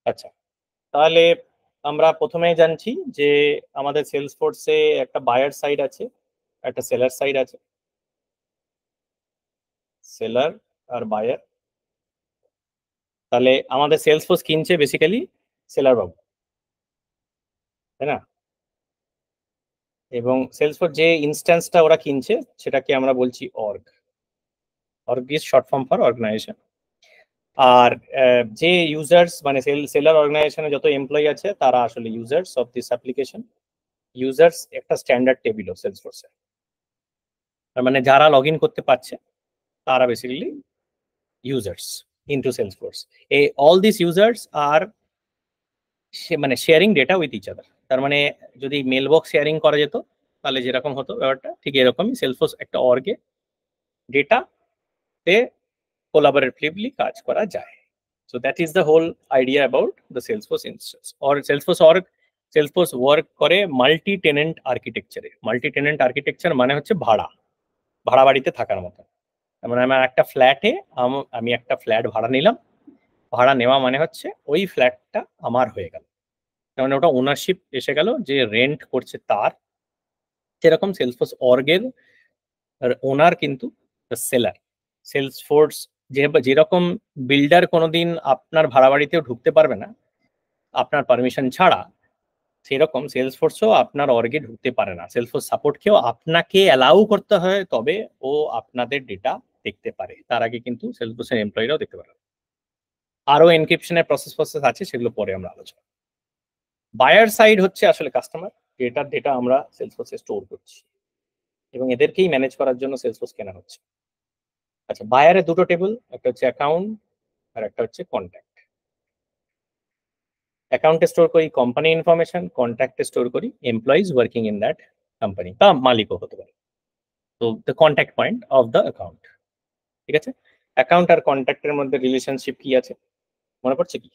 আচ্ছা, তাহলে আমরা প্রথমে জানছি যে আমাদের সেলসফোর্সে একটা বায়ার সাইড আছে, একটা সেলার সাইড আছে। সেলার আর বায়ার। তাহলে আমাদের সেলসফোর্স কিনছে বেসিক্যালি সেলার বাবু, তাই না? এবং সেলসফোর্স যে ইনস্ট্যান্সটা ওরা কিনছে সেটাকে আমরা বলছি org. Org is short form for organization. আর যে ইউজার্স মানে সেলার অর্গানাইজেশনে যত এমপ্লয়ি আছে তারা আসলে users of this application. Users একটা স্ট্যান্ডার্ড টেবিল সেলসফোর্সে, তার মানে যারা লগ ইন করতে পারছে তারা basically users into Salesforce. All these users are মানে sharing data with each other. তার মানে যদি মেল বক্স শেয়ারিং করা যেত তাহলে যেরকম হতো ব্যাপারটা ঠিক এরকমই Salesforce একটা অর্গে ডেটাতে কোলাবোরেটিভলি কাজ করা যায়। So that is the whole idea about the Salesforce instance or Salesforce org. Salesforce work করে মাল্টি টেনেন্ট আর্কিটেকচারে। মাল্টি টেনেন্ট আর্কিটেকচার মানে হচ্ছে ভাড়া বাড়িতে থাকার মতো। মানে আমার একটা ফ্ল্যাটে আমি একটা ফ্ল্যাট ভাড়া নিলাম। ভাড়া নেওয়া মানে হচ্ছে ওই ফ্ল্যাটটা আমার হয়ে গেল, মানে ওটা ওনারশিপ এসে গেল, যে রেন্ট করছে তার। সেরকম সেলসফোর্স অর্গের ওনার কিন্তু সেলার। সেলসফোর্স যেরকম বিল্ডার কোনোদিন আপনার ভাড়া বাড়িতেও ঢুকতে পারবে না আপনার পারমিশন ছাড়া, সেরকম সেলসফোর্সও আপনার অর্গে ঢুকতে পারে না। সেলসফোর্স সাপোর্টকেও আপনাকে অ্যালাউ করতে হয়, তবে ও আপনাদের ডেটা দেখতে পারে। তার আগে কিন্তু সেলসফোর্সের এমপ্লয়িরাও দেখতে পারে। আরো এনক্রিপশনের প্রসেস আছে, সেগুলো পরে আমরা আলোচনা। বায়ার সাইড হচ্ছে আসলে কাস্টমার, যেটার ডেটা আমরা সেলসফোর্সে স্টোর করছি এবং এদেরকেই ম্যানেজ করার জন্য সেলসফোর্স কেনা হচ্ছে। আচ্ছা, বায়ারে দুটো টেবিল, একটা হচ্ছে অ্যাকাউন্ট আর একটা হচ্ছে কন্ট্যাক্ট। অ্যাকাউন্টে স্টোর করি কোম্পানি ইনফরমেশন, কন্ট্যাক্টে স্টোর করি employees working in that company বা মালিকও হতে পারে। তো the contact point of the account. ঠিক আছে, অ্যাকাউন্ট আর কন্ট্যাক্টের মধ্যে রিলেশনশিপ কি আছে মনে পড়ছে কি?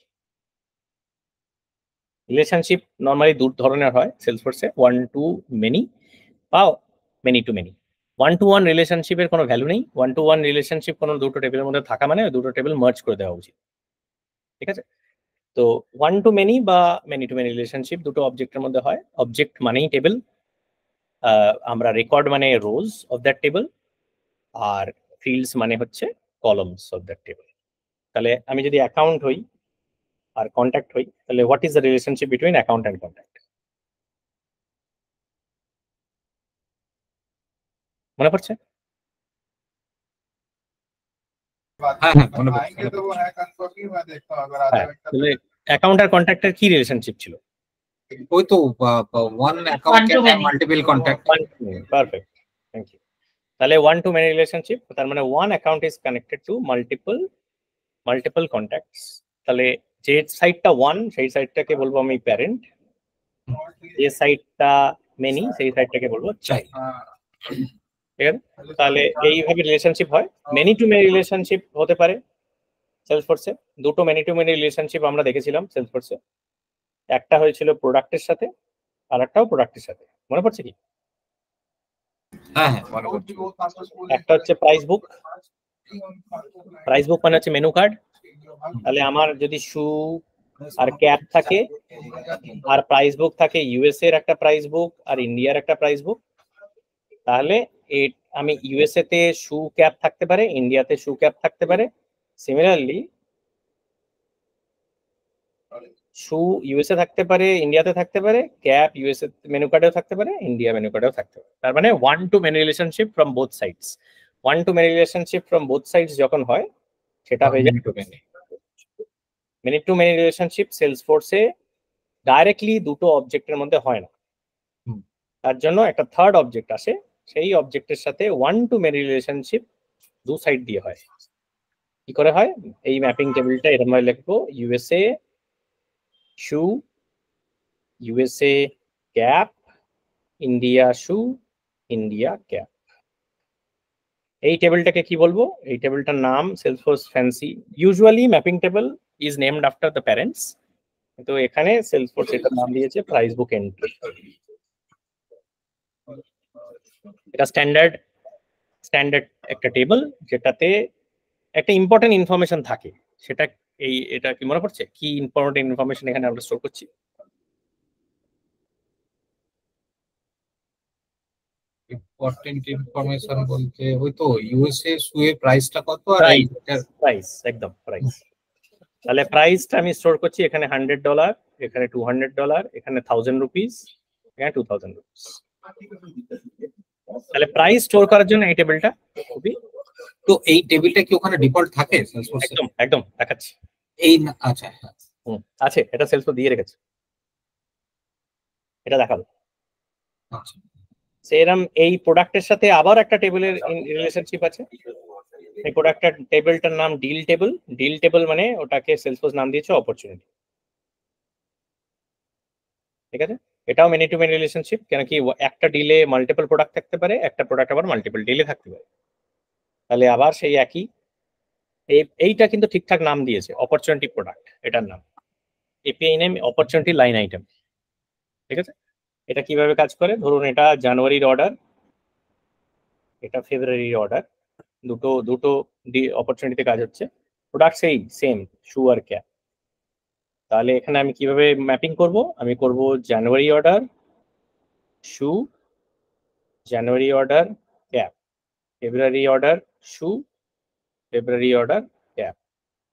রিলেশনশিপ নর্মালি দু ধরনের হয় সেলসফোর্সে, ওয়ান টু মেনি বা many to many. One to one রিলেশনশিপের কোনো ভ্যালু নেই। ওয়ান টু ওয়ান রিলেশনশিপ কোনো দুটো টেবিলের মধ্যে থাকা মানে দুটো টেবিল মার্জ করে দেওয়া উচিত। ঠিক আছে, তো ওয়ান টু মেনি বা মেনি টু মেনি রিলেশনশিপ দুটো অবজেক্টের মধ্যে হয়। অবজেক্ট মানেই টেবিল, আমরা রেকর্ড মানে রোজ অফ দ্যাট টেবিল, আর ফিল্ডস মানে হচ্ছে কলমস অফ দ্যাট টেবিল। তাহলে আমি যদি অ্যাকাউন্ট হই আর কন্ট্যাক্ট হই, তাহলে what is the relationship between account and contact? মনে পড়ছে? তাহলে অ্যাকাউন্ট আর কন্ট্যাক্টের কি রিলেশনশিপ ছিল? ওই তো one account can multiple contact. Perfect, thank you. তাহলে ওয়ান টু মেনি রিলেশনশিপ, তার মানে one account is connected to multiple contacts. তাহলে যে সাইটটা ওয়ান সেই সাইটটাকে বলবো আমি প্যারেন্ট, যে সাইটটা মেনি সেই সাইটটাকে বলবো চাইল্ড। ঠিক আছে, তাহলে এইভাবে রিলেশনশিপ হয়। মেনি টু মেনি রিলেশনশিপ হতে পারে সেলসফোর্সে। দুটো মেনি টু মেনি রিলেশনশিপ আমরা দেখেছিলাম সেলসফোর্সে, একটা হয়েছিল প্রোডাক্টের সাথে আর একটাও প্রোডাক্টের সাথে। মনে পড়ছে কি? হ্যাঁ হ্যাঁ মনে পড়ছে। একটা হচ্ছে প্রাইস বুক। প্রাইস বুক মানে হচ্ছে মেনু কার্ড। তাহলে আমার যদি শু আর ক্যাপ থাকে আর প্রাইস বুক থাকে, ইউএসএ এর একটা প্রাইস বুক আর ইন্ডিয়ার একটা প্রাইস বুক, তাহলে আমি ইউএসএ তে শু ক্যাপ থাকতে পারে, ইন্ডিয়াতে শু ক্যাপ থাকতে পারে। সিমিলারলি শু ইউএসএ থাকতে পারে, ইন্ডিয়াতে থাকতে পারে, ক্যাপ ইউএসএ মেনু কার্ডেও থাকতে পারে, ইন্ডিয়া মেনু কার্ডেও থাকতে পারে। তার মানে one to many relationship from both sides. One to many relationship from both sides যখন হয় সেটা হয়ে যায় মেনি টু মেনি রিলেশনশিপ। সেলসফোর্সে ডাইরেক্টলি দুটো অবজেক্টের মধ্যে হয় না, তার জন্য একটা থার্ড অবজেক্ট আসে, সেই অবজেক্টের সাথে ওয়ান টু মেনি রিলেশনশিপ দু সাইড দিয়ে হয়। কি করে হয়? এই ম্যাপিং টেবিলটা এরকম ভাবে লিখবো, ইউএসএ শু, ইউএসএ ক্যাপ, ইন্ডিয়া শু, ইন্ডিয়া ক্যাপ। এই টেবিলটাকে কি বলবো? এই টেবিলটার নাম Salesforce fancy. Usually mapping table is named after the parents, তো এখানে সেলসফোর্স এটার নাম দিয়েছে প্রাইস বুক এন্ট্রি। এটা স্ট্যান্ডার্ড একটা টেবিল যেটাতে একটা ইম্পর্টেন্ট ইনফরমেশন থাকে, সেটা এটা কি মনে পড়ছে কি ইম্পর্টেন্ট ইনফরমেশন এখানে আমরা স্টোর করছি? ইম্পর্টেন্ট ইনফরমেশন বলতে ওই তো ইউএসএ শুয়ে প্রাইসটা কত আর প্রাইস একদম প্রাইস। তাহলে প্রাইসটা আমি স্টোর করছি এখানে $100, এখানে $200, এখানে 1000 রুপিস, এখানে 2000 রুপিস। তাহলে প্রাইস স্টোর করার জন্য এই টেবিলটা খুবই, তো এই টেবিলটা কি ওখানে ডিফল্ট থাকে? একদম একদম দেখাচ্ছি এই আচ্ছা আছে, এটা সেলসফোর্স দিয়ে রেখেছে, এটা দেখাবো। আচ্ছা সেরকম এই প্রোডাক্টের সাথে আবার একটা টেবিলের রিলেশনশিপ আছে। এই প্রোডাক্টের টেবিলটার নাম ডিল টেবিল। ডিল টেবিল মানে ওটাকে সেলসফোর্স নাম দিয়েছে অপরচুনিটি, ঠিক আছে? এটাও মেনি টু মেনি রিলেশনশিপ, কেন কি একটা ডিলে মাল্টিপল প্রোডাক্ট থাকতে পারে, একটা প্রোডাক্ট আবার মাল্টিপল ডিলে থাকতে পারে। তাহলে আবার সেই একই, এইটা কিন্তু ঠিকঠাক নাম দিয়েছে অপরচুনিটি প্রোডাক্ট, এটার নাম API name opportunity line item, ঠিক আছে? এটা কিভাবে কাজ করে, ধরুন এটা জানুয়ারির অর্ডার, এটা ফেব্রুয়ারির অর্ডার, দুটো দুটো অপরচুনিটিতে কাজ হচ্ছে, প্রোডাক্ট সেই সেম, শু আর ক্যাপ। তাহলে এখানে আমি কিভাবে ম্যাপিং করব, আমি করব জানুয়ারি অর্ডার শু, জানুয়ারি অর্ডার ক্যাপ, ফেব্রুয়ারি অর্ডার শু, ফেব্রুয়ারি অর্ডার ক্যাপ।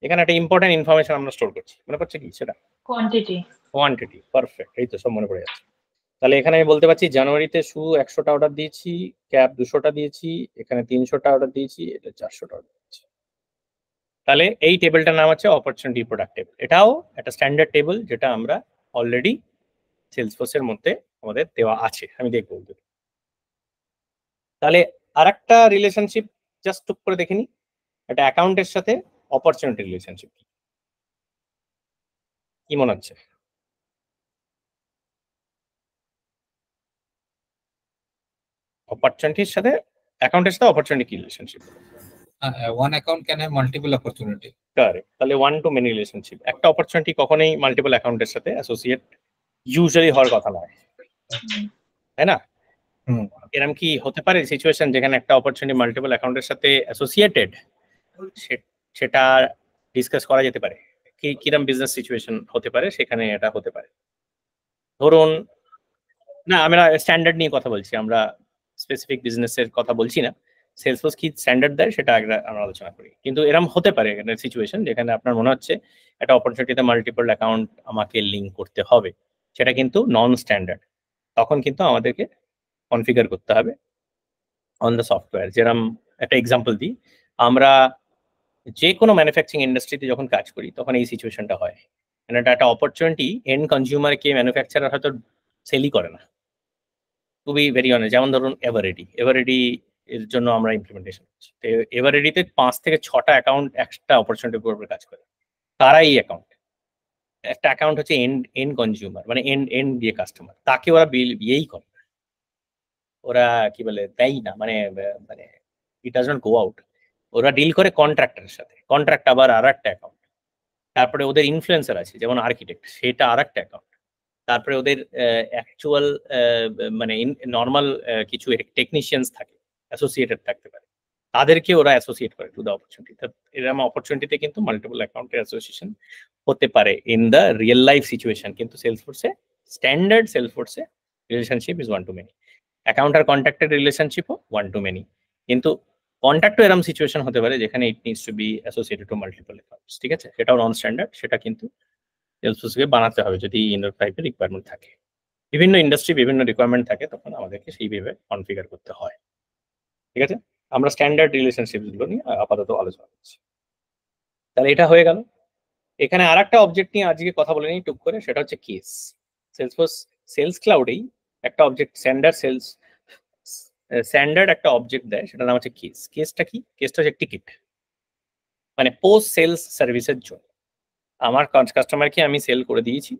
এখানে একটা ইম্পর্টেন্ট ইনফরমেশন আমরা স্টোর করছি, মনে পড়ছে কি সেটা? কোয়ান্টিটি, পারফেক্ট, এই তো সব মনে পড়ে যাচ্ছে। তাহলে এখানে আমি বলতে পারছি জানুয়ারিতে শু 100টা অর্ডার দিয়েছি, ক্যাপ 200টা দিয়েছি, এখানে 300টা অর্ডার দিয়েছি, এটা 400টা অর্ডার দিয়েছি। তাহলে এই টেবিলটার নাম হচ্ছে অপরচুনিটি প্রোডাক্ট টেবিল। এটাও একটা স্ট্যান্ডার্ড টেবিল যেটা আমরা অলরেডি সেলসফোর্সের মধ্যে আমাদের দেওয়া আছে, আমি দেখবো। তাহলে আরেকটা রিলেশনশিপ জাস্ট টুক করে দেখে নি, একটা অ্যাকাউন্টের সাথে অপরচুনিটি রিলেশনশিপ কি মনে হচ্ছে? অপরচুনিটির সাথে অ্যাকাউন্টের সাথে অপরচুনিটি কি relationship? One account can have multiple opportunity. Correct. তাহলে ওয়ান টু মেনি রিলেশনশিপ, একটা অপরচুনিটি কখনোই মাল্টিপল অ্যাকাউন্টের সাথে অ্যাসোসিয়েট ইউজুয়ালি হওয়ার কথা নয়, তাই না? এরকম কি হতে পারে সিচুয়েশন যেখানে একটা অপরচুনিটি মাল্টিপল অ্যাকাউন্টের সাথে অ্যাসোসিয়েটেড, সেটা ডিসকাস করা যেতে পারে। কিরকম বিজনেস সিচুয়েশন হতে পারে সেখানে এটা হতে পারে। ধরুন, না আমরা স্ট্যান্ডার্ড নিয়ে কথা বলছি, আমরা স্পেসিফিক বিজনেসের কথা বলছি না। সেলসফোর্স কি স্ট্যান্ডার্ড দেয় সেটা আমরা আলোচনা করি। কিন্তু এরকম হতে পারে এখানে সিচুয়েশন যেখানে আপনার মনে হচ্ছে একটা অপরচুনিটিতে মাল্টিপল অ্যাকাউন্ট আমাকে লিঙ্ক করতে হবে, সেটা কিন্তু নন স্ট্যান্ডার্ড। তখন কিন্তু আমাদেরকে কনফিগার করতে হবে অন দ্য সফটওয়্যার। যেরকম একটা এক্সাম্পল দিই, আমরা যে কোনো ম্যানুফ্যাকচারিং ইন্ডাস্ট্রিতে যখন কাজ করি তখন এই সিচুয়েশনটা হয়, মানে এটা একটা অপরচুনিটি এন্ড কনজিউমারকে ম্যানুফ্যাকচারার হয়তো সেলই করে না, টু বি ভেরি অনেস্ট। যেমন ধরুন এভারেডি এর জন্য আমরা ইমপ্লিমেন্টেশন করছি, তো এভারেডিতে 5 থেকে 6টা অ্যাকাউন্ট একটা অপরচুনিটির উপর কাজ করে। তারা এই অ্যাকাউন্ট, একটা অ্যাকাউন্ট হচ্ছে এন্ড কনজিউমার, মানে এন্ড দিয়ে কাস্টমার, তাকে ওরা বিয়েই করে, ওরা কি বলে দেয় না, মানে মানে it does not go out. ওরা ডিল করে কন্ট্রাক্টরের সাথে, কন্ট্রাক্ট আবার আর একটা অ্যাকাউন্ট। তারপরে ওদের ইনফ্লুয়েন্সার আছে যেমন আর্কিটেক্ট, সেটা আর একটা অ্যাকাউন্ট। তারপরে ওদের অ্যাকচুয়াল মানে নর্মাল কিছু টেকনিশিয়ানস থাকে, অ্যাসোসিয়েটেড থাকতে পারে, তাদেরকে ওরা অ্যাসোসিয়েট করে টু দ্য অপরচুনিটি। এরকম অপরচুনিটিতে কিন্তু মাল্টিপল অ্যাকাউন্টের অ্যাসোসিয়েশন হতে পারে in the real life situation, কিন্তু সেলসফোর্সে স্ট্যান্ডার্ড সেলসফোর্সে relationship is one to many. Account আর কন্ট্যাক্টের রিলেশনশিপও ওয়ান টু মেনি, কিন্তু কন্ট্যাক্টও এরকম সিচুয়েশন হতে পারে যেখানে it needs to be associated to multiple accounts, ঠিক আছে? সেটাও নন স্ট্যান্ডার্ড, সেটা কিন্তু সেলসফোর্সকে বানাতে হবে যদি ইনার টাইপের রিকোয়ারমেন্ট থাকে। বিভিন্ন ইন্ডাস্ট্রি বিভিন্ন রিকোয়ারমেন্ট থাকে, তখন আমাদেরকে সেইভাবে কনফিগার করতে হয়, ঠিক আছে? আমরা স্ট্যান্ডার্ড রিলেশনশিপ গুলো নিয়ে আপাতত আলোচনা করছি। তাহলে এটা হয়ে গেল। এখানে আর একটা অবজেক্ট নিয়ে আজকে কথা বলে নিই টুক করে, সেটা হচ্ছে কেস। সেলসফোর্স সেলস ক্লাউডেই একটা অবজেক্ট স্ট্যান্ডার্ড একটা অবজেক্ট দেয়, সেটার নাম হচ্ছে কেস। কেসটা কি? কেসটা হচ্ছে টিকিট, মানে পোস্ট সেলস সার্ভিসের জন্য। আমার কাস্টমারকে আমি সেল করে দিয়েছি,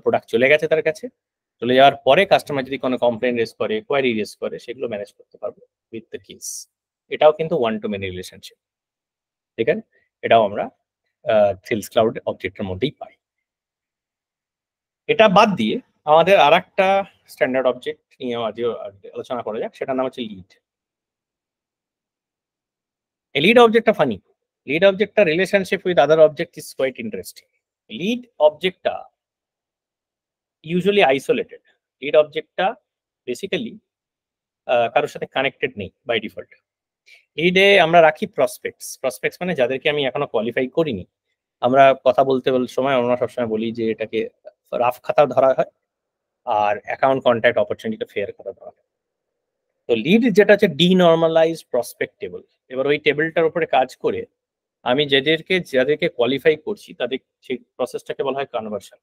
প্রোডাক্ট চলে গেছে তার কাছে, চলে যাওয়ার পরে কাস্টমার যদি কোনো কমপ্লেন রেজ করে, কোয়ারি রেজ করে, সেগুলো ম্যানেজ করতে পারবো উইথ দ্য কেস। এটাও কিন্তু ওয়ান টু মেনি রিলেশনশিপ, ঠিক আছে? এটাও আমরা সেলস ক্লাউড অবজেক্টের মধ্যেই পাই। এটা বাদ দিয়ে আমাদের আর একটা স্ট্যান্ডার্ড অবজেক্ট নিয়ে আজকে আলোচনা করা যাক, সেটার নাম হচ্ছে লিড। এই লিড অবজেক্টটা ফানি, লিড অবজেক্টটা relationship with other object is quite interesting. Lead অবজেক্টটা ইউজুয়ালি আইসোলেটেড। লিড অবজেক্টটা বেসিক্যালি কারোর সাথে কানেক্টেড নেই বাই ডিফল্ট। লিডে আমরা রাখি প্রসপেক্টস। প্রসপেক্টস মানে যাদেরকে আমি এখনো কোয়ালিফাই করিনি। আমরা কথা বলতে সময় আমরা সবসময় বলি যে এটাকে রাফ খাতা ধরা হয়, আর অ্যাকাউন্ট কন্ট্যাক্ট অপরচুনিটিটা ফেয়ার খাতা ধরা হয়। তো লিড যেটা হচ্ছে ডিনর্মালাইজ প্রসপেক্ট টেবল। এবার ওই টেবিলটার উপরে কাজ করে আমি যাদেরকে কোয়ালিফাই করছি তাদের সেই প্রসেসটাকে বলা হয় কনভার্সন।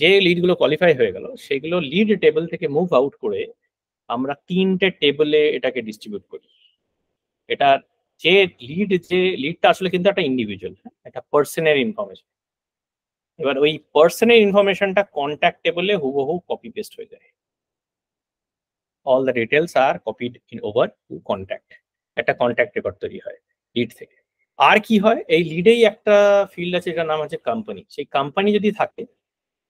যে লিডগুলো কোয়ালিফাই হয়ে গেল সেগুলো লিড টেবিল থেকে মুভ আউট করে আমরা 3টে টেবিলে এটাকে ডিস্ট্রিবিউট করি। এটা যে লিডটা আসলে কিন্তু একটা ইন্ডিভিজুয়াল, একটা পার্সনের ইনফরমেশন। এবার ওই পার্সনের ইনফরমেশনটা কন্ট্যাক্ট টেবিলে হুবহু কপি পেস্ট হয়ে যায়। All the details are copied in over to contact. একটা কন্ট্যাক্ট রেকর্ড তৈরি হয় লিড থেকে। আর কি হয়, এই লিডেই একটা ফিল্ড আছে যেটার নাম হচ্ছে কোম্পানি। সেই কোম্পানি যদি থাকে,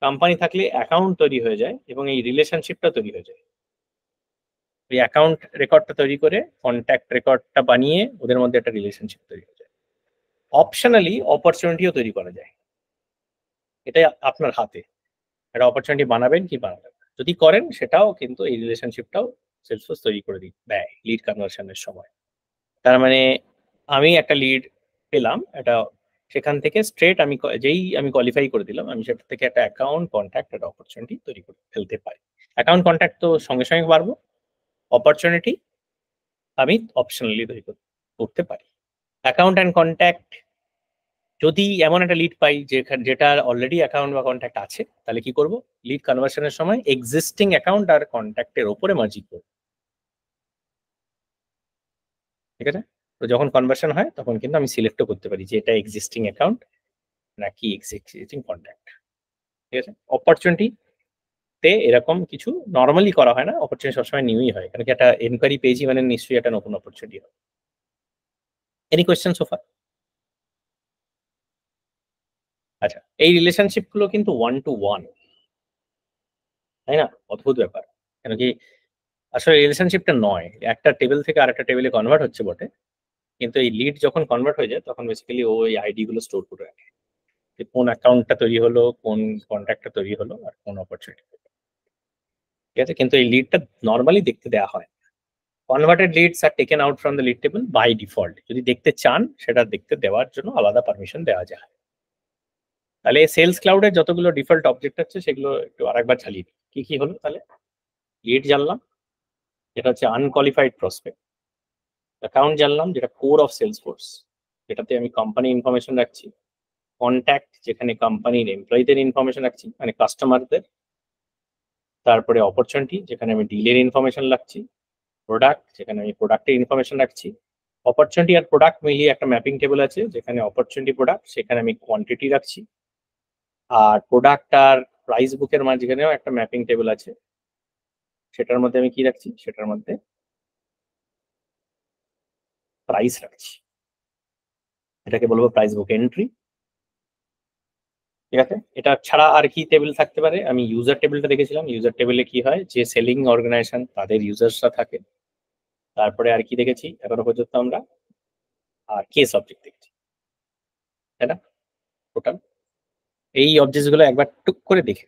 কোম্পানি থাকলে অ্যাকাউন্ট তৈরি হয়ে যায় এবং এই রিলেশনশিপটা তৈরি হয়ে যায়। ওই অ্যাকাউন্ট রেকর্ডটা তৈরি করে কন্ট্যাক্ট রেকর্ডটা বানিয়ে ওদের মধ্যে একটা রিলেশনশিপ তৈরি হয়ে যায়। অপশনালি অপরচুনিটিও তৈরি করা যায়। এটাই আপনার হাতে, একটা অপরচুনিটি বানাবেন কি বানাবেন না। যদি করেন সেটাও কিন্তু এই রিলেশনশিপটাও সেলসফোর্স তৈরি করে দেয় লিড কনভার্সনের সময়। তার মানে আমি একটা লিড পেলাম, এটা সেখান থেকে স্ট্রেট যেই আমি কোয়ালিফাই করে দিলাম, আমি সেটা থেকে একটা অ্যাকাউন্ট কন্ট্যাক্ট একটা অপরচুনিটি তৈরি করে ফেলতে পারি। অ্যাকাউন্ট কন্ট্যাক্ট তো সঙ্গে সঙ্গে পারবো, অপরচুনিটি আমি অপশনালি তৈরি করতে পারি। অ্যাকাউন্ট অ্যান্ড কন্ট্যাক্ট যদি এমন একটা লিড পাই যেটা অলরেডি অ্যাকাউন্ট বা কন্ট্যাক্ট আছে, তাহলে কি করব, লিড কনভার্সনের সময় এক্সিস্টিং অ্যাকাউন্ট আর কন্ট্যাক্টের ওপরে মার্জি করব। ঠিক আছে? তো যখন কনভার্সন হয় তখন কিন্তু আমি সিলেক্টও করতে পারি যে এটা এক্সিস্টিং অ্যাকাউন্ট নাকি এক্সিস্টিং কন্ট্যাক্ট। ঠিক আছে? অপরচুনিটি তে এরকম কিছু নর্মালি করা হয় না, অপরচুনিটি সবসময় নিউই হয়, কারণ কি একটা এনকোয়ারি পেয়েছি মানে নিশ্চয়ই একটা নতুন অপরচুনিটি হবে। Any question sofa? আচ্ছা, এই রিলেশনশিপ গুলো কিন্তু 1 to 1, তাই না? অদ্ভুত ব্যাপার। কেন কি আসলে রিলেশনশিপটা নয়, একটা টেবিল থেকে আরেকটা টেবিলে কনভার্ট হচ্ছে বটে, কিন্তু এই লিড যখন কনভার্ট হয়ে যায় তখন বেসিক্যালি ওই আইডি গুলো স্টোর করে রাখে, যে কোন অ্যাকাউন্টটা তৈরি হলো, কোন কন্ট্যাক্টটা তৈরি হলো, আর কোন অপরচুনিটি। ঠিক আছে? কিন্তু এই লিডটা নর্মালি দেখতে দেওয়া হয়। Converted leads are taken out from the lead table by default. যদি দেখতে চান সেটা দেখতে দেওয়ার জন্য আলাদা পারমিশন দেওয়া যায়। তাহলে সেলস ক্লাউডের যতগুলো ডিফল্ট অবজেক্ট আছে সেগুলো একটু আরেকবার ঝালিয়ে দিই। কি কি হলো তাহলে? লিড জানলাম, যেটা হচ্ছে আনকোয়ালিফাইড প্রসপেক্ট। অ্যাকাউন্ট জানলাম, যেটা কোর অফ সেলস ফোর্স, যেটাতে আমি কোম্পানি ইনফরমেশন রাখছি। কন্ট্যাক্ট, যেখানে কোম্পানির এমপ্লয়ীদের ইনফরমেশন রাখছি, মানে কাস্টমারদের। তারপরে অপরচুনিটি, যেখানে আমি ডিলের ইনফরমেশন রাখছি। প্রোডাক্ট, যেখানে আমি প্রোডাক্টের ইনফরমেশন রাখছি। অপরচুনিটি আর প্রোডাক্ট মিলিয়ে একটা ম্যাপিং টেবিল আছে, যেখানে অপরচুনিটি প্রোডাক্ট, সেখানে আমি কোয়ান্টিটি রাখছি। আর প্রোডাক্ট আর প্রাইস বুকের মাঝখানেও একটা ম্যাপিং টেবিল আছে, সেটার মধ্যে আমি কি রাখছি, সেটার মধ্যে প্রাইস রাখছি। এটাকে বলবো প্রাইস বুক এন্ট্রি। ঠিক আছে? এটা ছাড়া আর কি টেবিল থাকতে পারে? আমি ইউজার টেবিলটা দেখেছিলাম। ইউজার টেবিলে কি হয়, যে সেলিং অর্গানাইজেশন তাদের ইউজার্সরা থাকে। তারপরে আর কি দেখেছি এখনো পর্যন্ত আমরা? আর কেস অবজেক্ট দেখেছি, তাই না? টোটাল এই অবজেক্ট গুলো একবার টুক করে দেখে।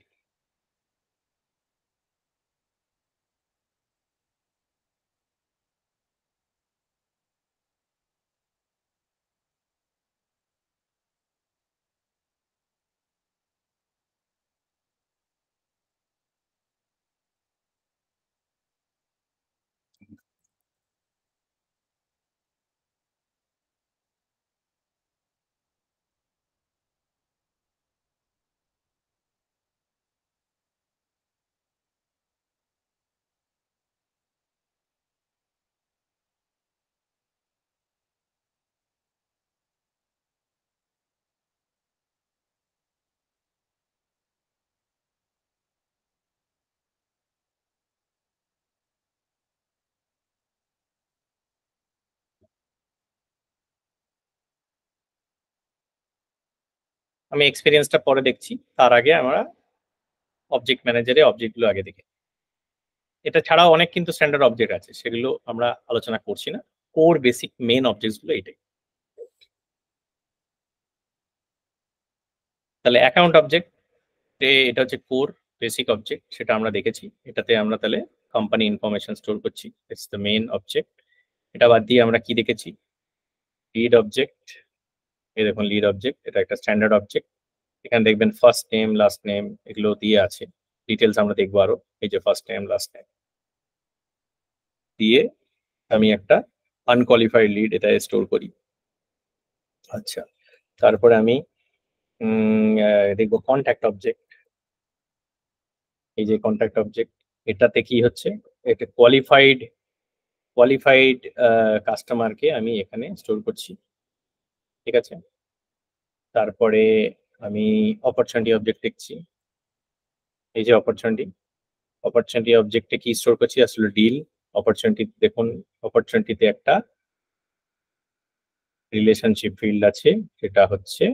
আমি এক্সপিরিয়েন্সটা পরে দেখছি, তার আগে আমরা অবজেক্ট ম্যানেজারে অবজেক্ট গুলো আগে দেখি। এটা ছাড়াও অনেক কিন্তু স্ট্যান্ডার্ড অবজেক্ট আছে, সেগুলো আমরা আলোচনা করছি না। কোর বেসিক মেন অবজেক্টস গুলো এটাই। তাহলে অ্যাকাউন্ট অবজেক্ট এটা হচ্ছে কোর বেসিক অবজেক্ট, সেটা আমরা দেখেছি। এটাতে আমরা তাহলে কোম্পানি ইনফরমেশন স্টোর করছি, ইটস দ্য মেইন অবজেক্ট। এটা বাদ দিয়ে আমরা কি দেখেছি? Lead object. এই দেখুন লিড অবজেক্ট, এটা একটা স্ট্যান্ডার্ড অবজেক্ট। এখানে দেখবেন ফার্স্ট নেম লাস্ট নেম এগুলো দিয়ে আছে, ডিটেলস আমরা দেখবো আরো। এই যে ফার্স্ট নেম লাস্ট নেম দিয়ে আমি একটা আনকোয়ালিফাইড লিড এটা স্টোর করি। আচ্ছা, তারপরে আমি দেখবো কন্ট্যাক্ট অবজেক্ট। এই যে কন্ট্যাক্ট অবজেক্ট, এটাতে কি হচ্ছে, এটা কোয়ালিফাইড কাস্টমারকে আমি এখানে স্টোর করছি, ঠিক আছে। তারপরে আমি অপরচুনিটি অবজেক্ট দেখছি। এই যে অপরচুনিটি অবজেক্টে কি স্টোর করছি, আসলে ডিল। অপরচুনিটি দেখুন, অপরচুনিটিতে একটা রিলেশনশিপ ফিল্ড আছে, যেটা হচ্ছে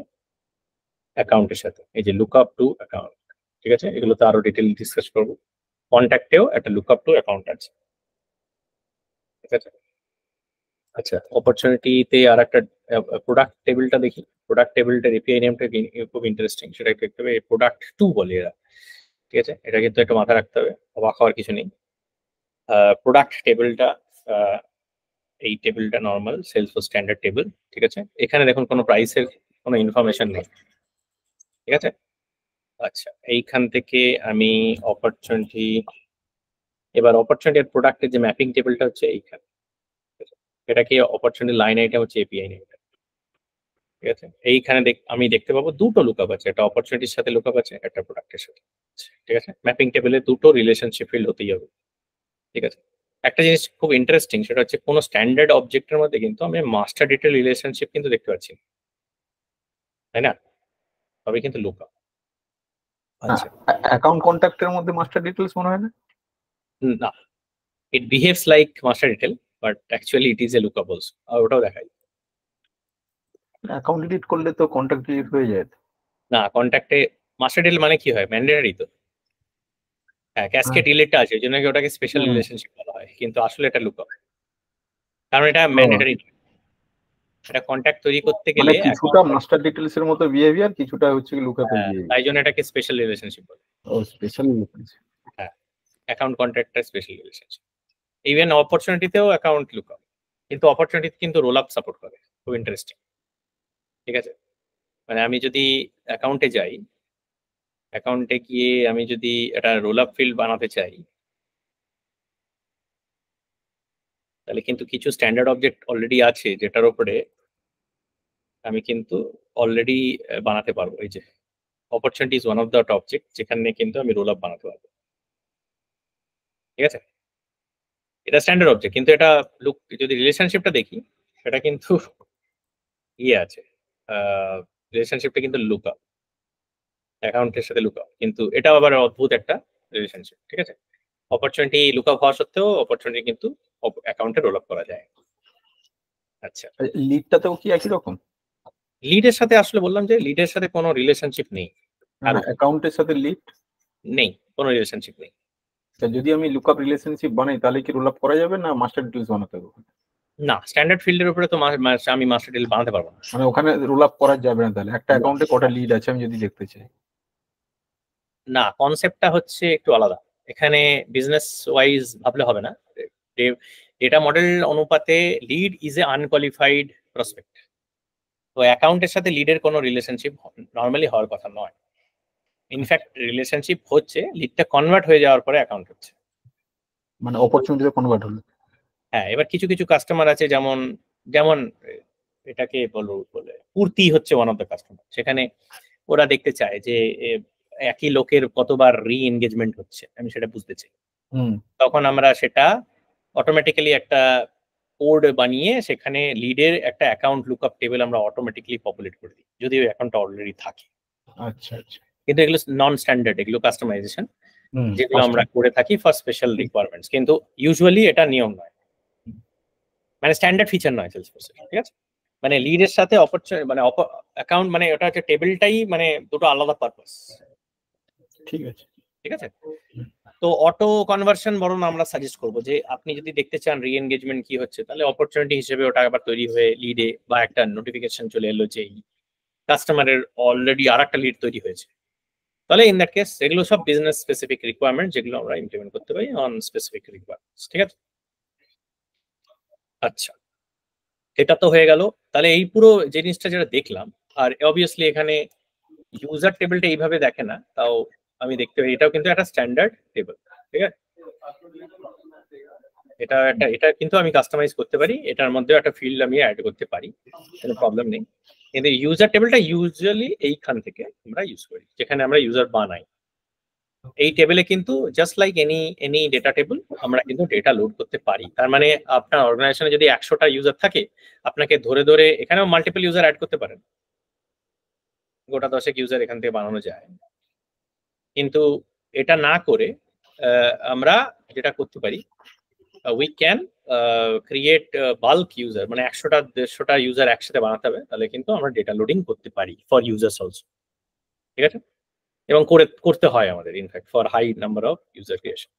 অ্যাকাউন্টের সাথে। এই যে লুক আপ টু অ্যাকাউন্ট, ঠিক আছে। এগুলো তো আরো ডিটেল ডিসকাস করবো। কন্ট্যাক্টেও একটা লুক আপ টু অ্যাকাউন্ট আছে, ঠিক আছে। আচ্ছা, অপরচুনিটিতে আর একটা প্রোডাক্ট টেবিলটা দেখি। প্রোডাক্ট টেবিলটার এপিআই নেমটা খুব ইন্টারেস্টিং, সেটা একটু দেখতে হবে। প্রোডাক্ট টু বলে এরা, ঠিক আছে। এটা কিন্তু একটু মাথায় রাখতে হবে, অবাক হওয়ার কিছু নেই। প্রোডাক্ট টেবিলটা, এই টেবিলটা নর্মাল সেলসফোর্স স্ট্যান্ডার্ড টেবিল, ঠিক আছে। এখানে দেখুন কোনো প্রাইসের কোনো ইনফরমেশন নেই, ঠিক আছে। আচ্ছা, এইখান থেকে আমি অপরচুনিটি, এবার অপরচুনিটি আর প্রোডাক্টের যে ম্যাপিং টেবিলটা হচ্ছে এইখানে, এটাকে অপরচুনিটি লাইন আইটেম হচ্ছে এপিআই নেম, ঠিক আছে। এইখানে আমি দেখতে পাবো দুটো লুকআপ আছে, একটা অপরচুনিটির সাথে লুকআপ আছে, একটা প্রোডাক্টের সাথে, ঠিক আছে। ম্যাপিং টেবিলে দুটো রিলেশনশিপ ফিল্ড হতেই হবে, ঠিক আছে। একটা জিনিস খুব ইন্টারেস্টিং, সেটা হচ্ছে কোনো স্ট্যান্ডার্ড অবজেক্টের মধ্যে কিন্তু আমি মাস্টার ডিটেল রিলেশনশিপ কিন্তু দেখতে পাচ্ছি না, তাই না? তবে কিন্তু লুকআপ। আচ্ছা, অ্যাকাউন্ট কন্ট্যাক্টের মধ্যে মাস্টার ডিটেলস মনে হয় না? না, it behaves like master detail but actually it is a lookup also, আর ওটাও দেখাই। অ্যাকাউন্ট ডিলিট করলে তো কন্ট্যাক্ট ডিলিট হয়ে যায়। না, কন্ট্যাক্টে মাস্টার ডিটেল মানে কি হয়, ম্যান্ডেটরি তো। হ্যাঁ, ক্যাসকেড ডিলিটটা আছে, ওই জন্য কি ওটাকে স্পেশাল রিলেশনশিপ বলা হয়, কিন্তু আসলে এটা লুকআপ, কারণ এটা ম্যান্ডেটরি। এটা কন্ট্যাক্ট তৈরি করতে মানে গেলে কিছুটা মাস্টার ডিটেলস এর মতো বিহেভিয়ার, কিছুটা হচ্ছে লুকআপের বিহেভিয়ার, তাই জন্য এটাকে স্পেশাল রিলেশনশিপ বলে। ও স্পেশাল রিলেশনশিপ। হ্যাঁ, অ্যাকাউন্ট কন্ট্যাক্টটা স্পেশাল রিলেশনশিপ। ইভেন অপরচুনিটিতেও অ্যাকাউন্ট লুকআপ, কিন্তু অপরচুনিটি কিন্তু রোল আপ সাপোর্ট করে, খুব ইন্টারেস্টিং, ঠিক আছে। মানে আমি যদি অ্যাকাউন্টে যাই, অ্যাকাউন্টে গিয়ে আমি যদি একটা রোল আপ ফিল্ড বানাতে চাই, তাহলে কিন্তু কিছু স্ট্যান্ডার্ড অবজেক্ট অলরেডি আছে যেটার উপরে আমি কিন্তু অলরেডি বানাতে পারবো। এই যে opportunity is one of that object, যেখানে কিন্তু আমি রোল আপ বানাতে পারবো, ঠিক আছে। এটা স্ট্যান্ডার্ড অবজেক্ট, কিন্তু এটা লুক, যদি রিলেশনশিপটা দেখি সেটা কিন্তু ইয়ে আছে, রিলেশনশিপটা কিন্তু লুক আপ, অ্যাকাউন্টের সাথে লুক আপ, কিন্তু এটা আবার অদ্ভুত একটা রিলেশনশিপ, ঠিক আছে। অপরচুনিটি লুক আপ হওয়া সত্ত্বেও অপরচুনিটি কিন্তু অ্যাকাউন্টে রোল আপ করা যায়। আচ্ছা, লিডটাতেও কি একই রকম? লিডের সাথে আসলে বললাম যে লিডের সাথে কোনো রিলেশনশিপ নেই, আর অ্যাকাউন্টের সাথে লিড নেই, কোনো রিলেশনশিপ নেই। যদি আমি লুকআপ রিলেশনশিপ বানাই তাহলে কি রোল আপ করা যাবে না মাস্টার ডিটেলস বানাতে হবে? না, স্ট্যান্ডার্ড ফিল্ডের উপরে তো আমি মাস্টার ডিটেল বানাতে পারবো না। মানে ওখানে রোল আপ করা যাবে না? তাহলে একটা অ্যাকাউন্টে কটা লিড আছে আমি যদি দেখতে চাই? না, কনসেপ্টটা হচ্ছে একটু আলাদা। এখানে বিজনেস ওয়াইজ ভাবলে হবে না। ডেটা মডেল অনুপাতে lead is a unqualified prospect, তো অ্যাকাউন্টের সাথে লিডের কোনো রিলেশনশিপ নর্মালি হওয়ার কথা নয়। ইনফ্যাক্ট রিলেশনশিপ হচ্ছে লিডটা কনভার্ট হয়ে যাওয়ার পরে অ্যাকাউন্ট হচ্ছে, মানে অপরচুনিটিতে কনভার্ট হলো। হ্যাঁ, এবার কিছু কিছু কাস্টমার আছে, যেমন যেমন এটাকে বলে পূর্তি হচ্ছে ওয়ান অফ দ্য কাস্টমার, সেখানে ওরা দেখতে চায় যে একই লোকের কতবার রি এনগেজমেন্ট হচ্ছে, আমি সেটা বুঝতে চাই। তখন আমরা সেটা অটোমেটিক্যালি একটা কোড বানিয়ে সেখানে লিডের একটা অ্যাকাউন্ট লুকআপ টেবিল আমরা অটোমেটিক্যালি পপুলেট করে দিই, যদি ওই অ্যাকাউন্টটা অলরেডি থাকে। আচ্ছা আচ্ছা। কিন্তু এগুলো নন স্ট্যান্ডার্ড, এগুলো কাস্টমাইজেশন যেগুলো আমরা করে থাকি ফর স্পেশাল রিকোয়ারমেন্টস, কিন্তু ইউজুয়ালি এটা নিয়ম নয়, মানে স্ট্যান্ডার্ড ফিচার নয় সেলসফোর্স, ঠিক আছে। মানে লিডের সাথে অপরচুনিটি মানে অ্যাকাউন্ট, মানে ওটা হচ্ছে টেবিলটাই মানে দুটো আলাদা পারপাস, ঠিক আছে, ঠিক আছে। তো অটো কনভার্সন বরং আমরা সাজেস্ট করবো যে আপনি যদি দেখতে চান রি এনগেজমেন্ট কি হচ্ছে, তাহলে অপরচুনিটি হিসেবে ওটা আবার তৈরি হয়ে লিডে বা একটা নোটিফিকেশন চলে এলো যে কাস্টমারের অলরেডি আর একটা লিড তৈরি হয়েছে, তাহলে ইন দ্যাট কেস এগুলো সব বিজনেস স্পেসিফিক রিকোয়ারমেন্ট যেগুলো আমরা ইমপ্লিমেন্ট করতে পারি অন স্পেসিফিক রিকোয়ারমেন্টস। ঠিক আছে, আচ্ছা এটা তো হয়ে গেল। তাহলে এই পুরো জিনিসটা যেটা দেখলাম, আর অবভিয়াসলি এখানে ইউজার টেবিলটা এইভাবে দেখে না, তাও আমি দেখতে পাই এটাও কিন্তু একটা স্ট্যান্ডার্ড টেবিল। ঠিক আছে, এটা কিন্তু আমি কাস্টমাইজ করতে পারি, এটার মধ্যে একটা ফিল্ড আমি অ্যাড করতে পারি, কোনো প্রবলেম নেই। কিন্তু ইউজার টেবিলটা ইউজুয়ালি এইখান থেকে আমরা ইউজ করি, যেখানে আমরা ইউজার বানাই। এই টেবিলে কিন্তু just like any data table আমরা কিন্তু ডেটা লোড করতে পারি। তার মানে আপনার অর্গানাইজেশনে যদি 100টা ইউজার থাকে, আপনাকে ধরে ধরে এখানেও মাল্টিপল ইউজার অ্যাড করতে পারেন, গোটা 10 ইউজার এখান থেকে বানানো যায়। কিন্তু এটা না করে আমরা যেটা করতে পারি, we can create bulk user, মানে 100টা 150টা ইউজার একসাথে বানাতে হবে, তাহলে কিন্তু আমরা ডেটা লোডিং করতে পারি ফর ইউজার্স অলসো। ঠিক আছে, এবং করতে হয় আমাদের in fact for high number of user creation.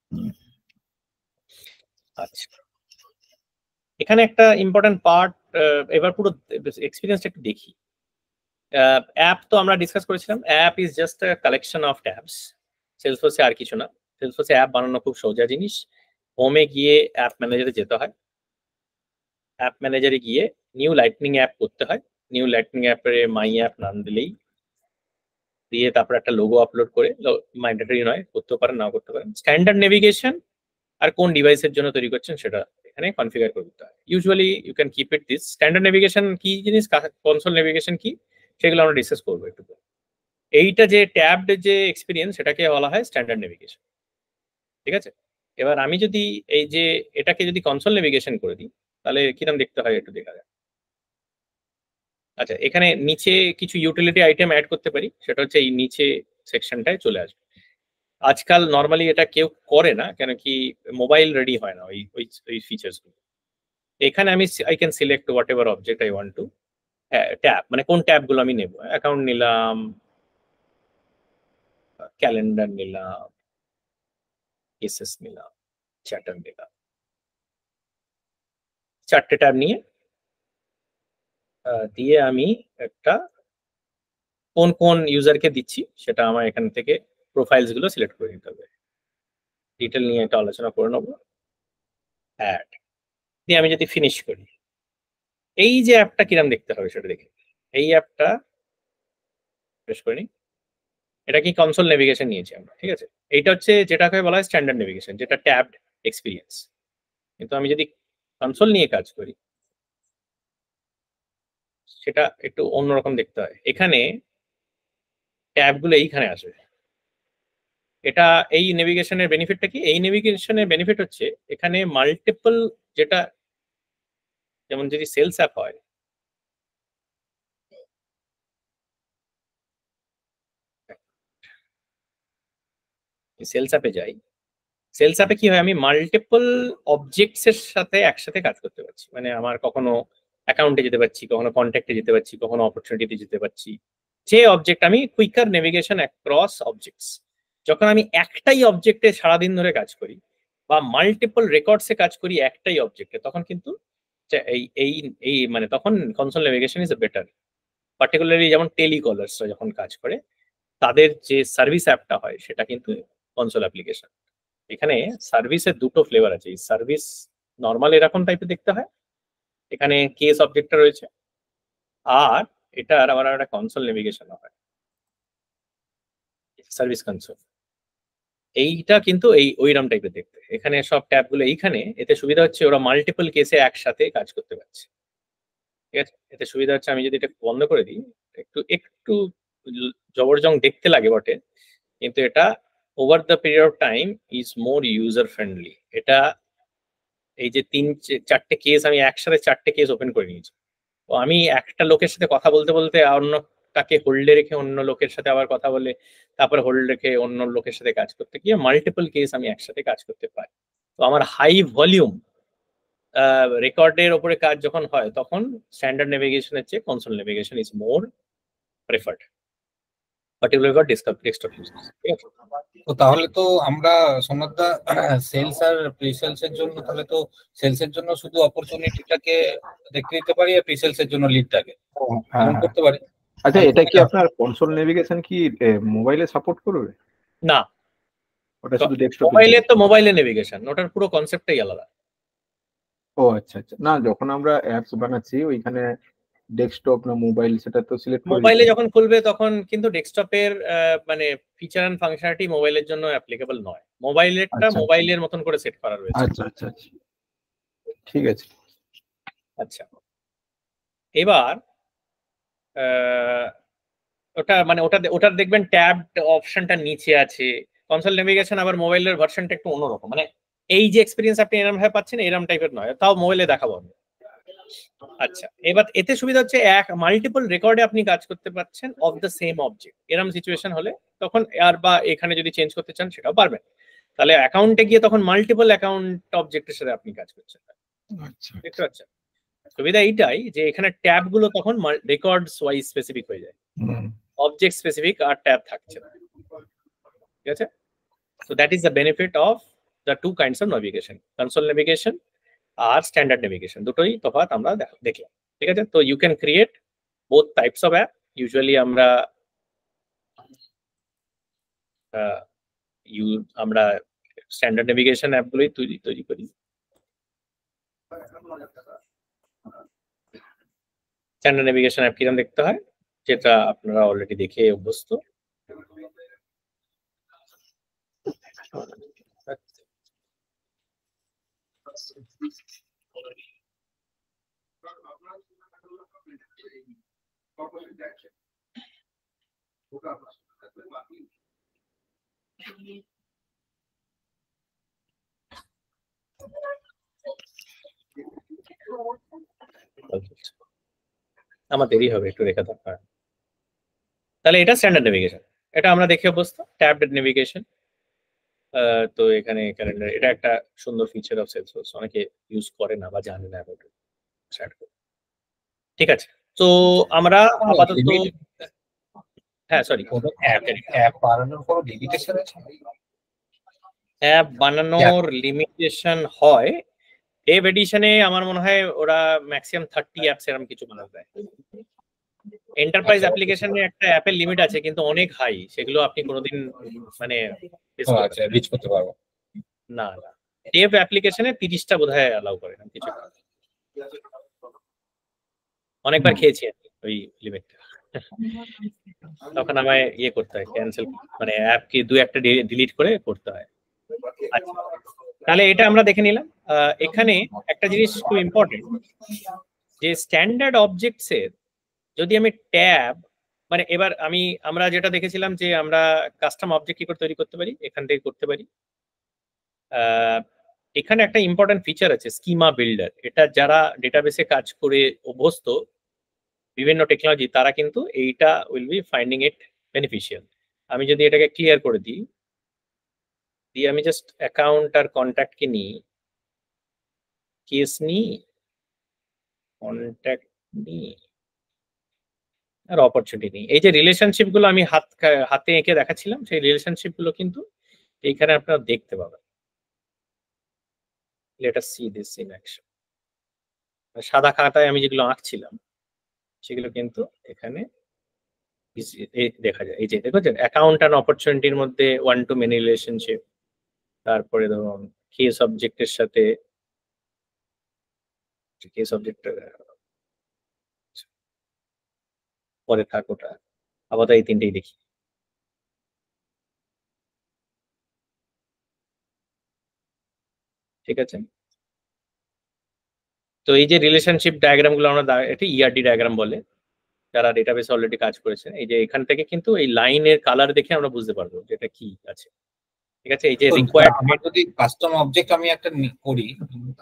আচ্ছা, এখানে একটা ইম্পর্টেন্ট পার্ট, এবার পুরো এক্সপিরিয়েন্সটা একটু দেখি। অ্যাপ তো আমরা ডিসকাস করেছিলাম, app is just a collection of tabs. সেলসফোর্সে আর কিছু না, সেলসফোর্সে অ্যাপ বানানো খুব সোজা জিনিস। হোমে গিয়ে অ্যাপ ম্যানেজারে যেতে হয়, অ্যাপ ম্যানেজারে গিয়ে নিউ লাইটনিং অ্যাপ করতে হয়, নিউ লাইটনিং অ্যাপে মাই অ্যাপ নাম দিলেই দিয়ে তারপর একটা লোগো আপলোড করে, ম্যান্ডেটরি নয়, করতে পারেন নাও করতে পারেন। স্ট্যান্ডার্ড নেভিগেশন আর কোন ডিভাইসের জন্য তৈরি করছেন সেটা এখানে কনফিগার করে দিতে হয়। Usually you can keep it this. Standard navigation কি জিনিস, কনসোল নেভিগেশন কি, সেগুলো আমরা ডিসকাস করবো একটু। এইটা যে ট্যাবড যে এক্সপিরিয়েন্স, সেটাকে বলা হয় স্ট্যান্ডার্ড নেভিগেশন। ঠিক আছে, এবার আমি যদি এই যে এটাকে যদি কনসোল নেভিগেশন করে দিই, তাহলে কিরকম দেখতে হয় একটু দেখা যায়। আচ্ছা, এখানে নিচে কিছু ইউটিলিটি আইটেম অ্যাড করতে পারি, সেটা হচ্ছে এই নিচে সেকশনটায় চলে আসবে। আজকাল নর্মালি এটা কেউ করে না, কেন কি মোবাইল রেডি হয় না ওই ওই ওই ফিচার্স গুলো। এখানে আমি I can select what ever object I want to tab, মানে কোন ট্যাব গুলো আমি নেব। অ্যাকাউন্ট নিলাম, ক্যালেন্ডার নিলাম, কেসেস নিলাম, চ্যাটার নিলাম, 4টে ট্যাব নিয়ে দিয়ে আমি একটা কোন কোন ইউজারকে দিচ্ছি সেটা আমার এখান থেকে প্রোফাইলস গুলো সিলেক্ট করে নিতে হবে। ডিটেল নিয়ে একটা আলোচনা করে নেবো। অ্যাড দিয়ে আমি যদি ফিনিশ করি, এই যে অ্যাপটা কিরম দেখতে হবে সেটা দেখি। এই অ্যাপটা বেশ করে নিই, এটা কি কনসোল নেভিগেশন নিয়েছি আমরা। ঠিক আছে, এইটা হচ্ছে যেটাকে বলা হয় স্ট্যান্ডার্ড নেভিগেশন, যেটা ট্যাবড এক্সপিরিয়েন্স। কিন্তু আমি যদি কনসোল নিয়ে কাজ করি, সেটা একটু অন্যরকম দেখতে হয়। এখানে ট্যাবগুলো এইখানে আসবে। এটা এই নেভিগেশনের বেনিফিটটা কি? এই নেভিগেশনের বেনিফিট হচ্ছে এখানে মাল্টিপল, যেটা যেমন যদি সেলস অ্যাপ হয়, সেলস অ্যাপে যাই, সেলস অ্যাপে কি হয়, আমি মাল্টিপল অবজেক্টস এর সাথে একসাথে কাজ করতে পারছি। মানে আমার কখনো অ্যাকাউন্টে যেতে পারছি, কখনো কন্ট্যাক্টে যেতে পারছি, কখনো অপরচুনিটিতে যেতে পারছি। যে অবজেক্ট আমি কুইকার নেভিগেশন অ্যাক্রস অবজেক্টস। যখন আমি একটাই অবজেক্টে সারাদিন ধরে কাজ করি বা মাল্টিপল রেকর্ডসে কাজ করি একটাই অবজেক্টে, তখন কিন্তু এই এই এই মানে তখন console navigation is better. Particularly যেমন টেলিকলার্সরা যখন কাজ করে, তাদের যে সার্ভিস অ্যাপটা হয় সেটা কিন্তু কনসোল অ্যাপ্লিকেশন। এখানে সার্ভিসের দুটো ফ্লেভার আছে। এই সার্ভিস নর্মাল এরকম টাইপের দেখতে হয়, এখানে কেস অবজেক্টটা রয়েছে, আর এটার আবার একটা কনসোল নেভিগেশন হয়, সার্ভিস কনসোল। এইটা কিন্তু এই ওইরকম টাইপের দেখতে। এখানে সব ট্যাব গুলো এইখানে, এতে সুবিধা হচ্ছে ওরা মাল্টিপল কেসে একসাথে কাজ করতে পারছে। ঠিক আছে, এতে সুবিধা হচ্ছে আমি যদি এটা বন্ধ করে দিই, একটু একটু জবরজং দেখতে লাগে বটে, কিন্তু এটা over the period of time is more user friendly. এটা এই যে 3-4টে কেস আমি একসাথে 4টে কেস ওপেন করে নিয়েছি, তো আমি একটা লোকের সাথে কথা বলতে বলতে অন্যটাকে হোল্ডে রেখে অন্য লোকের সাথে আবার কথা বলে, তারপরে হোল্ড রেখে অন্য লোকের সাথে কাজ করতে গিয়ে মাল্টিপল কেস আমি একসাথে কাজ করতে পারি। তো আমার হাই ভলিউম রেকর্ডের ওপরে কাজ যখন হয়, তখন স্ট্যান্ডার্ড নেভিগেশনের চেয়ে console navigation is more preferred. Particular for desktop users. ঠিক আছে, তো তাহলে তো আমরা সোনাদা সেলস আর প্রি সেলস এর জন্য, তাহলে তো সেলস এর জন্য শুধু অপরচুনিটিটাকে দেখতে দিতে পারি আর প্রি সেলস এর জন্য লিডটাকে এমন করতে পারি। আচ্ছা, এটা কি আপনার কনসোল নেভিগেশন কি মোবাইলে সাপোর্ট করবে? না, ওটা শুধু ডেস্কটপ। মোবাইলে তো মোবাইলে নেভিগেশন, ওটার পুরো কনসেপ্টটাই আলাদা। ও আচ্ছা আচ্ছা, না যখন আমরা অ্যাপস বানাচ্ছি ওইখানে ডেস্কটপ না মোবাইল সেটা তো সিলেক্ট করে মোবাইলে যখন খুলবে তখন কিন্তু ডেস্কটপের মানে ফিচার এন্ড ফাংশনালিটি মোবাইলের জন্য অ্যাপ্লিকেবল নয়, মোবাইলেরটা আচ্ছা। মোবাইলের মতন করে সেট করা রয়েছে। আচ্ছা আচ্ছা আচ্ছা, ঠিক আছে। আচ্ছা, এবার ওটা মানে ওটার দেখবেন ট্যাব অপশনটা নিচে আছে। কনসোল নেভিগেশন আবার মোবাইলের ভার্সনটা একটু অন্যরকম, মানে এই যে এক্সপিরিয়েন্স আপনি এরকম ভাবে পাচ্ছেন এরকম টাইপের নয়, তাও মোবাইলে দেখাবো আমি। আচ্ছা, এবার এতে সুবিধা হচ্ছে মাল্টিপল রেকর্ডে আপনি কাজ করতে পারছেন অফ দ্য সেম অবজেক্ট। এরকম সিচুয়েশন হলে তখন আর বা এখানে যদি চেঞ্জ করতে চান সেটাও পারবেন। তাহলে অ্যাকাউন্টে গিয়ে তখন মাল্টিপল অ্যাকাউন্ট অবজেক্টের সাথে আপনি কাজ করছেন। আচ্ছা, দেখতে পাচ্ছেন সুবিধা এইটাই যে এখানে ট্যাব গুলো তখন রেকর্ডস ওয়াইজ স্পেসিফিক হয়ে যায়, অবজেক্ট স্পেসিফিক আর ট্যাব থাকছে না। ঠিক আছে, so that is the benefit of the two kinds of navigation, console navigation আর স্ট্যান্ডার্ড নেভিগেশন, দুটোই তফাৎ আমরা দেখলাম। ঠিক আছে, তো you can create both types of app. Usually আমরা স্ট্যান্ডার্ড নেভিগেশন অ্যাপগুলোই তৈরি করি। স্ট্যান্ডার্ড নেভিগেশন অ্যাপ কিরকম দেখতে হয় যেটা আপনারা অলরেডি দেখে অভ্যস্ত। আমার দেরি হবে একটু, রেখা দরকার। তাহলে এটা স্ট্যান্ডার্ড নেভিগেশন, এটা আমরা দেখে অভ্যস্ত। ট্যাবড নেভিগেশন, তো এখানে ক্যালেন্ডার, এটা একটা সুন্দর ফিচার অফ সেলসফোর্স, অনেকে ইউজ করে না বা জানে না অ্যাবাউট ইট। ঠিক আছে, তো আমরা আপাতত হ্যাঁ সরি অ্যাপ বানানোর কোনো লিমিটেশন আছে? অ্যাপ বানানোর লিমিটেশন হয়, ডেভ এডিশনে আমার মনে হয় ওরা ম্যাক্সিমাম 30 অ্যাপস এরকম কিছু বানাতে দেয়। এন্টারপ্রাইজ অ্যাপ্লিকেশনে একটা অ্যাপের লিমিট আছে কিন্তু অনেক হাই, সেগুলো আপনি কোনোদিন মানে রিচ করতে পারবো না। না, ডেভ অ্যাপ্লিকেশনে 30টা বোধহয় অ্যালাউ করে না কিছু, অনেকবার খেয়েছি ওই লিমিটটা। তখন আমায় ইয়ে করতে হয়, ক্যান্সেল, মানে অ্যাপকে দু একটা ডিলিট করে করতে হয়। আচ্ছা, তাহলে এটা আমরা দেখে নিলাম। এখানে একটা জিনিস খুব ইম্পর্টেন্ট, যে স্ট্যান্ডার্ড অবজেক্টস এর যদি আমি ট্যাব, মানে এবার আমরা যেটা দেখেছিলাম যে আমরা কাস্টম অবজেক্ট কি করে তৈরি করতে পারি, এখান থেকে করতে পারি। এখানে একটা ইম্পর্টেন্ট ফিচার আছে স্কিমা বিল্ডার, এটা যারা ডেটাবেসে কাজ করে অভ্যস্ত বিভিন্ন টেকনোলজি তারা কিন্তু এইটা will be finding it beneficial. আমি যদি এটাকে ক্লিয়ার করে দিই, আমি জাস্ট অ্যাকাউন্ট আর কন্ট্যাক্টকে নিই, কেস নিই, কন্ট্যাক্ট নিই আর অপরচুনিটি নিই, এই যে রিলেশনশিপ গুলো আমি হাতে এঁকে দেখাচ্ছিলাম সেই রিলেশনশিপ গুলো কিন্তু এইখানে আপনারা দেখতে পাবেন। Let us see this in action. সাদা খাতায় আমি যেগুলো আঁকছিলাম সেগুলো কিন্তু এখানে দেখা যায়। এই যে দেখছেন অ্যাকাউন্ট অ্যান্ড অপরচুনিটির মধ্যে ওয়ান টু মেনি রিলেশনশিপ, তারপরে ধরুন কেস অবজেক্টের সাথে কেস অবজেক্ট পরে থাক, ওটা আপাতত এই তিনটেই দেখি। ঠিক আছে, তো এই যে রিলেশনশিপ ডায়াগ্রাম গুলো আমরা, এটি ইআরডি ডায়াগ্রাম বলে, যারা ডেটাবেসে অলরেডি কাজ করেছেন। এই যে এখান থেকে কিন্তু এই লাইনের কালার দেখে আমরা বুঝতে পারবো যেটা কি আছে। ঠিক আছে, এই যে রিকোয়ার্ড, আমার যদি কাস্টম অবজেক্ট আমি একটা করি,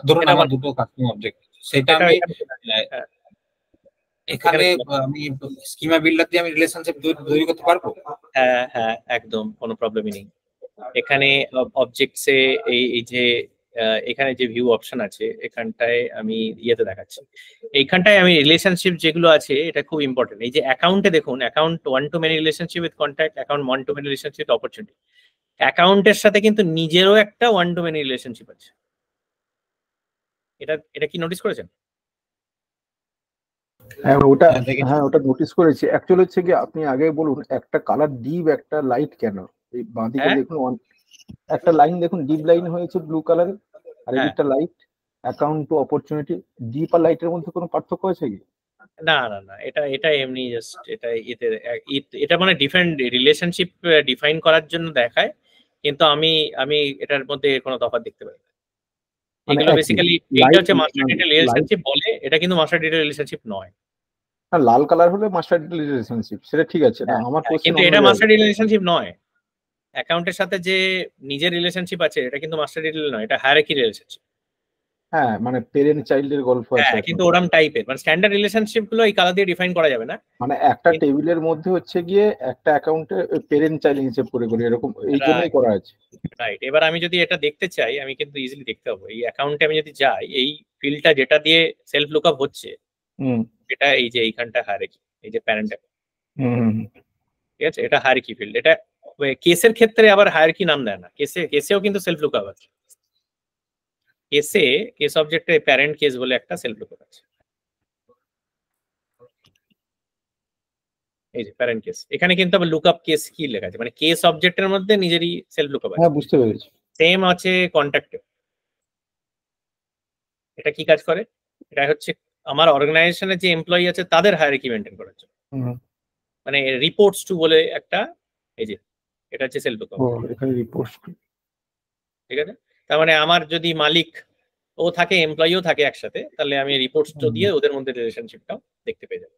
ধরুন আমার দুটো কাস্টম অবজেক্ট, সেটা আমি এখানে আমি স্কিমা বিল্ডার দিয়ে আমি রিলেশনশিপ তৈরি করতে পারবো। হ্যাঁ হ্যাঁ, একদম কোনো প্রবলেমই নেই। এখানে অবজেক্টসে এই যে এখানে যে ভিউ অপশন আছে এখানটায় আমি ইয়েতে দেখাচ্ছি। এইখানটায় আমি রিলেশনশিপ যেগুলো আছে এটা খুব ইম্পর্টেন্ট। এই যে অ্যাকাউন্টে দেখুন, account one to many relationship with contact, account one to many relationship opportunity. অ্যাকাউন্টের সাথে কিন্তু নিজেরও একটা ওয়ান টু মেনি রিলেশনশিপ আছে। এটা এটা কি নোটিস করেছেন? হ্যাঁ ওটা, হ্যাঁ ওটা নোটিস করেছি। অ্যাকচুয়ালি হচ্ছে কি আপনি আগে বলুন একটা কালার ডিপ একটা লাইট কেন? এই বাঁদিকে দেখুন একটা লাইন দেখুন, ডিপ লাইন হয়েছে ব্লু কালারের, আর এদিকটা light. Account to opportunity, deep আর লাইটের মধ্যে কোনো পার্থক্য আছে কি? না না না, এটা এটা এমনি জাস্ট এটা এতে এটা মানে ডিফারেন্ট রিলেশনশিপ ডিফাইন করার জন্য দেখায়, কিন্তু আমি আমি এটার মধ্যে কোনো তফাৎ দেখতে পাই না। এগুলো বেসিক্যালি এইটা হচ্ছে মাস্টার ডেটা রিলেশনশিপ বলে, এটা কিন্তু মাস্টার ডেটা রিলেশনশিপ নয়। লাল কালার হলে মাস্টার ডেটা রিলেশনশিপ, সেটা ঠিক আছে না আমার কোশ্চেন। কিন্তু এটা মাস্টার ডেটা রিলেশনশিপ নয়। অ্যাকাউন্টের সাথে যে নিজের রিলেশনশিপ আছে এটা কিন্তু মাস্টার ডেটা নয়, এটা হায়ারার্কি রিলেশনশিপ। হ্যাঁ মানে পেরেন্ট চাইল্ডের গল্প আছে। হ্যাঁ কিন্তু ওরকম টাইপের মানে স্ট্যান্ডার্ড রিলেশনশিপ গুলো এই কালার দিয়ে ডিফাইন করা যাবে না। মানে একটা টেবিলের মধ্যে হচ্ছে গিয়ে একটা অ্যাকাউন্টে পেরেন্ট চাইল্ড হিসেব করে এরকম, এই জন্যই করা আছে। রাইট। এবার আমি যদি এটা দেখতে চাই আমি কিন্তু ইজিলি দেখতে পাবো। এই অ্যাকাউন্টে আমি যদি যাই, এই ফিল্ডটা যেটা দিয়ে সেলফ লুকআপ হচ্ছে এটা এই যে এইখানটা হায়ারার্কি, এই যে প্যারেন্ট, ঠিক আছে, এটা হায়ারার্কি ফিল্ড। এটা কেসের ক্ষেত্রে আবার হায়ারার্কি নাম দেয় না, কেসেও কিন্তু সেলফ লুকআপ আছে। কেস অবজেক্টে প্যারেন্ট কেস বলে একটা সেলফ লুকআপ আছে, এই যে প্যারেন্ট কেস। এখানে কিন্তু আবার লুকআপ কেস কি লেখা আছে, মানে কেস অবজেক্টের মধ্যে নিজেরই সেলফ লুকআপ আছে। হ্যাঁ বুঝতে পেরেছি। সেম আছে কন্ট্যাক্টে। এটা কি কাজ করে? এটা হচ্ছে আমার অর্গানাইজেশনের যে এমপ্লয়ি আছে তাদের হায়ারার্কি মেইনটেইন করার জন্য। মানে রিপোর্টস টু বলে একটা, এই যে এটা হচ্ছে সেলফ লুকআপ। এখানে রিপোর্টস, ঠিক আছে। তার মানে আমার যদি মালিক ও থাকে, এমপ্লয়িও থাকে একসাথে, তাহলে আমি রিপোর্টস তো দিয়ে ওদের মধ্যে রিলেশনশিপটাও দেখতে পেয়ে যাবো।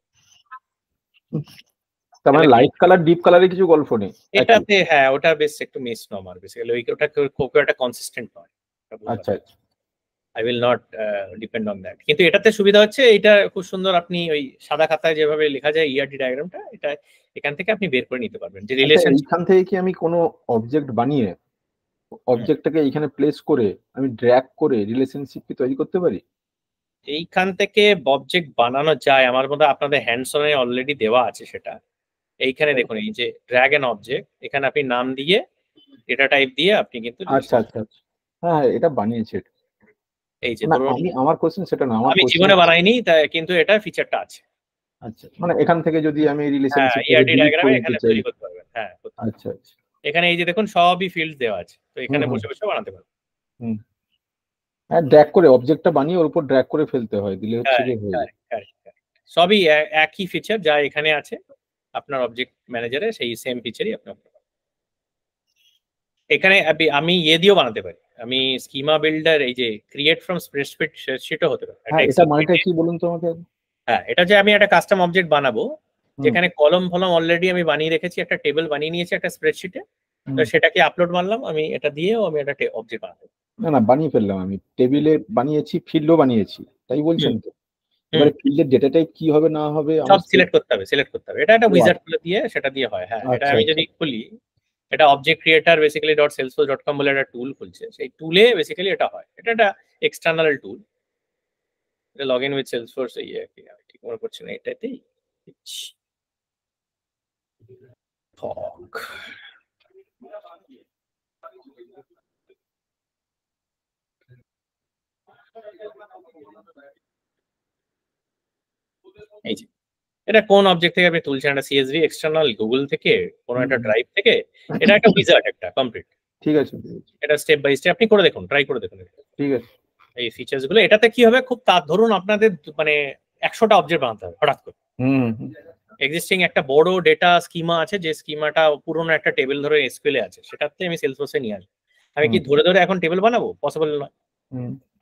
তার মানে লাইট কালার ডিপ কালারে কিছু গল্প নেই এটাতে। হ্যাঁ ওটা বেশ একটু মিস নরমাল বেসিক্যালি, ওটা খুব একটা কনসিস্টেন্ট নয়। আচ্ছা আচ্ছা, I will not depend on that. কিন্তু এটাতে সুবিধা হচ্ছে এটা খুব সুন্দর, আপনি ওই সাদা খাতায় যেভাবে লেখা যায় ইআরডি ডায়াগ্রামটা, এটা এখান থেকে আপনি বের করে নিতে পারবেন যে রিলেশন। এখান থেকে কি আমি কোনো অবজেক্ট বানিয়ে অবজেক্টটাকে এখানে প্লেস করে আমি ড্র্যাগ করে রিলেশনশিপ কি তৈরি করতে পারি? এইখান থেকে অবজেক্ট বানানো যায়, আমার মধ্যে আপনাদের হ্যান্ডসনে অলরেডি দেওয়া আছে সেটা। এইখানে দেখুন এই যে ড্র্যাগ এন্ড অবজেক্ট, এখানে আপনি নাম দিয়ে ডেটা টাইপ দিয়ে আপনি কিন্তু আচ্ছা আচ্ছা আচ্ছা, হ্যাঁ এটা বানিয়েছে। এই যে আমি আমার কোশ্চেন সেটা না, আমি জীবনে বানাইনি কিন্তু এটা ফিচারটা আছে। আচ্ছা মানে এখান থেকে যদি আমি রিলেশনশিপ ইআরডি ডায়াগ্রামে এখানে তৈরি করতে পারবেন। হ্যাঁ আচ্ছা আচ্ছা, এখানে এই যে দেখুন সবই ফিল্ড দেওয়া আছে, তো এখানে বসে বসে বানাতে পারবেন। হ্যাঁ ড্র্যাগ করে অবজেক্টটা বানিয়ে ওর উপর ড্র্যাগ করে ফেলতে হয়, দিলে হচ্ছে যে হয়ে যায়। সবই একই ফিচার যা এখানে আছে আপনার অবজেক্ট ম্যানেজারে, সেই সেম ফিচারই আপনার এখানে। আমি ইয়ে দিয়েও বানাতে পারি, আমি স্কিমা বিল্ডার, এই যে ক্রিয়েট ফ্রম স্প্রেডশিটও হতে পারে। হ্যাঁ এটা মানেটা কি বলুন তো আমাকে? হ্যাঁ এটা যে আমি একটা কাস্টম অবজেক্ট বানাবো যেখানে কলম ফলম অলরেডি আমি বানিয়ে রেখেছি, একটা টেবিল বানিয়ে নিয়েছি একটা স্প্রেডশিটে, তো সেটাকে আপলোড মারলাম, আমি এটা দিয়েও আমি একটা অবজেক্ট বানাবো। না না বানিয়ে ফেললাম, আমি টেবিলে বানিয়েছি, ফিল্ডও বানিয়েছি, তাই বলছেন তো? এবারে ফিল্ডের ডেটা টাইপ কি হবে না হবে সব সিলেক্ট করতে হবে, এটা একটা উইজার্ড খুলে দিয়ে সেটা দিয়ে হয়। হ্যাঁ এটা আমি যদি খুলি, এটা অবজেক্ট ক্রিয়েটার বেসিক্যালি .salesforce.com বলে একটা টুল খুলছে, সেই টুলে বেসিক্যালি এটা হয়। এটা একটা এক্সটার্নাল টুল, এটা লগ ইন উইথ সেলসফোর্স, এই আর কি। আমি ঠিক মনে করছি না এটাতেই এই যে এটা কোন অবজেক্ট থেকে আপনি তুলছেন, একটা সিএসভি এক্সটার্নাল গুগল থেকে, কোন একটা ড্রাইভ থেকে। এটা একটা উইজার্ড, একটা কমপ্লিট। ঠিক আছে, এটা স্টেপ বাই স্টেপ আপনি করে দেখুন, ট্রাই করে দেখুন। ঠিক আছে, এই ফিচার্স গুলো এটাতে কি হবে, খুব ধরুন আপনাদের মানে 100টা অবজেক্ট বানাতে হবে হঠাৎ করে। এক্সিস্টিং একটা বড় ডেটা স্কিমা আছে, যে স্কিমাটা পুরোনো একটা টেবিল ধরে এসকিউএল এ আছে, সেটাতে আমি সেলসফোর্সে নিয়ে আসবো। আমি কি ধরে ধরে এখন টেবিল বানাবো? পসিবল নয়।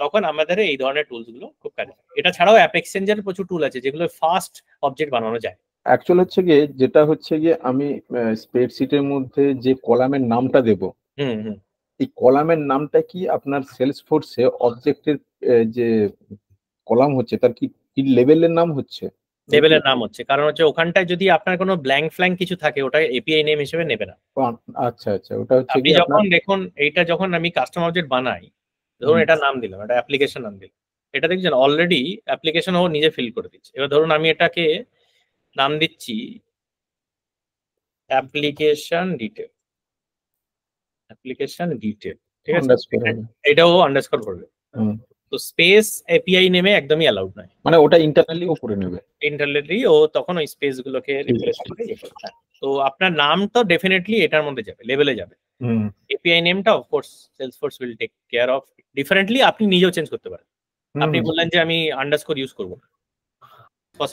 তখন আমাদের এই ধরনের টুলস গুলো খুব কাজে লাগে। এটা ছাড়াও অ্যাপ এক্সচেঞ্জের প্রচুর টুল আছে যেগুলো ফাস্ট অবজেক্ট বানানো যায়। অ্যাকচুয়াল হচ্ছে গিয়ে যেটা হচ্ছে গিয়ে আমি স্প্রেডশিটের মধ্যে যে কলামের নামটা দেব, এই কলামের নামটা কি আপনার সেলসফোর্সে অবজেক্টের যে কলাম হচ্ছে তার কি লেভেলের নাম হচ্ছে? লেভেলের নাম হচ্ছে, কারণ হচ্ছে ওখানটায় যদি আপনার কোনো ব্ল্যাঙ্ক ফ্ল্যাঙ্ক কিছু থাকে ওটা এপিআই নেম হিসেবে নেবে না। আচ্ছা আচ্ছা, ওটা হচ্ছে আপনি যখন দেখুন এইটা যখন আমি কাস্টম অবজেক্ট বানাই, ধরুন এটা নাম দিলাম, এটা অ্যাপ্লিকেশন নাম দিলাম, এটা দেখছেন অলরেডি অ্যাপ্লিকেশন ও নিজে ফিল করে দিচ্ছে। এবার ধরুন আমি এটাকে নাম দিচ্ছি অ্যাপ্লিকেশন ডিটেল, অ্যাপ্লিকেশন ডিটেল, ঠিক আছে, এটাও আন্ডারস্কোর করবে। তো স্পেস এপিআই নেমে একদমই অ্যালাউড নয়, মানে ওটা ইন্টারনালি ও করে নেবে, ইন্টারনালি ও তখন ওই স্পেস গুলোকে রিপ্লেস করে। তো আপনার নাম তো ডেফিনেটলি এটার মধ্যে যাবে, লেভেলে যাবে। এপিআই নেমটা of course Salesforce will take care of differently, আপনি নিজেও চেঞ্জ করতে পারেন। আপনি বললেন যে আমি আন্ডারস্কোর ইউজ করব,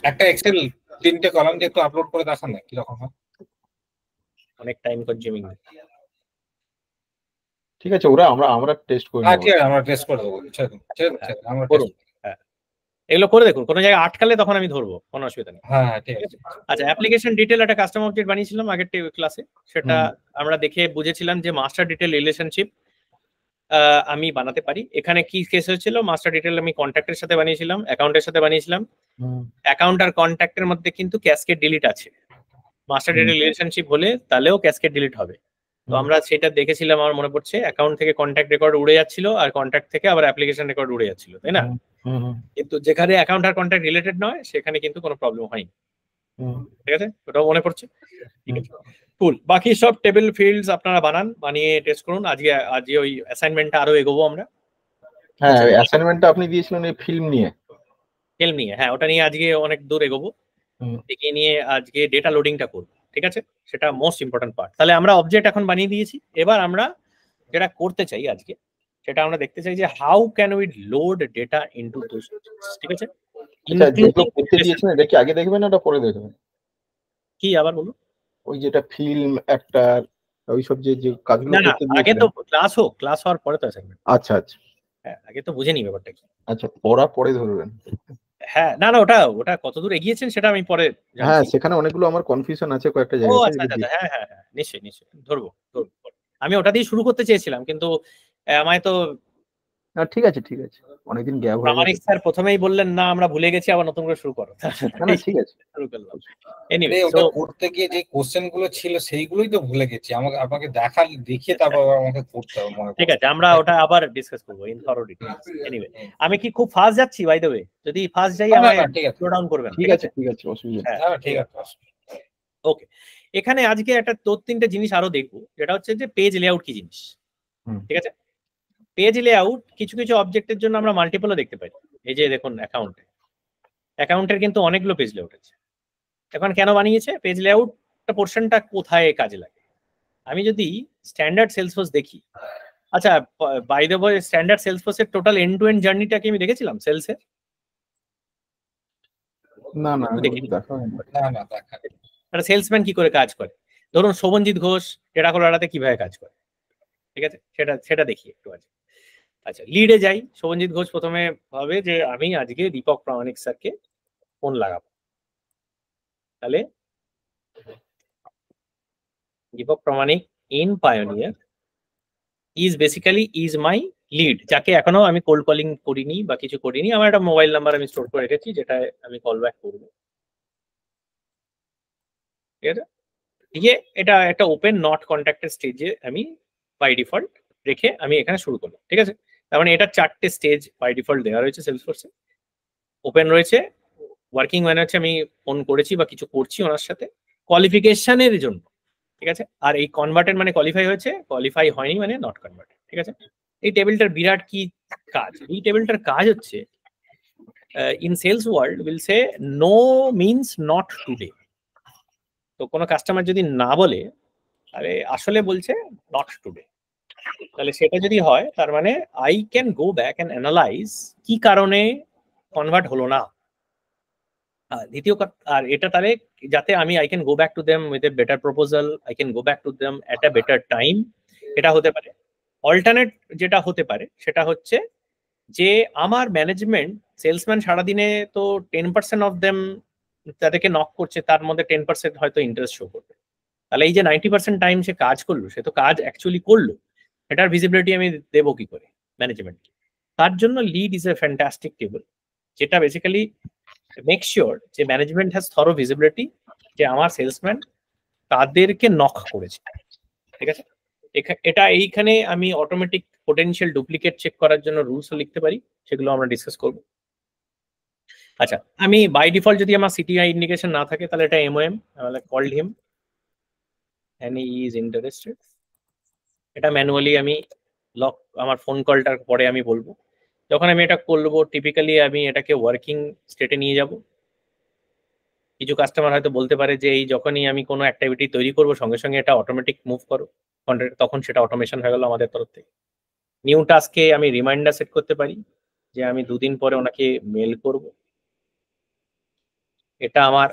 একটা এক্সেল 3টে কলাম দিয়ে একটু আপলোড করে দেখান না কি রকম হয়, অনেক টাইম কনজিউমিং। ঠিক আছে, ওরা আমরা টেস্ট করে নেব। ঠিক আছে, আমরা টেস্ট করে দেবো, আমরা করুন। হ্যাঁ, এগুলো করে দেখুন, কোনো জায়গায় আটকালে তখন আমি ধরবো, কোনো অসুবিধা নেই। হ্যাঁ ঠিক আছে। আচ্ছা, অ্যাপ্লিকেশন ডিটেল একটা কাস্টম অবজেক্ট বানিয়েছিলাম আগের ক্লাসে, সেটা আমরা দেখে বুঝেছিলাম যে মাস্টার ডিটেল রিলেশনশিপ আমি বানাতে পারি। এখানে কি কেস হয়েছিল, মাস্টার ডিটেল আমি কন্ট্যাক্টের সাথে বানিয়েছিলাম, অ্যাকাউন্টের সাথে বানিয়েছিলাম। অ্যাকাউন্ট আর কন্ট্যাক্টের মধ্যে কিন্তু ক্যাসকেড ডিলিট আছে, মাস্টার ডিটেল রিলেশনশিপ হলে তাহলেও ক্যাসকেড ডিলিট হবে। তো আমরা সেটা দেখেছিলাম, আমার মনে পড়ছে, অ্যাকাউন্ট থেকে কন্ট্যাক্ট রেকর্ড উড়ে যাচ্ছিল আর কন্ট্যাক্ট থেকে আবার অ্যাপ্লিকেশন রেকর্ড উড়ে যাচ্ছিল, তাই না? কিন্তু যেখানে অ্যাকাউন্ট আর কন্ট্যাক্ট রিলেটেড নয় সেখানে কিন্তু কোনো প্রবলেম হয়নি, ঠিক আছে, ওটাও মনে পড়ছে। ঠিক আছে, কুল। বাকি সব টেবিল ফিল্ডস আপনারা বানান, বানিয়ে টেস্ট করুন। আজকে ওই অ্যাসাইনমেন্টটা আরো এগোবো আমরা। হ্যাঁ, অ্যাসাইনমেন্টটা আপনি দিয়েছিলেন এই ফিল্ম নিয়ে, হ্যাঁ ওটা নিয়ে আজকে অনেক দূর এগোবো, এগিয়ে নিয়ে আজকে ডেটা লোডিংটা করবো, ঠিক আছে, সেটা মোস্ট ইম্পর্টেন্ট পার্ট। তাহলে আমরা অবজেক্ট এখন বানিয়ে দিয়েছি, এবার আমরা যেটা করতে চাই আজকে সেটা আমরা দেখতে চাই যে how can we load data into those, ঠিক আছে। যেগুলো করতে দিয়েছেন এটা কি আগে দেখবেন না ওটা পরে দেখবেন? কি আবার বলুন? ওই যেটা ফিল্ম একটা ওইসব যে কাজগুলো করতে দিয়েছেন, আগে তো ক্লাস হোক, ক্লাস হওয়ার পরে তো অ্যাসাইনমেন্ট। আচ্ছা আচ্ছা, হ্যাঁ আগে তো বুঝে নি ব্যাপারটা কি। আচ্ছা, পড়া পরে ধরবেন। হ্যাঁ না ওটা কতদূর এগিয়েছেন সেটা আমি পরে জানছি। হ্যাঁ, সেখানে অনেকগুলো আমার কনফিউশন আছে কয়েকটা জায়গায়। আচ্ছা, হ্যাঁ নিশ্চয়ই ধরবো। আমি ওটা দিয়ে শুরু করতে চেয়েছিলাম, কিন্তু আমায় তো ঠিক আছে অনেকদিন গ্যাপ হয়ে প্রামাণিক গেছে। স্যার প্রথমেই বললেন না আমরা ভুলে গেছি, আবার নতুন করে শুরু করো। না ঠিক আছে, শুরু করলাম। ওটা করতে গিয়ে যে কোশ্চেন গুলো ছিল সেইগুলোই তো ভুলে গেছি, আপনাকে দেখিয়ে তারপর আমাকে করতে হবে মনে। ঠিক আছে, আমরা ওটা আবার ডিসকাস করবো ইন থরো ডিটেইলস। এনিওয়ে, আমি কি খুব ফাস্ট যাচ্ছি বাই দ্য ওয়ে? যদি ফাস্ট যাই আমায় স্লো ডাউন করবেন। ঠিক আছে অসুবিধা নেই। হ্যাঁ ঠিক আছে, ওকে। এখানে আজকে একটা 2-3টে জিনিস আরো দেখবো, যেটা হচ্ছে যে পেজ লেআউট কি জিনিস, ঠিক আছে। পেজ লেআউট কিছু অবজেক্টের জন্য আমরা মাল্টিপলও দেখতে পাই। এই যে দেখুন অ্যাকাউন্টের কিন্তু অনেকগুলো পেজ লেআউট আছে। এখন কেন বানিয়েছে পেজ লেআউট পোর্শনটা, কোথায় কাজে লাগে? আমি যদি স্ট্যান্ডার্ড সেলসফোর্স দেখি, আচ্ছা বাই দ্য ওয়ে স্ট্যান্ডার্ড সেলসফোর্সের টোটাল এন্ড টু এন্ড জার্নিটাকে আমি দেখেছিলাম সেলসের। না একটা সেলসম্যান কি করে কাজ করে, ধরুন শোভনজিৎ ঘোষ টেরা কলোরাতে কিভাবে কাজ করে, ঠিক আছে, সেটা দেখি একটু আজকে। আচ্ছা, লিডে যাই। শোভনজিৎ ঘোষ প্রথমে ভাবে যে আমি আজকে দীপক প্রামাণিক স্যারকে ফোন লাগাবো। তাহলে Deepak Pramanik in Pioneer is my lead, যাকে এখনো আমি কোল্ড কলিং করিনি বা কিছু করিনি। আমার একটা মোবাইল নাম্বার আমি স্টোর করে রেখেছি, যেটা আমি কল ব্যাক করবো, ঠিক আছে। দিয়ে এটা একটা ওপেন নট কন্ট্যাক্টেড স্টেজে আমি বাই ডিফল্ট রেখে আমি এখানে শুরু করলাম, ঠিক আছে। তার মানে এটা 4টে স্টেজ বাই ডিফল্ট দেওয়া রয়েছে সেলসফোর্সে। ওপেন রয়েছে, ওয়ার্কিং মানে হচ্ছে আমি ফোন করেছি বা কিছু করছি ওনার সাথে কোয়ালিফিকেশনের জন্য, ঠিক আছে। আর এই কনভার্টেড মানে কোয়ালিফাই হয়েছে, কোয়ালিফাই হয়নি মানে নট কনভার্টেড, ঠিক আছে। এই টেবিলটার বিরাট কি কাজ? এই টেবিলটার কাজ হচ্ছে in sales world will say no means not today. তো কোনো কাস্টমার যদি না বলে তাহলে আসলে বলছে নট টুডে, তাহলে সেটা যদি হয় তার মানে I can go back and analyse কি কারণে কনভার্ট হলো না। দ্বিতীয় আর এটা তাহলে যাতে আমি I can go back to them with a better proposal, I can go back to them at a better time, এটা হতে পারে। অল্টারনেট যেটা হতে পারে সেটা হচ্ছে যে আমার ম্যানেজমেন্ট সেলসম্যান সারাদিনে তো 10% অফ দেম তাদেরকে নক করছে, তার মধ্যে 10% হয়তো ইন্টারেস্ট শো করবে। তাহলে এই যে 90% টাইম সে কাজ করলো, সে তো কাজ অ্যাকচুয়ালি করলো, এটার ভিজিবিলিটি আমি দেবো কি করে ম্যানেজমেন্টকে? তার জন্য lead is a fantastic table, যেটা বেসিক্যালি মেক শিওর যে ম্যানেজমেন্ট হ্যাজ থরো ভিজিবিলিটি যে আমার সেলসম্যান তাদেরকে নক করেছে, ঠিক আছে। এটা এইখানে আমি অটোমেটিক পোটেনশিয়াল ডুপ্লিকেট চেক করার জন্য রুলসও লিখতে পারি, সেগুলো আমরা ডিসকাস করব। আচ্ছা, আমি বাই ডিফল্ট যদি আমার সিটিআই ইন্ডিকেশন না থাকে তাহলে এটা MOM, called him and he is interested, এটা ম্যানুয়ালি আমি লক আমার ফোন কলটার পরে আমি বলবো। যখন আমি এটা করবো টিপিক্যালি আমি এটাকে ওয়ার্কিং স্টেটে নিয়ে যাব। কিছু কাস্টমার হয়তো বলতে পারে যে এই যখনই আমি কোনো অ্যাক্টিভিটি তৈরি করব সঙ্গে সঙ্গে এটা অটোমেটিক মুভ করো, তখন সেটা অটোমেশন হয়ে গেল আমাদের তরফ থেকে। নিউ টাস্কে আমি রিমাইন্ডার সেট করতে পারি যে আমি 2 দিন পরে ওনাকে মেল করব। এটা আমার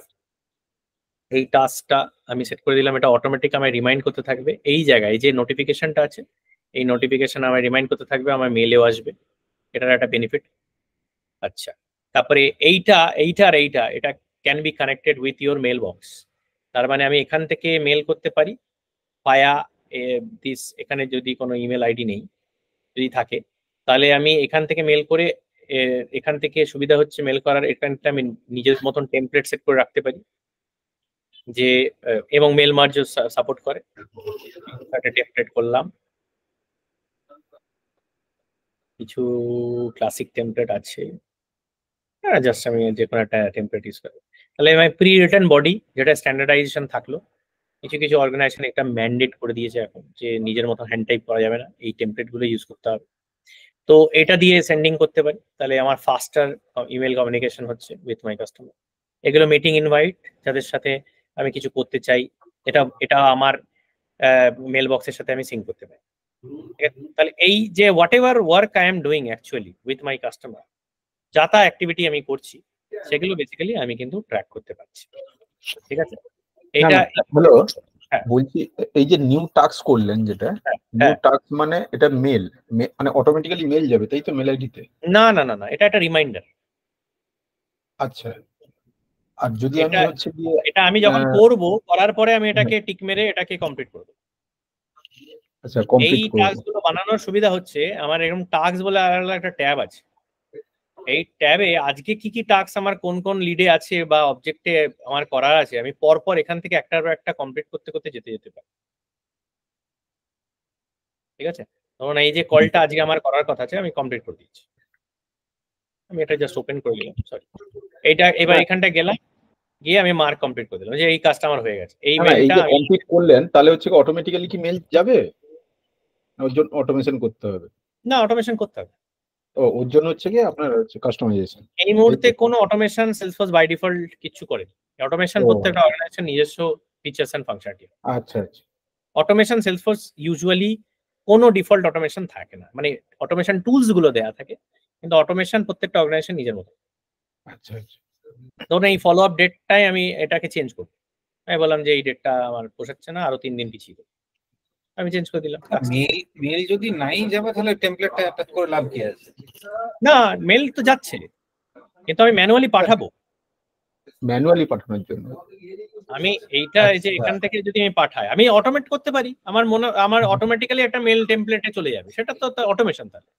এই টাস্কটা আমি সেট করে দিলাম, এটা অটোমেটিক আমায় রিমাইন্ড করতে থাকবে। এই জায়গায় যে নোটিফিকেশনটা আছে এই নোটিফিকেশন আমায় রিমাইন্ড করতে থাকবে, আমার মেলেও আসবে, এটার একটা বেনিফিট। আচ্ছা, তারপরে এটা can be connected with your mail box. তার মানে আমি এখান থেকে মেল করতে পারি পায়া দিস, এখানে যদি কোনো ইমেল আইডি নেই যদি থাকে তাহলে আমি এখান থেকে মেল করে, এখান থেকে সুবিধা হচ্ছে মেল করার, এখানটা আমি নিজের মতন টেমপ্লেট সেট করে রাখতে পারি যে, এবং মেল মার্জও সাপোর্ট করে। একটা টেমপ্লেট করলাম, কিছু ক্লাসিক টেমপ্লেট আছে, জাস্ট আমি যে কোনো একটা টেমপ্লেট ইউজ করবো। তাহলে আমি প্রি রিটার্ন বডি যেটা স্ট্যান্ডার্ডাইজেশন থাকলো, কিছু কিছু অর্গানাইজেশন একটা ম্যান্ডেট করে দিয়েছে এখন যে নিজের মতো হ্যান্ড টাইপ করা যাবে না, এই টেমপ্লেট গুলো ইউজ করতে হবে। তো এটা দিয়ে সেন্ডিং করতে পারি, তাহলে আমার ফাস্টার ইমেল কমিউনিকেশন হচ্ছে উইথ মাই কাস্টমার। এগুলো মিটিং ইনভাইট, যাদের সাথে আমি কিছু করতে চাই, এটা আমার মেল বক্সের সাথে আমি সিঙ্ক করতে পারি। তাহলে এই যে what ever work I am doing actually with my customer, যা তা অ্যাক্টিভিটি আমি করছি সেগুলো বেসিক্যালি আমি কিন্তু ট্র্যাক করতে পারছি। ঠিক আছে, এটা হলো হ্যাঁ বলছি এই যে নিউ টাস্ক করলেন, যেটা নিউ টাস্ক মানে এটা মেল, মানে অটোমেটিক্যালি মেল যাবে তাই তো মেল আইডিতে? না না না না, এটা একটা রিমাইন্ডার। আচ্ছা, আর যদি আমি হচ্ছে এটা আমি যখন করব, করার পরে আমি এটাকে টিক মেরে এটাকে কমপ্লিট করব। আচ্ছা, কমপ্লিট এই করব। টাস্কগুলো বানানোর সুবিধা হচ্ছে আমার এরকম টাস্ক বলে আলাদা একটা ট্যাব আছে। এই ট্যাবে আজকে কি কি টাস্ক আমার কোন কোন লিডে আছে বা অবজেক্টে আমার করার আছে, আমি পরপর এখান থেকে একটার পর একটা কমপ্লিট করতে করতে যেতে পারি। ঠিক আছে, ধরুন এই যে কলটা আজকে আমার করার কথা আছে আমি কমপ্লিট করে দিচ্ছি, আমি এটা জাস্ট ওপেন করে দিলাম, সরি এইটা এবার এখানটা গেলাম, গিয়ে আমি মার্ক কমপ্লিট করে দিলাম যে এই কাজটা আমার হয়ে গেছে। এই মেলটা কমপ্লিট করলেন তাহলে হচ্ছে অটোমেটিক্যালি কি মেল যাবে, ওর জন্য অটোমেশন করতে হবে? না, অটোমেশন করতে হবে। ওর জন্য হচ্ছে কি আপনার হচ্ছে কাস্টমাইজেশন। এই মুহূর্তে কোনো অটোমেশন সেলসফোর্স বাই ডিফল্ট কিছু করে, অটোমেশন প্রত্যেকটা অর্গানাইজেশন নিজস্ব ফিচার্স এন্ড ফাংশনালিটি। আচ্ছা আচ্ছা, অটোমেশন সেলসফোর্স ইউজুয়ালি কোনো ডিফল্ট অটোমেশন থাকে না, মানে অটোমেশন টুলস গুলো দেয়া থাকে কিন্তু অটোমেশন প্রত্যেকটা অর্গানাইজেশন নিজের মতো। আচ্ছা আচ্ছা, ধরুন এই ফলো আপ ডেটটাই আমি এটাকে চেঞ্জ করব, আমি বললাম যে এই ডেটটা আমার পোষাচ্ছে না, আরো 3 দিন পিছিয়ে দেবো, আমি চেঞ্জ করে দিলাম। মেল যদি নাই যাবে তাহলে টেমপ্লেটটা অ্যাটাচ করে লাভ কি আছে? না, মেল তো যাচ্ছে কিন্তু আমি ম্যানুয়ালি পাঠাবো। ম্যানুয়ালি পাঠানোর জন্য আমি এইটা এই যে এখান থেকে যদি আমি পাঠাই, আমি অটোমেট করতে পারি, আমার অটোমেটিক্যালি একটা মেল টেমপ্লেটে চলে যাবে, সেটা তো অটোমেশন। তাহলে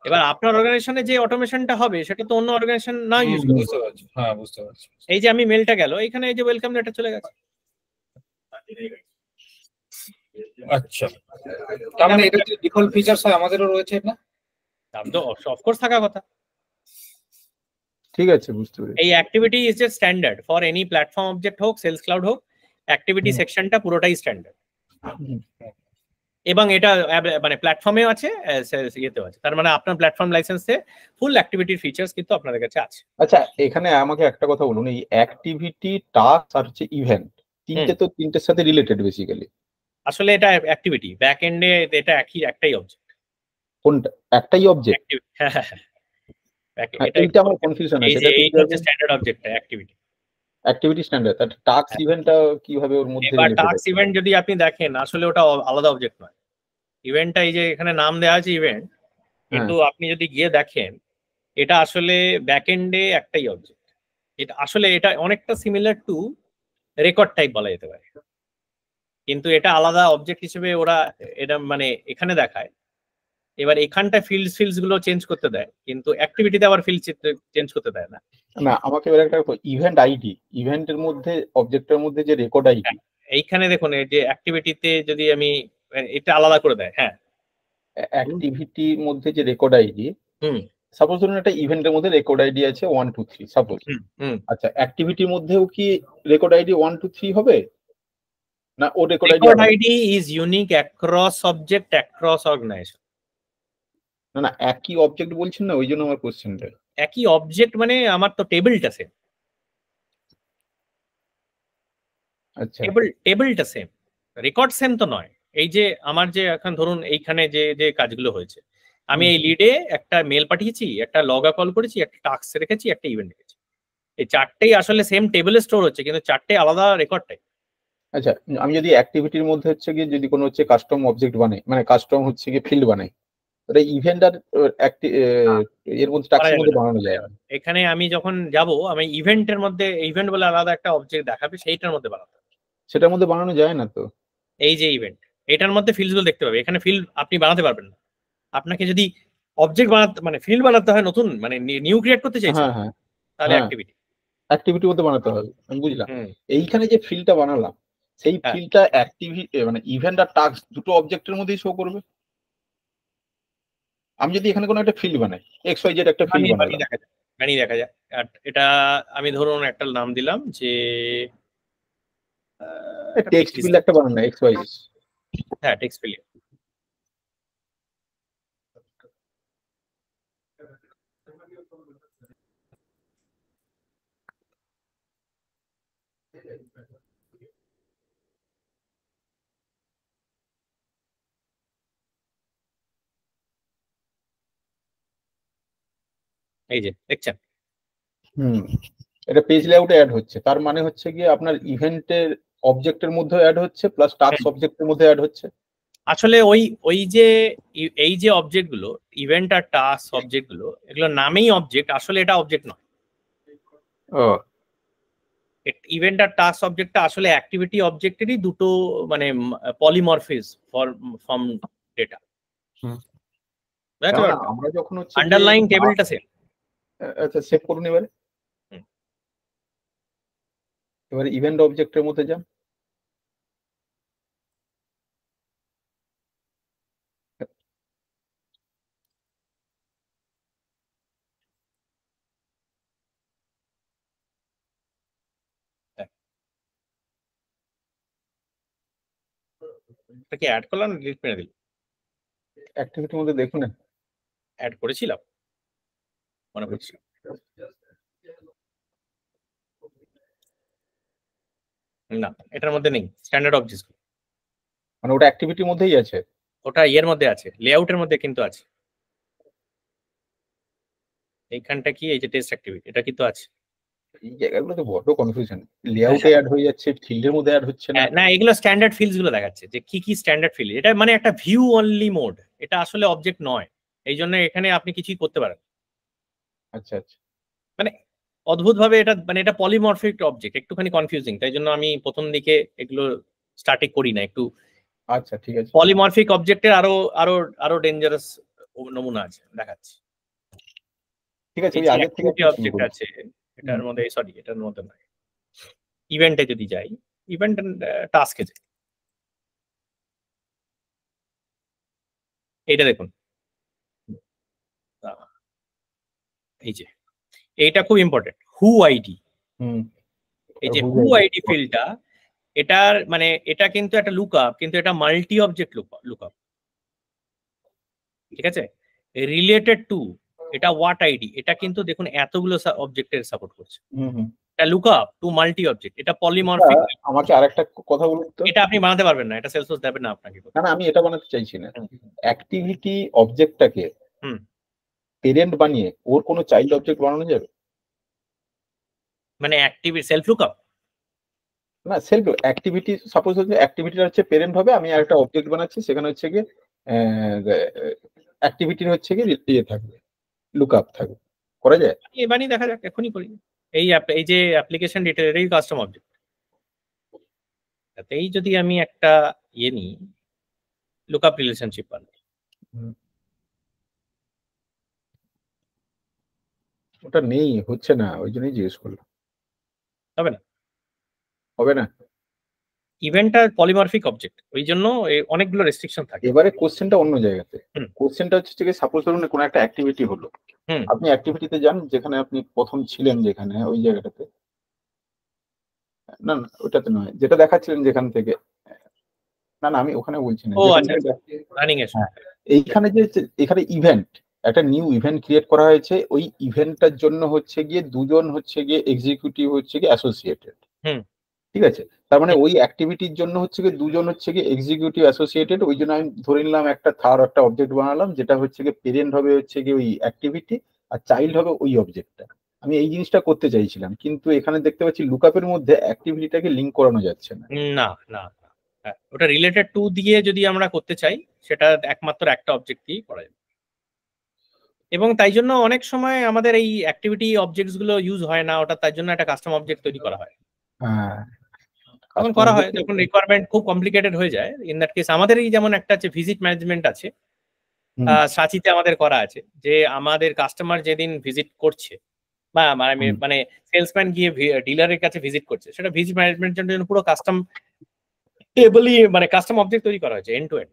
এবার আপনার অর্গানাইজেশনে যে অটোমেশনটা হবে সেটা তো অন্য অর্গানাইজেশন না ইউজ করতে। বুঝতে পারছি, হ্যাঁ বুঝতে পারছি। এই যে আমি মেলটা গেল, এখানে এই যে ওয়েলকাম লেটার চলে গেছে। আচ্ছা, তার মানে এটা যে ডিফল্ট ফিচারস হয় আমাদেরও রয়েছে না? তার তো অফকোর্স থাকার কথা। ঠিক আছে, বুঝতে পেরেছি। এই activity is a standard for any platform object হোক, সেলস ক্লাউড হোক, অ্যাক্টিভিটি সেকশনটা পুরোটাই স্ট্যান্ডার্ড। এবং এটা মানে প্ল্যাটফর্মেও আছে, ইয়েতেও আছে, তার মানে আপনার প্ল্যাটফর্ম লাইসেন্সে ফুল অ্যাক্টিভিটির ফিচার্স কিন্তু আপনাদের কাছে আছে। আচ্ছা, এখানে আমাকে একটা কথা বলুন, এই অ্যাক্টিভিটি, টাস্ক আর হচ্ছে ইভেন্ট, তিনটের সাথে রিলেটেড বেসিক্যালি। আসলে এটা অ্যাক্টিভিটি, ব্যাক এন্ডে এটা একটাই অবজেক্ট। কোনটা? একটাই অবজেক্ট? হ্যাঁ, এটা আমার কনফিউশন আছে। এটা হচ্ছে স্ট্যান্ডার্ড অবজেক্টটা অ্যাক্টিভিটি স্ট্যান্ডার্ড, তার টাস্ক ইভেন্টটা কিভাবে ওর মধ্যে এবার রিলেটেড? টাস্ক ইভেন্ট যদি আপনি দেখেন আসলে ওটা আলাদা অবজেক্ট নয়। ইভেন্টটা এই যে এখানে নাম দেওয়া আছে ইভেন্ট, কিন্তু আপনি যদি গিয়ে দেখেন এটা আসলে ব্যাক এন্ডে একটাই অবজেক্ট। এটা আসলে এটা অনেকটা সিমিলার টু রেকর্ড টাইপ বলা যেতে পারে, কিন্তু এটা আলাদা অবজেক্ট হিসেবে ওরা এটা মানে এখানে দেখায়। এবার এখানটা ফিল্ডস গুলো চেঞ্জ করতে দেয়, কিন্তু অ্যাক্টিভিটিতে আবার ফিল্ড চেঞ্জ করতে দেয় না। না, আমাকে এবার একটা ইভেন্ট আইডি, ইভেন্টের মধ্যে অবজেক্টের মধ্যে যে রেকর্ড আইডি, এইখানে দেখুন এই যে অ্যাক্টিভিটিতে যদি আমি এটা আলাদা করে দেয়। হ্যাঁ, অ্যাক্টিভিটির মধ্যে যে রেকর্ড আইডি, হুম সাপোজ ধরুন একটা ইভেন্টের মধ্যে রেকর্ড আইডি আছে 1 2 3 সাপোজ। হুম হুম। আচ্ছা, অ্যাক্টিভিটির মধ্যেও কি রেকর্ড আইডি 1 2 3 হবে, না ও রেকর্ড আইডি রেকর্ড আলাদা? ID is unique across object across organization. না না, একই অবজেক্ট বলছেন না, ওই জন্য আমার কোশ্চেনটা। একই অবজেক্ট মানে আমার তো টেবিলটা সেম, আচ্ছা টেবিলটা সেম, রেকর্ড সেম তো নয়। এই যে আমার যে এখন ধরুন এইখানে যে যে কাজগুলো হয়েছে, আমি এই লিডে একটা মেল পাঠিয়েছি, একটা লগা কল করেছি, একটা টাস্ক রেখেছি, একটা ইভেন্ট রেখেছি। এই চারটেই আসলে সেম টেবিলে স্টোর হচ্ছে, কিন্তু চারটে আলাদা রেকর্ডটাই। আচ্ছা, আমি যদি অ্যাক্টিভিটির মধ্যে হচ্ছে গিয়ে যদি কোনো হচ্ছে কাস্টম অবজেক্ট বানাই, মানে কাস্টম হচ্ছে গিয়ে ফিল্ড বানাই, ওটা ইভেন্ট আর এর মধ্যে করা টাস্কের যাবে মধ্যে না। বানানো যায় না। এখানে আমি যখন যাব, আমি ইভেন্টের মধ্যে, ইভেন্ট বলে আলাদা একটা অবজেক্ট দেখাবে, সেইটার মধ্যে বানাতে হবে। সেটার মধ্যে বানানো যায় না তো। এই যে ইভেন্ট, এটার মধ্যে ফিল্ড গুলো দেখতে পাবে, এখানে ফিল্ড আপনি বানাতে পারবেন না। আপনাকে যদি অবজেক্ট বানাতে, মানে ফিল্ড বানাতে হয় নতুন, মানে নিউ ক্রিয়েট করতে চাইছেন, হ্যাঁ হ্যাঁ তাহলে হ্যাঁ, অ্যাক্টিভিটি। অ্যাক্টিভিটির মধ্যে বানাতে হবে, আমি বুঝলাম। হুম। এইখানে যে ফিল্ডটা বানালাম, সেই হ্যাঁ, ফিল্ডটা অ্যাক্টিভিটি মানে ইভেন্ট আর টাস্ক দুটো অবজেক্টের মধ্যেই শো করবে। আমি যদি এখানে কোনো একটা ফিল্ড বানাই, এক্স ওয়াই জেড একটা ফিল্ড বানিয়ে বানিয়ে বানালাম, দেখা যায়, বানিয়ে দেখা যায়। আর এটা আমি ধরুন একটা নাম দিলাম যে একটা টেক্সট প্লেলিস্ট। ফিল্ড একটা বানানো এক্স ওয়াই। হ্যাঁ, টেক্সট ফিল্ড। এই যে দেখছেন, হুম, এটা পেজ লেআউটে অ্যাড হচ্ছে, তার মানে হচ্ছে গিয়ে আপনার ইভেন্টের অবজেক্টের মধ্যে অ্যাড হচ্ছে প্লাস টাস্ক অবজেক্টের মধ্যে অ্যাড হচ্ছে। আসলে ওই ওই যে এই যে অবজেক্ট গুলো, ইভেন্ট আর টাস্ক অবজেক্ট গুলো, এগুলো নামেই অবজেক্ট, আসলে এটা অবজেক্ট নয়। ও ইভেন্ট আর টাস্ক অবজেক্টটা আসলে অ্যাক্টিভিটি অবজেক্টেরই দুটো মানে পলিমরফিজ ফর্ম ডেটা। কেননা আমরা যখন হচ্ছে গিয়ে আন্ডারলাইন টেবিলটা সেম। আচ্ছা সেভ করুন এবারে। এবারে ইভেন্ট অবজেক্টের মধ্যে যান, কি অ্যাড করলাম, ডিলিট করে দিল? অ্যাক্টিভিটির মধ্যে দেখুন। অ্যাড করেছিলাম মনে করছি, না এটার মধ্যে নেই স্ট্যান্ডার্ড অবজেক্ট। মানে ওটা অ্যাক্টিভিটির মধ্যেই আছে। ওটা ইয়ের মধ্যে আছে, লেআউটের মধ্যে কিন্তু আছে। এইখানটা কি, এই যে টেস্ট অ্যাক্টিভিটি, এটা কিন্তু আছে। এই জায়গাগুলোতে বড্ড কনফিউশন, লেআউটে অ্যাড হয়ে যাচ্ছে, ফিল্ডের মধ্যে অ্যাড হচ্ছে না। না, এগুলো স্ট্যান্ডার্ড ফিল্ডস গুলো দেখাচ্ছে যে কি কি স্ট্যান্ডার্ড ফিল্ড। এটা মানে একটা ভিউ অনলি মোড, এটা আসলে অবজেক্ট নয়। এই জন্য এখানে আপনি কিছুই করতে পারেন। আচ্ছা আচ্ছা, মানে অদ্ভুত ভাবে এটা, মানে এটা পলিমরফিক অবজেক্ট, একটুখানি কনফিউজিং। তাই জন্য আমি প্রথম দিকে এগুলো স্টার্টে করি না। একটু আচ্ছা ঠিক আছে, পলিমরফিক অবজেক্টের আরো আরো আরো ডেঞ্জারাস নমুনা আছে, দেখাচ্ছি। ঠিক আছে, এই ওই যে আগের থেকে অ্যাক্টিভিটি আপনি শুরু অবজেক্ট করুন। আছে, এটার মধ্যে, সরি এটার মধ্যে নয়, ইভেন্টে যদি যাই, ইভেন্ট টাস্কে যাই, এইটা দেখুন। এই যে এইটা খুব ইম্পর্টেন্ট, হু আইডি। হুম, এই যে হু আইডি ফিল্ডটা, এটার মানে এটা কিন্তু একটা লুকআপ, কিন্তু এটা মাল্টি অবজেক্ট লুকআপ। ঠিক আছে, রিলেটেড টু, এটা হোয়াট আইডি, এটা কিন্তু দেখুন এতগুলো অবজেক্টের সাপোর্ট করছে। হুম হুম। এটা লুকআপ টু মাল্টি অবজেক্ট, এটা পলিমরফিক। আমাকে আরেকটা কথা বলুন তো। এটা আপনি বানাতে পারবেন না, এটা সেলসফোর্স দেবে না আপনাকে। না না, আমি এটা বানাতে চাইছি না। হুম। অ্যাক্টিভিটি অবজেক্টটাকে হুম। পেরেন্ট বানিয়ে ওর কোনো চাইল্ড অবজেক্ট বানানো যাবে? মানে অ্যাক্টিভিটি সেলফ লুকআপ। না, সেলফ অ্যাক্টিভিটি, সাপোজ হচ্ছে অ্যাক্টিভিটির হচ্ছে পেরেন্ট হবে, আমি একটা অবজেক্ট বানাচ্ছি, সেখানে হচ্ছে গিয়ে অ্যাক্টিভিটির হচ্ছে গিয়ে ইয়ে থাকবে, লুকআপ থাকবে, করা যায়? বানিয়ে দেখা যাক, এখনই করি। এই যে অ্যাপ্লিকেশন ডিটেল, এটাই কাস্টম অবজেক্ট। তাতেই যদি আমি একটা ইয়ে নিই, লুকআপ রিলেশনশিপ বানাই, ওটা নেই, হচ্ছে না, ওই জন্যই জিজ্ঞেস করলাম। হবে না? হবে না? ইভেন্টটা পলিমরফিক অবজেক্ট, ওই জন্য অনেকগুলো রেস্ট্রিকশন থাকে। এবারে কোশ্চেনটা অন্য জায়গাতে, কোশ্চেনটা হচ্ছে যে সাপোজ ধরুন কোনো একটা অ্যাক্টিভিটি হলো, আপনি অ্যাক্টিভিটিতে যান যেখানে আপনি প্রথম ছিলেন, যেখানে ওই জায়গাটাতে, না না ওটাতে নয়, যেটা দেখাচ্ছিলেন যেখান থেকে, না না আমি ওখানে বলছি না, এইখানে যে এখানে ইভেন্ট, একটা নিউ ইভেন্ট ক্রিয়েট করা হয়েছে, ওই ইভেন্টটার জন্য হচ্ছে গিয়ে দুজন হচ্ছে গিয়ে এক্সিকিউটিভ হচ্ছে গিয়ে অ্যাসোসিয়েটেড, ঠিক আছে? তার মানে ওই অ্যাক্টিভিটির জন্য হচ্ছে গিয়ে দুজন হচ্ছে গিয়ে এক্সিকিউটিভ অ্যাসোসিয়েটেড, ওই জন্য আমি ধরে নিলাম একটা একটা অবজেক্ট বানালাম, যেটা হচ্ছে গিয়ে পেরেন্ট হবে হচ্ছে গিয়ে ওই অ্যাক্টিভিটি, আর চাইল্ড হবে ওই অবজেক্টটা। আমি এই জিনিসটা করতে চাইছিলাম, কিন্তু এখানে দেখতে পাচ্ছি লুকআপের মধ্যে অ্যাক্টিভিটিটাকে লিংক করানো যাচ্ছে না। না না, ওটা রিলেটেড টু দিয়ে যদি আমরা করতে চাই, সেটা একমাত্র একটা অবজেক্ট দিয়েই করা যাবে। এবং তাই জন্য অনেক সময় আমাদের এই অ্যাক্টিভিটি অবজেক্টস গুলো ইউজ হয় না, ওটা তার জন্য একটা কাস্টম অবজেক্ট তৈরি করা হয়। তখন করা হয় যখন রিকোয়ারমেন্ট খুব কমপ্লিকেটেড হয়ে যায়। ইন দ্যাট কেস আমাদেরই যেমন একটা আছে ভিজিট ম্যানেজমেন্ট আছে, সাচিতে আমাদের করা আছে, যে আমাদের কাস্টমার যেদিন ভিজিট করছে বা মানে সেলসম্যান গিয়ে ডিলারের কাছে ভিজিট করছে, সেটা ভিজিট ম্যানেজমেন্টের জন্য পুরো কাস্টম টেবলই মানে কাস্টম অবজেক্ট তৈরি করা হয়েছে এন্ড টু এন্ড।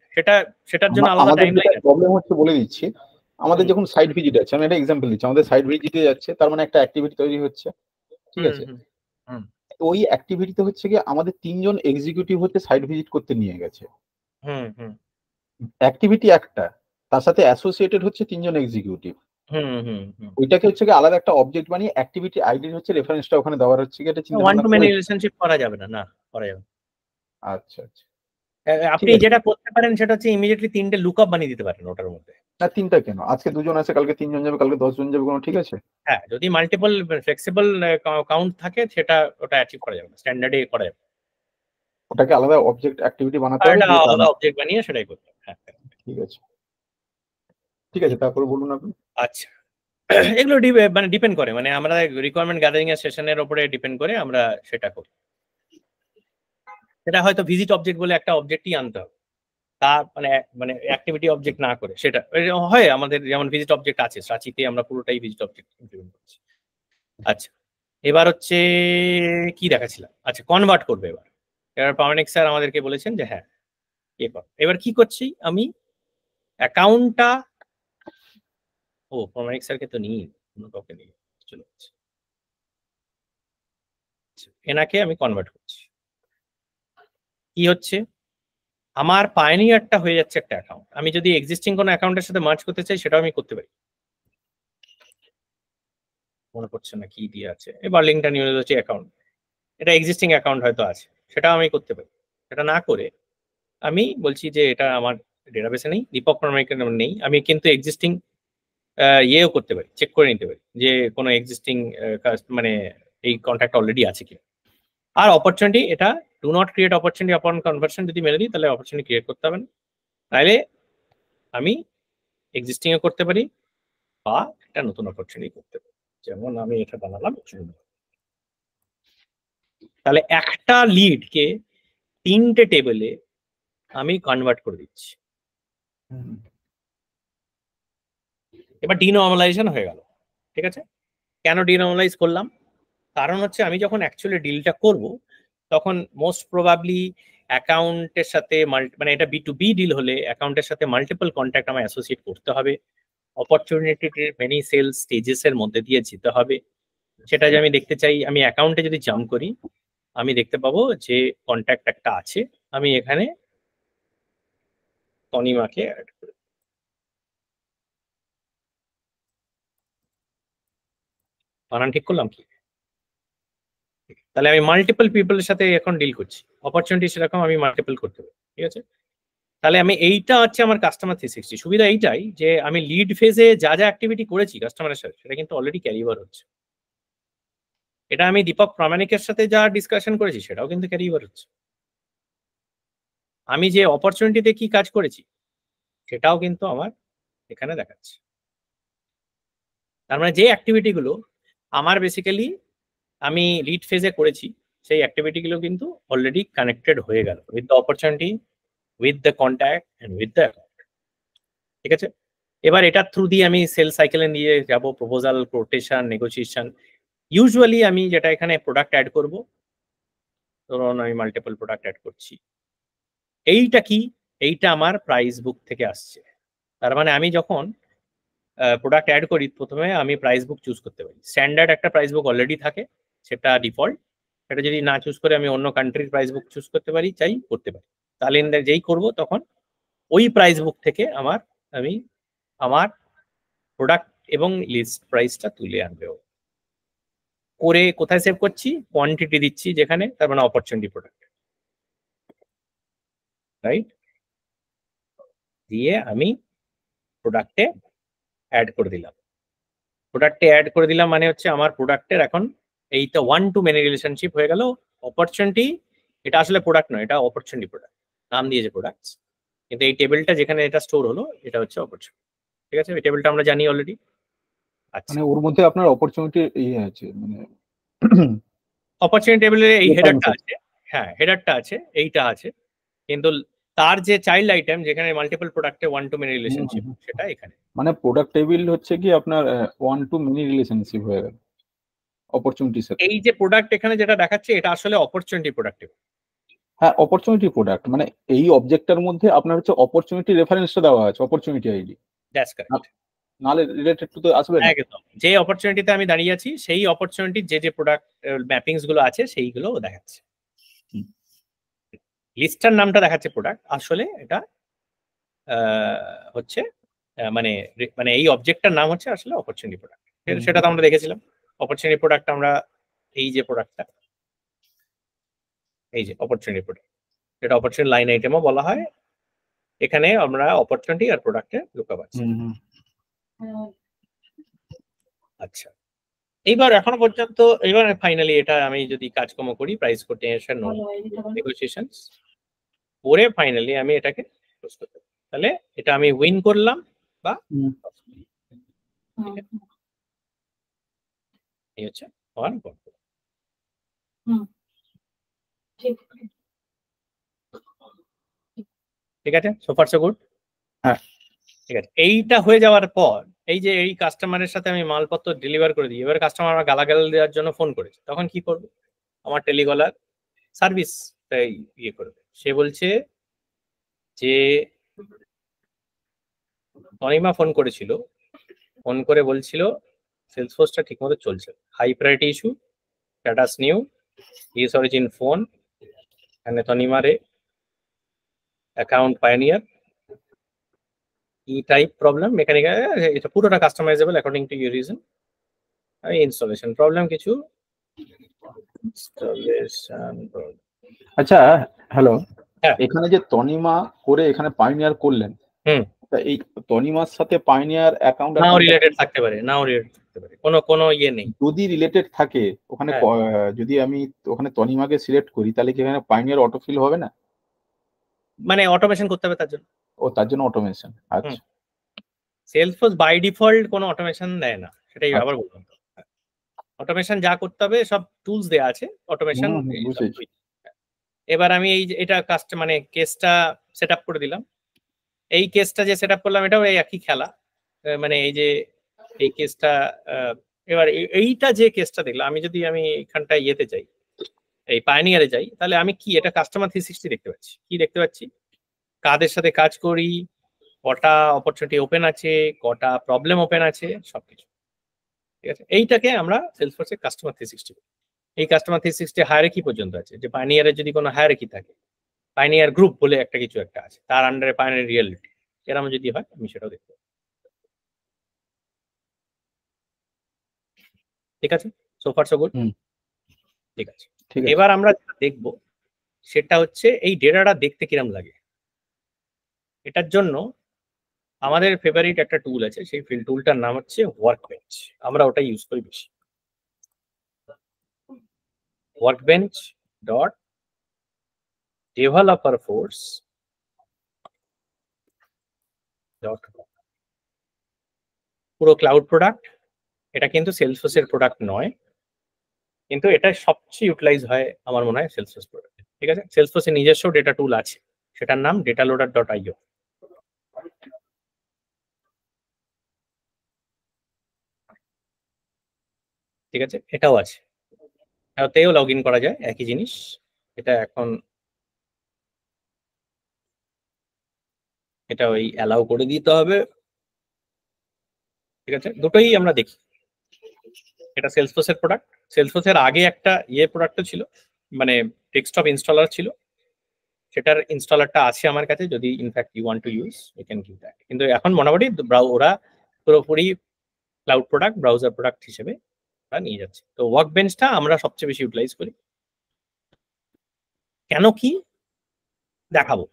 সেটার জন্য আলাদা টাইমলাইন আছে। প্রবলেম হচ্ছে বলে দিচ্ছি, আমাদের যখন সাইট ভিজিট আছে, আমি একটা এক্সাম্পল দিচ্ছি, আমাদের সাইট ভিজিটে যাচ্ছে, তার মানে একটা অ্যাক্টিভিটি তৈরি হচ্ছে, ঠিক আছে? ওই অ্যাক্টিভিটিতে হচ্ছে কি আমাদের 3 জন এক্সিকিউটিভ হচ্ছে সাইট ভিজিট করতে নিয়ে গেছে, অ্যাক্টিভিটি একটা, তার সাথে অ্যাসোসিয়েটেড হচ্ছে 3 জন এক্সিকিউটিভ, ওইটাকে হচ্ছে কি আলাদা একটা অবজেক্ট বানিয়ে অ্যাক্টিভিটি আইডি হচ্ছে রেফারেন্সটা ওখানে দেওয়ার হচ্ছে কি এটা চিন্তা ওয়ান টু মেনি রিলেশনশিপ করা যাবে না, না করা যাবে। আচ্ছা আচ্ছা, আপনি যেটা করতে পারেন সেটা হচ্ছে ইমিডিয়েটলি 3টে লুকআপ বানিয়ে দিতে পারেন ওটার মধ্যে। না 3টা কেন, আজকে 2 জন আছে, কালকে 3 জন যাবে, কালকে 10 জন যাবে, কোনো ঠিক আছে? হ্যাঁ, যদি মাল্টিপল ফ্লেক্সিবল কাউন্ট থাকে সেটা ওটা অ্যাচিভ করা যাবে, স্ট্যান্ডার্ডে করা যাবে। ওটাকে আলাদা অবজেক্ট অ্যাক্টিভিটি বানাতে হবে, আলাদা অবজেক্ট বানিয়ে সেটাই করতে হবে। হ্যাঁ ঠিক আছে, ঠিক আছে, তারপর বলুন আপনি। আচ্ছা, এগুলো মানে ডিপেন্ড করে, মানে আমরা রিকোয়ারমেন্ট গ্যাদারিং এর সেশনের উপরে ডিপেন্ড করে আমরা সেটা করি। সেটা হয়তো ভিজিট অবজেক্ট বলে একটা অবজেক্টই আনতে হবে, তা মানে অ্যাক্টিভিটি অবজেক্ট না করে। সেটা হয় আমাদের, যেমন ভিজিট অবজেক্ট আছে সাচিতে, আমরা পুরোটাই ভিজিট অবজেক্ট ইমপ্লিমেন্ট করছি। আচ্ছা, এবার হচ্ছে কি দেখাচ্ছিলাম, আচ্ছা কনভার্ট করবে এবার পাওয়ানিক স্যার আমাদেরকে বলেছেন যে হ্যাঁ এবার কি করছি আমি অ্যাকাউন্টটা, ও পাওয়ানিক স্যারকে তো নিই, অন্য কাউকে নিয়ে চলে যাচ্ছে, এনাকে আমি কনভার্ট করছি। কি হচ্ছে, আমার পায়োনিয়ারটা হয়ে যাচ্ছে একটা অ্যাকাউন্ট। আমি যদি এক্সিস্টিং কোনো অ্যাকাউন্টের সাথে মার্জ করতে চাই সেটাও আমি করতে পারি। মনে পড়ছে না কি দিয়ে আছে, এবার লিঙ্কটা নিয়ে যাচ্ছে অ্যাকাউন্ট, এটা এক্সিস্টিং অ্যাকাউন্ট হয়তো আছে, সেটাও আমি করতে পারি। সেটা না করে আমি বলছি যে এটা আমার ডেটাবেসে নেই, দীপক প্রামাণিকের নেই, আমি কিন্তু এক্সিস্টিং ইয়েও করতে পারি, চেক করে নিতে পারি যে কোনো এক্সিস্টিং মানে এই কন্ট্যাক্ট অলরেডি আছে কিনা। আর অপরচুনিটি, এটা ডু নট ক্রিয়েট অপরচুনিটি আপন কনভার্সন যদি মেরে দিই, তাহলে অপরচুনিটি ক্রিয়েট করতে হবে না, তাহলে আমি এক্সিস্টিং এ করতে পারি বা একটা নতুন অপরচুনিটি করতে পারি। যেমন আমি এটা বানালাম, তাহলে একটা লিডকে 3টে টেবিলে আমি কনভার্ট করে দিচ্ছি। এবার ডিনর্মালাইজেশন হয়ে গেল, ঠিক আছে? কেন ডিনর্মালাইজ করলাম? কারণ হচ্ছে আমি যখন অ্যাকচুয়ালি ডিলটা করব, তখন মোস্ট প্রবাবলি অ্যাকাউন্টের সাথে মানে এটা B2B ডিল হলে অ্যাকাউন্টের সাথে মাল্টিপল কন্ট্যাক্ট আমায় অ্যাসোসিয়েট করতে হবে, অপরচুনিটির মেনি সেলস স্টেজেস এর মধ্যে দিয়ে যেতে হবে। সেটা যে আমি দেখতে চাই, আমি অ্যাকাউন্টে যদি জাম্প করি, আমি দেখতে পাবো যে কন্ট্যাক্ট একটা আছে, আমি এখানে তনিমাকে অ্যাড করি। বানান ঠিক করলাম কি? তাহলে আমি মাল্টিপল পিপলের সাথে এখন ডিল করছি, অপরচুনিটি সেরকম আমি মাল্টিপল করতে পারি, ঠিক আছে? তাহলে আমি এইটা হচ্ছে আমার কাস্টমার 360। সুবিধা এইটাই যে আমি লিড ফেজে যা যা অ্যাক্টিভিটি করেছি কাস্টমারের সাথে, সেটা কিন্তু অলরেডি ক্যারিওভার হচ্ছে। এটা আমি দীপক প্রামাণিকের সাথে যা ডিসকাশন করেছি সেটাও কিন্তু ক্যারিওভার হচ্ছে। আমি যে অপরচুনিটিতে কি কাজ করেছি সেটাও কিন্তু আমার এখানে দেখাচ্ছে। তার মানে যে অ্যাক্টিভিটি গুলো আমার বেসিক্যালি আমি লিড ফেজে করেছি, সেই অ্যাক্টিভিটি গুলো কিন্তু অলরেডি কানেক্টেড হয়ে গেল with the opportunity, with the contact and with the account, ঠিক আছে? এবার এটা থ্রু দিয়ে আমি সেল সাইকেলে নিয়ে যাব, প্রপোজাল, কোটেশন, নেগোসিয়েশন। ইউজুয়ালি আমি যেটা এখানে প্রোডাক্ট অ্যাড করব, ধরুন আমি মাল্টিপল প্রোডাক্ট অ্যাড করছি, এইটা কি, এইটা আমার প্রাইস বুক থেকে আসছে। তার মানে আমি যখন প্রোডাক্ট অ্যাড করি প্রথমে আমি প্রাইস বুক চুজ করতে পারি। স্ট্যান্ডার্ড একটা প্রাইস বুক অলরেডি থাকে, সেটা ডিফল্ট। সেটা যদি না চুজ করে আমি অন্য কান্ট্রির প্রাইস বুক চুজ করতে পারি, চাই করতে পারি। তাহলে যেই করব তখন ওই প্রাইস বুক থেকে আমি আমার প্রোডাক্ট এবং লিস্ট প্রাইসটা তুলে আনবে করে। কোথায় সেভ করছি? কোয়ান্টিটি দিচ্ছি যেখানে, তার মানে অপরচুনিটি প্রোডাক্ট, রাইট? দিয়ে আমি প্রোডাক্টে অ্যাড করে দিলাম। প্রোডাক্টে অ্যাড করে দিলাম মানে হচ্ছে আমার প্রোডাক্টের এখন এইটা 1 to many রিলেশনশিপ হয়ে গেল। অপরচুনিটি, এটা আসলে প্রোডাক্ট নয়, এটা অপরচুনিটি প্রোডাক্ট, নাম দিয়েছে প্রোডাক্টস, কিন্তু এই টেবিলটা যেখানে এটা স্টোর হলো এটা হচ্ছে অপরচুনিটি। ঠিক আছে, এই টেবিলটা আমরা জানি অলরেডি। আচ্ছা, মানে ওর মধ্যে আপনার অপরচুনিটি ইয়ে আছে, মানে অপরচুনিটি টেবিলের এই হেডারটা আছে, হ্যাঁ হেডারটা আছে, এইটা আছে, কিন্তু তার যে চাইল্ড আইটেম যেখানে মাল্টিপল প্রোডাক্টে 1 to many রিলেশনশিপ, সেটা এখানে। মানে প্রোডাক্ট টেবিল হচ্ছে কি আপনার 1 to many রিলেশনশিপ হয়ে গেল অপরচুনিটির সাথে। এই যে প্রোডাক্ট এখানে যেটা দেখাচ্ছে এটা আসলে অপরচুনিটি প্রোডাক্ট। হ্যাঁ, অপরচুনিটি প্রোডাক্ট মানে এই অবজেক্টটার মধ্যে আপনার হচ্ছে অপরচুনিটি রেফারেন্সটা দেওয়া আছে, অপরচুনিটি আইডি। That's correct. নালে রিলেটেড টু তো আসবে না। একদম, যে অপরচুনিটিতে আমি দাঁড়িয়ে আছি সেই অপরচুনিটির যে যে প্রোডাক্ট ম্যাপিংস গুলো আছে সেইগুলো দেখাচ্ছে। লিস্টার নামটা দেখাচ্ছে প্রোডাক্ট, আসলে এটা হচ্ছে মানে মানে এই অবজেক্টটার নাম হচ্ছে আসলে অপরচুনিটি প্রোডাক্ট। সেটা তো আমরা দেখেছিলাম। অপরচুনিটি প্রোডাক্ট আমরা এই যে প্রোডাক্টটা, এই যে অপরচুনিটি প্রোডাক্ট, এটা অপরচুনিটি লাইন আইটেমও বলা হয়। এখানে আমরা অপরচুনিটি আর প্রোডাক্টে লুকা পাচ্ছি। আচ্ছা, এইবার এখনো পর্যন্ত, এবার ফাইনালি এটা আমি যদি কাজকর্ম করি, প্রাইস কোটেশন নেগোসিয়েশন করে ফাইনালি আমি এটাকে ক্লোজ করতে পারি, তাহলে এটা আমি উইন করলাম বা এই হচ্ছে আমার গল্প। ঠিক আছে, সো ফার সো গুড। হ্যাঁ, ঠিক আছে, এইটা হয়ে যাওয়ার পর এই যে এই কাস্টমারের সাথে আমি মালপত্র ডেলিভার করে দিই, এবার কাস্টমার আমার গালাগাল দেওয়ার জন্য ফোন করেছে, তখন কি করবো? আমার টেলিকলার সার্ভিস ইয়ে করবে। সে বলছে যে অনিমা ফোন করেছিল, ফোন করে বলছিল সেলসফোর্সটা ঠিকমতো চলছে, high priority issue, status new, is origin phone, and তনিমারে অ্যাকাউন্ট পায়োনিয়ার, ই টাইপ প্রবলেম, মেকানিক্যাল, এটা পুরোটা customizable according to your reason. Installation problem কিছু, ইনস্টলেশন। আচ্ছা হ্যালো, হ্যাঁ, এখানে যে তনিমা করে এখানে পাইনিয়ার করলেন, তা এই তনিমার সাথে পাইনিয়ার অ্যাকাউন্ট নাও রিলেটেড থাকতে পারে, নাও রিলেটেড থাকতে পারে, কোনো ইয়ে নেই। যদি রিলেটেড থাকে ওখানে, যদি আমি ওখানে তনিমাকে সিলেক্ট করি তাহলে কি এখানে পাইনিয়ার অটোফিল হবে না? মানে অটোমেশন করতে হবে তার জন্য। ও, তার জন্য অটোমেশন। আচ্ছা, সেলসফোর্স বাই ডিফল্ট কোনো অটোমেশন দেয় না, সেটাই আবার বললাম। অটোমেশন যা করতে হবে সব টুলস দেয়া আছে, অটোমেশন। এবার আমি এই এটা মানে কেসটা সেট আপ করে দিলাম। এই কেসটা যে সেট আপ করলাম এটাও এই একই খেলা, মানে এই যে এই কেসটা, এবার এইটা যে কেসটা দেখলাম, আমি যদি এখানটা ইয়েতে যাই, এই পায়োনিয়ারে যাই, তাহলে আমি কি এটা কাস্টমার 360 দেখতে পাচ্ছি। কি দেখতে পাচ্ছি? কাদের সাথে কাজ করি, কটা অপরচুনিটি ওপেন আছে, কটা প্রবলেম ওপেন আছে, সবকিছু। ঠিক আছে, এইটাকে আমরা সেলসফোর্সে কাস্টমার 360। এই কাস্টমার 360 হায়ারার্কি পর্যন্ত আছে, যে পায়োনিয়ারের যদি কোনো হায়ারার্কি থাকে, পায়োনিয়ার গ্রুপ বলে একটা কিছু একটা আছে, তার আন্ডারে পায়োনিয়ার রিয়েলিটি, এরকম যদি হয় আমি সেটাও দেখতে পাবো। ঠিক আছে, সো ফার সো গুড। ঠিক আছে, এবার আমরা দেখবো সেটা হচ্ছে এই ডেটাটা দেখতে কিরম লাগে। এটার জন্য আমাদের ফেভারিট একটা টুল আছে, সেই টুলটার নাম হচ্ছে ওয়ার্কবেঞ্চ। আমরা ওটা ইউজ করি বেশি, workbench dot developer force dot com. পুরো ক্লাউড প্রোডাক্ট, এটা কিন্তু সেলসফোর্সের প্রোডাক্ট নয়, কিন্তু এটা সবচেয়ে ইউটিলাইজ হয় আমার মনে হয় সেলসফোর্স প্রোডাক্ট। ঠিক আছে, সেলসফোর্সের নিজস্ব ডেটা টুল আছে, সেটার নাম ডেটা লোডার ডট আইও। ঠিক আছে, এটাও আছে, এটাতেও লগ ইন করা যায়, একই জিনিস। এটা এখন এটা ওই অ্যালাউ করে দিতে হবে, ঠিক আছে। দুটোই আমরা দেখি। এটা সেলসফোর্সের প্রোডাক্ট। সেলসফোর্সের আগে একটা প্রোডাক্টও ছিল, মানে ডেস্কটপ ইনস্টলার ছিল, সেটার ইনস্টলারটা আছে আমার কাছে। যদি in fact you want to use, you can give that. কিন্তু এখন মোটামুটি ওরা পুরোপুরি ক্লাউড প্রোডাক্ট, ব্রাউজার প্রোডাক্ট হিসেবে নিয়ে যাচ্ছে। তো ওয়ার্ক বেঞ্চটা আমরা সবচেয়ে বেশি ইউটিলাইজ করি। কেন কি দেখাবো,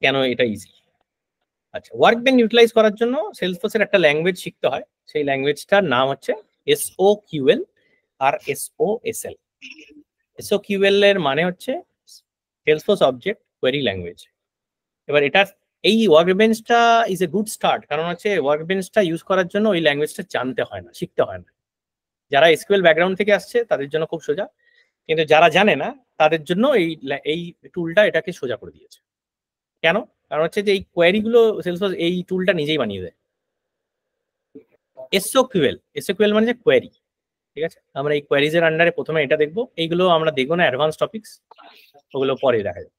কেন এটা ইজি। আচ্ছা, ওয়ার্ক বেঞ্চ ইউটিলাইজ করার জন্য সেলসফোর্সের একটা ল্যাঙ্গুয়েজ শিখতে হয়। সেই ল্যাঙ্গুয়েজটার নাম হচ্ছে SOQL আর SOSL। SOQL এর মানে হচ্ছে সেলসফোর্স অবজেক্ট কোয়েরি ল্যাঙ্গুয়েজ। এবার এটা এই ওয়ার্ক বেঞ্চটা ইজ এ গুড স্টার্ট, কারণ হচ্ছে ওয়ার্ক বেঞ্চটা ইউজ করার জন্য ওই ল্যাঙ্গুয়েজটা জানতে হয় না, শিখতে হয় না। যারা SQL ব্যাকগ্রাউন্ড থেকে আসছে তাদের জন্য খুব সোজা, কিন্তু যারা জানে না তাদের জন্য এই টুলটা এটাকে সোজা করে দিয়েছে। কেন? কারণ হচ্ছে যে এই কোয়েরি গুলো সেলসফোর্স এই টুলটা নিজেই বানিয়ে দেয়। SOQL মানে যে কোয়েরি, ঠিক আছে। আমরা এই কোয়েরিজ এর আন্ডারে প্রথমে এটা দেখবো, এইগুলো আমরা দেখবো না, অ্যাডভান্স টপিকস, ওগুলো পরে দেখা যাবে।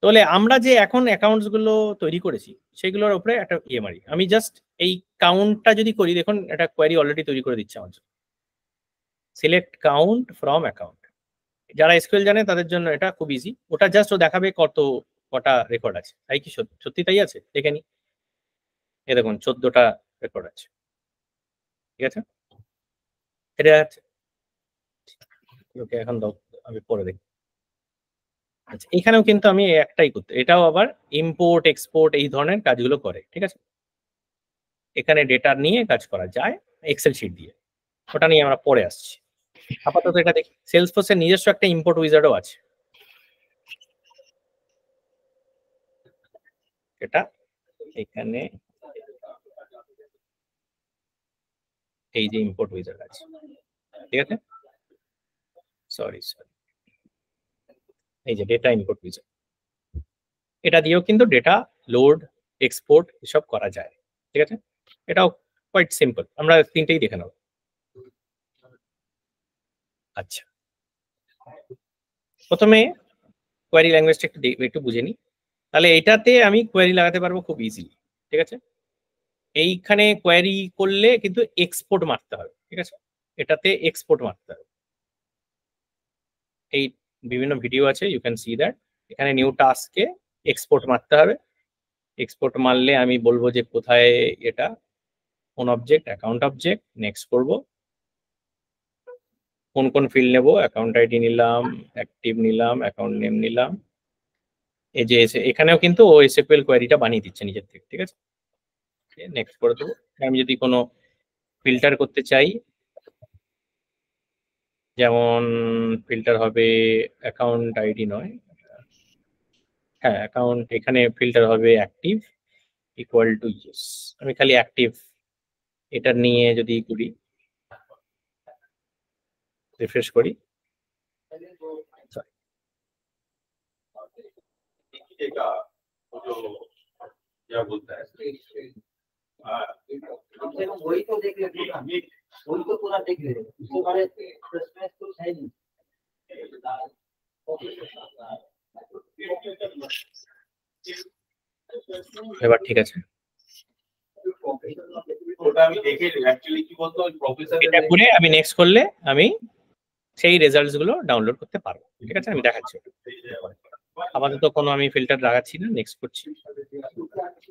তাহলে আমরা যে এখন অ্যাকাউন্টস গুলো তৈরি করেছি সেগুলোর উপরে একটা মারি। আমি জাস্ট এই কাউন্টটা যদি করি, দেখুন একটা কোয়েরি অলরেডি তৈরি করে দিচ্ছে আমার জন্য। Select count from account. যারা SQL জানে তাদের জন্য এটা খুব ইজি। ওটা জাস্ট ও দেখাবে কটা রেকর্ড আছে। তাই কি সত্যি তাই আছে? দেখে নি, এ দেখুন 14টা রেকর্ড আছে, ঠিক আছে। এটা ওকে, এখন আমি পরে দেখি। আচ্ছা, এখানেও কিন্তু আমি একটাই করতে, এটাও আবার ইম্পোর্ট এক্সপোর্ট এই ধরনের কাজগুলো করে, ঠিক আছে। এখানে ডেটা নিয়ে কাজ করা যায় এক্সেল শিট দিয়ে, ওটা নিয়ে আমরা পরে আসছি। আপাতত এটা দেখি। সেলসফোর্সের নিজস্ব একটা ইম্পোর্ট উইজার্ডও আছে, এটা এখানে এই যে ইম্পোর্ট উইজার্ড আছে, ঠিক আছে। সরি, এই যে ডেটা ইম্পোর্ট উইজার্ড, এটা দিয়েও কিন্তু ডেটা লোড এক্সপোর্ট এসব করা যায়, ঠিক আছে। এটাও কোয়াইট সিম্পল, আমরা তিনটেই দেখে নেব। আচ্ছা, প্রথমে কোয়েরি ল্যাঙ্গুয়েজটা একটু বুঝে নিই। তাহলে এটাতে আমি কোয়েরি লাগাতে পারবো খুব ইজিলি, ঠিক আছে। এইখানে কোয়েরি করলে কিন্তু এক্সপোর্ট মারতে হবে, ঠিক আছে। এটাতে এক্সপোর্ট মারতে হবে। এই বিভিন্ন ভিডিও আছে, ইউ ক্যান সি দ্যাট। এখানে নিউ টাস্কে এক্সপোর্ট মারতে হবে। এক্সপোর্ট মারলে আমি বলবো যে কোথায় এটা, কোন অবজেক্ট, অ্যাকাউন্ট অবজেক্ট, নেক্সট করব। কোন কোন ফিল্ড নেব, অ্যাকাউন্ট আইডি নিলাম, অ্যাক্টিভ নিলাম, অ্যাকাউন্ট নেম নিলাম। এই যে এখানেও কিন্তু ও SQL কোয়েরিটা বানিয়ে দিচ্ছে নিজের থেকে, ঠিক আছে। নেক্সট করে দেবো। আমি যদি কোনো ফিল্টার করতে চাই, যেমন ফিল্টার হবে অ্যাকাউন্ট আইডি নয়, হ্যাঁ অ্যাকাউন্ট, এখানে ফিল্টার হবে অ্যাক্টিভ ইকুয়াল টু ইয়েস। আমি খালি অ্যাক্টিভ এটা নিয়ে যদি করি, রিফ্রেশ করি, এবার ঠিক আছে। এটা করে আমি নেক্সট করলে আমি সেই রেজাল্টস গুলো ডাউনলোড করতে পারবো, ঠিক আছে। আমি দেখাচ্ছি। আপাতত কোনো আমি ফিল্টার লাগাচ্ছি না, নেক্সট করছি।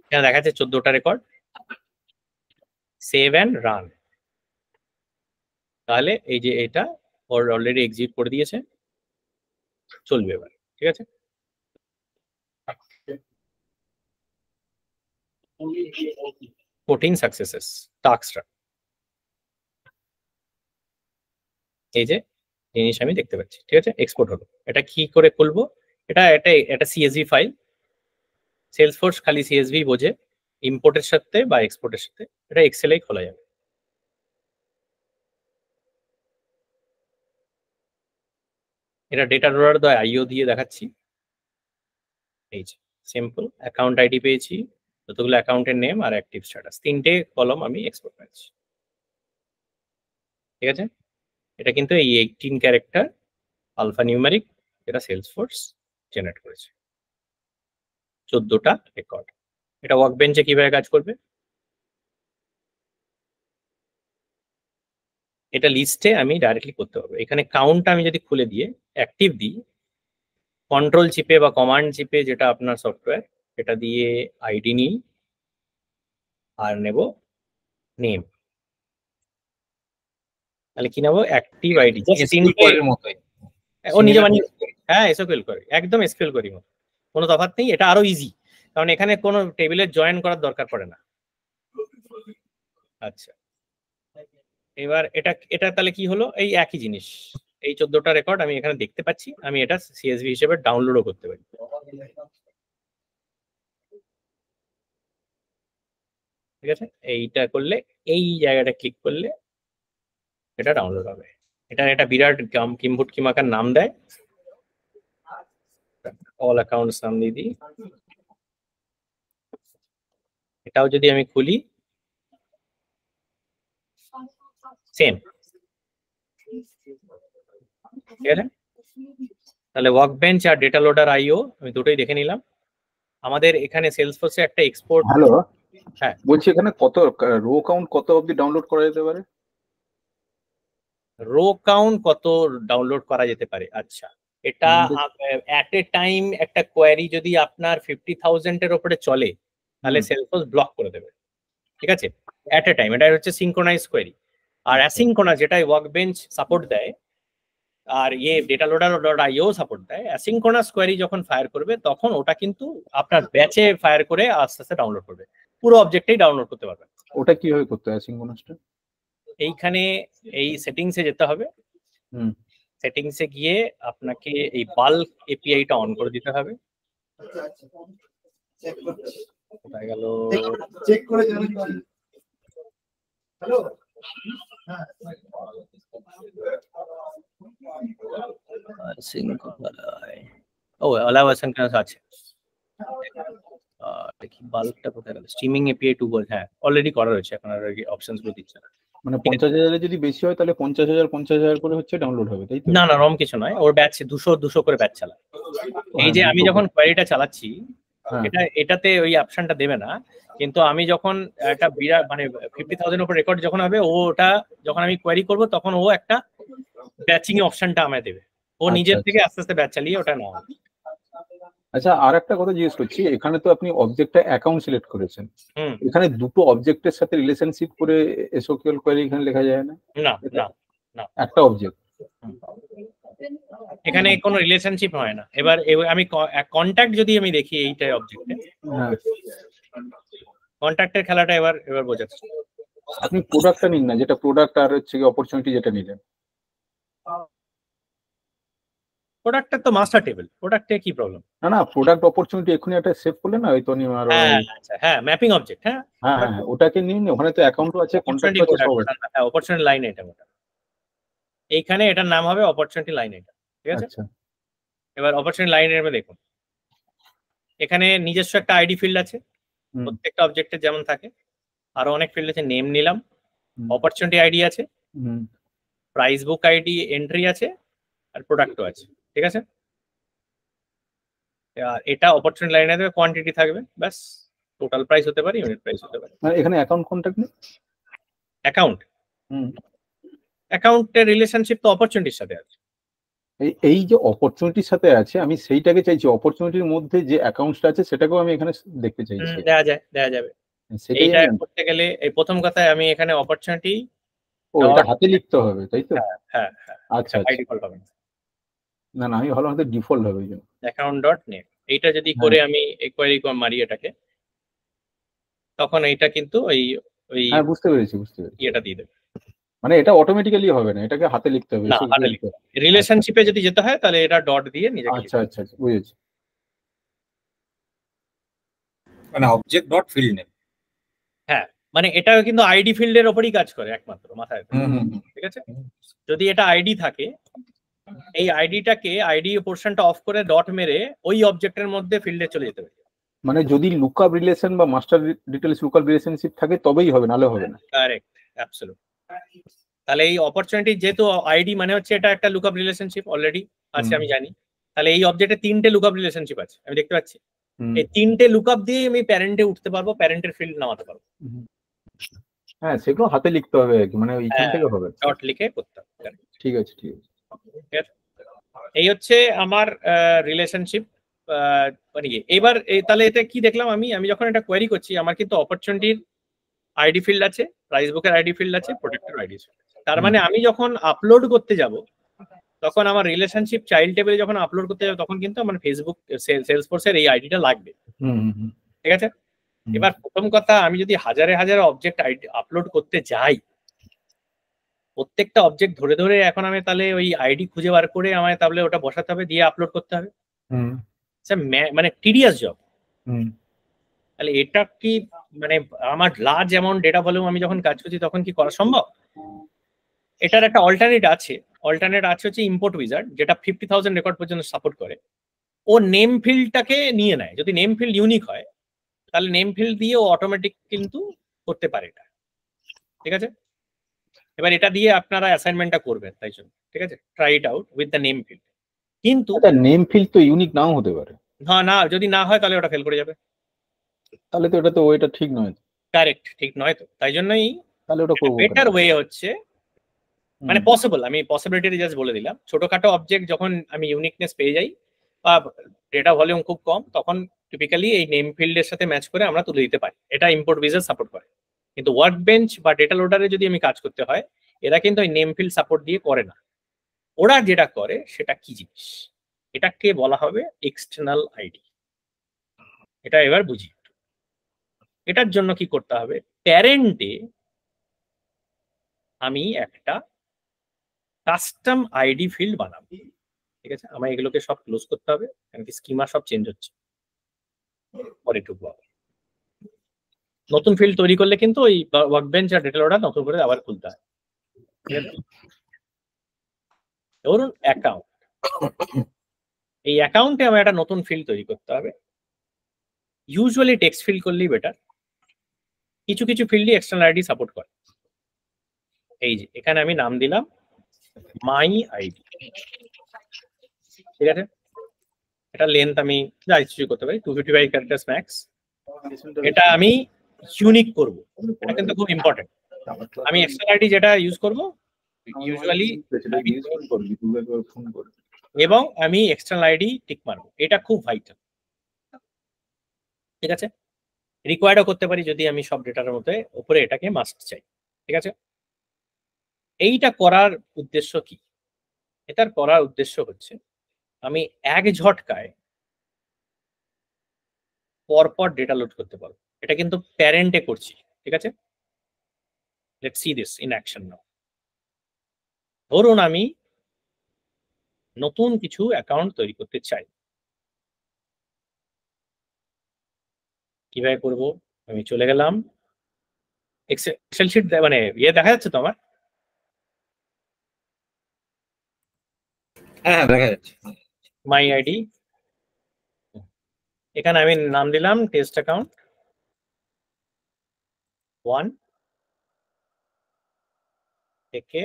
এখানে দেখাচ্ছে 14টা রেকর্ড। Save and run. তাহলে এই যে এটা অলরেডি এক্সিট করে দিয়েছে, চলবে এবার, ঠিক আছে। फोर्टीन সাকসেসেস টাস্কটা, এই যে জিনিস আমি দেখতে পাচ্ছি, ঠিক আছে। এক্সপোর্ট হলো। এটা কি করে খুলবো? এটা CSV ফাইল। সেলসফোর্স খালি CSV বোঝে, ইম্পোর্টের সাথে বা এক্সপোর্টের সাথে। এটা এক্সেলেই খোলা যাবে। এটা ডেটা লোডার দ্য IO দিয়ে দেখাচ্ছি। এই যে সিম্পল অ্যাকাউন্ট আইডি পেয়েছি, যতগুলো অ্যাকাউন্টের নেম আর অ্যাক্টিভ স্ট্যাটাস, 3টে কলম আমি এক্সপোর্ট পেয়েছি, ঠিক আছে। এটা কিন্তু এই 18 ক্যারেক্টার আলফা নিউমেরিক যেটা সেলসফোর্স জেনারেট করেছে, 14টা রেকর্ড। এটা ওয়ার্কবেঞ্চে কিভাবে কাজ করবে? এটা লিস্টে আমি ডাইরেক্টলি করতে পারবো। এখানে কাউন্ট আমি যদি খুলে দিয়ে অ্যাক্টিভ দিই, কন্ট্রোল চিপে বা কমান্ড চিপে যেটা আপনার সফটওয়্যার, এটা দিয়ে আইডি নিই আর নেব নেম। তাহলে কি নেবো? Active ID. ও নিজে বানিয়ে, হ্যাঁ এসকিউএল করে, একদম এসকিউএল করি মতো, কোনো তফাৎ নেই। এটা আরো ইজি, কারণ এখানে কোনো টেবিলের জয়েন করার দরকার পড়ে না। আচ্ছা, এবার এটা তাহলে কি হলো? এই একই জিনিস, এই 14টা রেকর্ড আমি এখানে দেখতে পাচ্ছি। আমি এটা সিএসভি হিসেবে ডাউনলোডও করতে পারি। ঠিক আছে, এইটা করলে, এই জায়গাটা ক্লিক করলে এটা ডাউনলোড হবে। এটা বিরাট কিম্বুট কিমাকার নাম দেয়, অল অ্যাকাউন্টস নাম দিয়ে দিই। এটাও যদি আমি খুলি, সেম। ঠিক আছে, তাহলে ওয়ার্কবেঞ্চ আর ডেটা লোডার আইও আমি দুটোই দেখে নিলাম। আমাদের এখানে সেলসফোর্সে একটা এক্সপোর্ট। হ্যালো, হ্যাঁ বলছি এখানে কত রো কাউন্ট কত অবধি ডাউনলোড করা যেতে পারে? রো কাউন্ট কত ডাউনলোড করা যেতে পারে? আচ্ছা, এটা অ্যাট এ টাইম একটা কোয়ারি যদি আপনার 50,000 এর উপরে চলে, তাহলে সেলসফোর্স ব্লক করে দেবে। ঠিক আছে, অ্যাট এ টাইম। এটা হচ্ছে সিনক্রোনাইজ কোয়ারি। আর অ্যাসিনক্রোনাস, যেটা ওয়ার্কবেঞ্চ সাপোর্ট দেয় আর ডেটা লোডার আইও সাপোর্ট দেয়, অ্যাসিনক্রোনাস কোয়ারি যখন ফায়ার করবে তখন ওটা কিন্তু আপনার ব্যাচে ফায়ার করে আস্তে আস্তে ডাউনলোড করবে, পুরো অবজেক্টটাই ডাউনলোড করতে পারবে। ওটা কিভাবে করতে হয় সিনক্রোনাসটা? এইখানে এই সেটিংসে যেতে হবে। সেটিংসে গিয়ে আপনাকে এই বাল্ক এপিআইটা অন করে দিতে হবে। কোথায় গেল? চেক করে হ্যালো, ও অ্যালাউ অ্যাসিনক্রোনাস আছে। দেখি বাল্কটা কোথায় গেল? স্ট্রিমিং এপিআই 2 বল, হ্যাঁ অলরেডি করা রয়েছে, এখন আর অপশনস গুলো দিচ্ছে না। মানে 50,000 যদি বেশি হয় তাহলে 50,000 করে হচ্ছে ডাউনলোড হবে, তাই তো? না না, রম কিছু নয়, ওর ব্যাচ 200 করে ব্যাচ চালায়। এই যে আমি যখন কোয়ারিটা চালাচ্ছি, এটাতে ওই অপশনটা দেবে না, কিন্তু আমি যখন একটা বিরাট মানে 50,000 উপর রেকর্ড যখন হবে, ওটা যখন আমি কোয়ারি করব তখন ও একটা ব্যাচিং অপশনটা আমায় দেবে। ও নিজের থেকে আস্তে আস্তে ব্যাচ চালিয়ে ওটা নাও। আচ্ছা, আর একটা কথা জিজ্ঞেস করছি, এখানে তো আপনি অবজেক্টটা অ্যাকাউন্ট সিলেক্ট করেছেন, এখানে দুটো অবজেক্টের সাথে রিলেশনশিপ করে এসকিউএল কোয়েরি এখানে লেখা যায় না? না না না, একটা অবজেক্ট, এখানে কোনো রিলেশনশিপ হয় না। এবার আমি কন্ট্যাক্ট যদি আমি দেখি এইটা অবজেক্টে, কন্ট্যাক্টের খেলাটা এবার বোঝাচ্ছি। আপনি প্রোডাক্টটা নিন না, যেটা প্রোডাক্ট আর হচ্ছে অপরচুনিটি যেটা নিলেন। প্রোডাক্টটা তো মাস্টার টেবিল, প্রোডাক্টে কি প্রবলেম? না না, প্রোডাক্ট অপরচুনিটি এখনই একটা সেভ করলেন না, ওই তো নিম আর হ্যাঁ ম্যাপিং অবজেক্ট, হ্যাঁ হ্যাঁ ওটাকে নিন, ওখানে তো অ্যাকাউন্টও আছে, কন্ট্যাক্ট আছে, সব আছে। হ্যাঁ অপরচুনিটি লাইন এটা, এইখানে এটার নাম হবে অপরচুনিটি লাইন এটা। ঠিক আছে, এবার অপরচুনিটি লাইনের মধ্যে দেখুন, এখানে নিজস্ব একটা আইডি ফিল্ড আছে, প্রত্যেকটা অবজেক্টের যেমন থাকে। আরো অনেক ফিল্ড আছে, নেম নিলাম, অপরচুনিটি আইডি আছে, প্রাইস বুক আইডি এন্ট্রি আছে, আর প্রোডাক্টও আছে। ঠিক আছে, আর এটা অপরচুনিটি লাইনে দেবে, কোয়ান্টিটি থাকবে, ব্যাস। টোটাল প্রাইস হতে পারে, ইউনিট প্রাইস হতে পারে। এখানে অ্যাকাউন্ট কন্টাক্ট নেই, অ্যাকাউন্টের রিলেশনশিপ তো অপরচুনিটির সাথে আছে। এই যে অপরচুনিটির সাথে আছে, আমি সেইটাকে চাইছি, অপরচুনিটির মধ্যে যে অ্যাকাউন্টসটা আছে সেটাকেও আমি এখানে দেখতে চাইছি। দেয়া যাবে। এইটা করতে গেলে এই প্রথম কথায় আমি এখানে অপরচুনিটি, এটা হাতে লিখতে হবে, তাই তো? হ্যাঁ আচ্ছা, বাই ডিফল্ট হবে না না, আমি ভালো হাতে ডিফল্ট হবে এই জন্য। অ্যাকাউন্ট ডট নেম, এইটা যদি করে আমি কোয়েরি মারি এটাকে, তখন এইটা কিন্তু ওই বুঝতে পেরেছি এটা দিয়ে দেবে। মানে এটা অটোমেটিক্যালি হবে না, এটাকে হাতে লিখতে হবে। না, হাতে লিখতে হবে। রিলেশনশিপে যদি যেতে হয় তাহলে এটা ডট দিয়ে নিজেকে। আচ্ছা বুঝেছি। মানে অবজেক্ট ডট ফিল্ড নেম, হ্যাঁ মানে এটা কিন্তু আইডি ফিল্ডের উপরই কাজ করে একমাত্র, মাথায়। ঠিক আছে, যদি এটা আইডি থাকে, এই আইডিটাকে আইডি পোরশনটা অফ করে ডট মেরে ওই অবজেক্টের মধ্যে ফিল্ডে চলে যেতে হবে। মানে যদি লুকআপ রিলেশন বা মাস্টার ডিটেইলস লুকআপ রিলেশনশিপ থাকে তবেই হবে, নালে হবে না। Correct, absolute. তাহলে এই অপরচুনিটি যেহেতু আইডি মানে হচ্ছে এটা একটা লুকআপ রিলেশনশিপ অলরেডি আছে, আমি জানি, তাহলে এই অবজেক্টে 3টে লুকআপ রিলেশনশিপ আছে, আমি দেখতে পাচ্ছি। এই 3টে লুকআপ দিয়ে আমি প্যারেন্টে উঠতে পারবো, প্যারেন্টের ফিল্ড নামাতে পারবো। হ্যাঁ, সেগুলো হাতে লিখতে হবে আর কি, মানে ওইখান থেকে হবে, ডট লিখে করতে হবে। ঠিক আছে, ঠিক আছে। এই হচ্ছে আমার রিলেশনশিপ। মানে এবার তাহলে এতে কি দেখলাম আমি যখন এটা কোয়েরি করছি, আমার কিন্তু অপরচুনিটির আইডি ফিল্ড আছে, প্রাইস বুকের আইডি ফিল্ড আছে, প্রোটেক্টেড আইডি। তার মানে আমি যখন আপলোড করতে যাব, তখন আমার রিলেশনশিপ চাইল্ড টেবিলে যখন আপলোড করতে যাবো, তখন কিন্তু আমার ফেসবুক সেলসফোর্সের এই আইডিটা লাগবে। ঠিক আছে। এবার প্রথম কথা, আমি যদি হাজারে হাজারে অবজেক্ট আইডি আপলোড করতে যাই, প্রত্যেকটা অবজেক্ট ধরে ধরে এখন আমি তাহলে ওই আইডি খুঁজে বার করে আমায় তাহলে ওটা বসাতে হবে, দিয়ে আপলোড করতে হবে। মানে টিডিয়াস জব। তাহলে এটা কি মানে আমার লার্জ অ্যামাউন্ট ডেটা ভলিউম আমি যখন কাজ করছি, তখন কি করা সম্ভব? এটার একটা অল্টারনেট আছে। হচ্ছে ইম্পোর্ট উইজার্ড, যেটা 50,000 রেকর্ড পর্যন্ত সাপোর্ট করে। ও নেম ফিল্ডটাকে নিয়ে নেয়, যদি নেম ফিল্ড ইউনিক হয় তাহলে নেম ফিল্ড দিয়ে ও অটোমেটিক কিন্তু করতে পারে এটা। ঠিক আছে। এবার এটা দিয়ে আপনারা অ্যাসাইনমেন্টটা করবেন, তাই জন্য ঠিক আছে, try it out with the name field. কিন্তু নেম ফিল্ড তো ইউনিক নাও হতে পারে। হ্যাঁ, না, যদি না হয় তাহলে ওটা ফেল করে যাবে। তাহলে তো এটা ওইটা ঠিক নয়। কারেক্ট, ঠিক নয় তো। তাই জন্যই তাহলে ওটা করব। বেটার ওয়ে হচ্ছে, মানে পসিবল, আমি পসিবিলিটি জাস্ট বলে দিলাম। ছোটখাটো অবজেক্ট যখন আমি ইউনিকনেস পেয়ে যাই বা ডেটা ভলিউম খুব কম, তখন টিপিক্যালি এই নেম ফিল্ডের সাথে ম্যাচ করে আমরা তুলে দিতে পারি। এটা ইম্পোর্ট উইজার্ড সাপোর্ট করে। কিন্তু ওয়ার্ক বেঞ্চ বা ডেটা লোডারে যদি আমি কাজ করতে হয়, এরা কিন্তু এই নেম ফিল্ড সাপোর্ট দিয়ে করে না। ওরা যেটা করে সেটা কি জিনিস, এটাকে বলা হবে এক্সটার্নাল আইডি। এটা এবার বুঝি। এটার জন্য কি করতে হবে, প্যারেন্টে আমি একটা কাস্টম আইডি ফিল্ড বানাবো। ঠিক আছে, আমার এগুলোকে সব ক্লোজ করতে হবে, কারণ কি স্কিমা সব চেঞ্জ হচ্ছে। পরে ঢুকবো। নতুন ফিল্ড তৈরি করলে কিন্তু ওই ওয়ার্কবেঞ্চ আর ডেটা লোডার নতুন করে আবার খুলতে হয়। ঠিক আছে। ধরুন অ্যাকাউন্ট, এই অ্যাকাউন্টে আমার একটা নতুন ফিল্ড তৈরি করতে হবে। ইউজুয়ালি টেক্সট ফিল্ড করলেই বেটার। কিছু কিছু ফিল্ডই এক্সটার্নাল আইডি সাপোর্ট করে। এই যে এখানে আমি নাম দিলাম মাই আইডি। ঠিক আছে। এটা লেন্থ আমি যা ইচ্ছু করতে পারি, 255 ক্যারেক্টার্স ম্যাক্স। এটা আমি ইউনিক করব, এটা কিন্তু খুব ইম্পর্টেন্ট। আমি এক্সটার্নাল আইডি যেটা ইউজ করব ইউজুয়ালি, এবং আমি এক্সটার্নাল আইডি টিক মারবো, এটা খুব ভাইটাল। ঠিক আছে। রিকোয়ার্ডও করতে পারি যদি আমি সব ডেটার মধ্যে উপরে এটাকে মাস্ট চাই। ঠিক আছে। এইটা করার উদ্দেশ্য কি? এটার করার উদ্দেশ্য হচ্ছে আমি এক ঝটকায় পরপর ডেটা লোড করতে পারবো। এটা কিন্তু প্যারেন্টে করছি। ঠিক আছে। Let's see this in action now. ধরুন আমি নতুন কিছু অ্যাকাউন্ট তৈরি করতে চাই, কিভাবে করব? আমি চলে গেলাম এক্সেল শিট, মানে দেখা যাচ্ছে তো আমার? হ্যাঁ, দেখা যাচ্ছে। মাই আইডি, এখানে আমি নাম দিলাম টেস্ট অ্যাকাউন্ট 1 থেকে।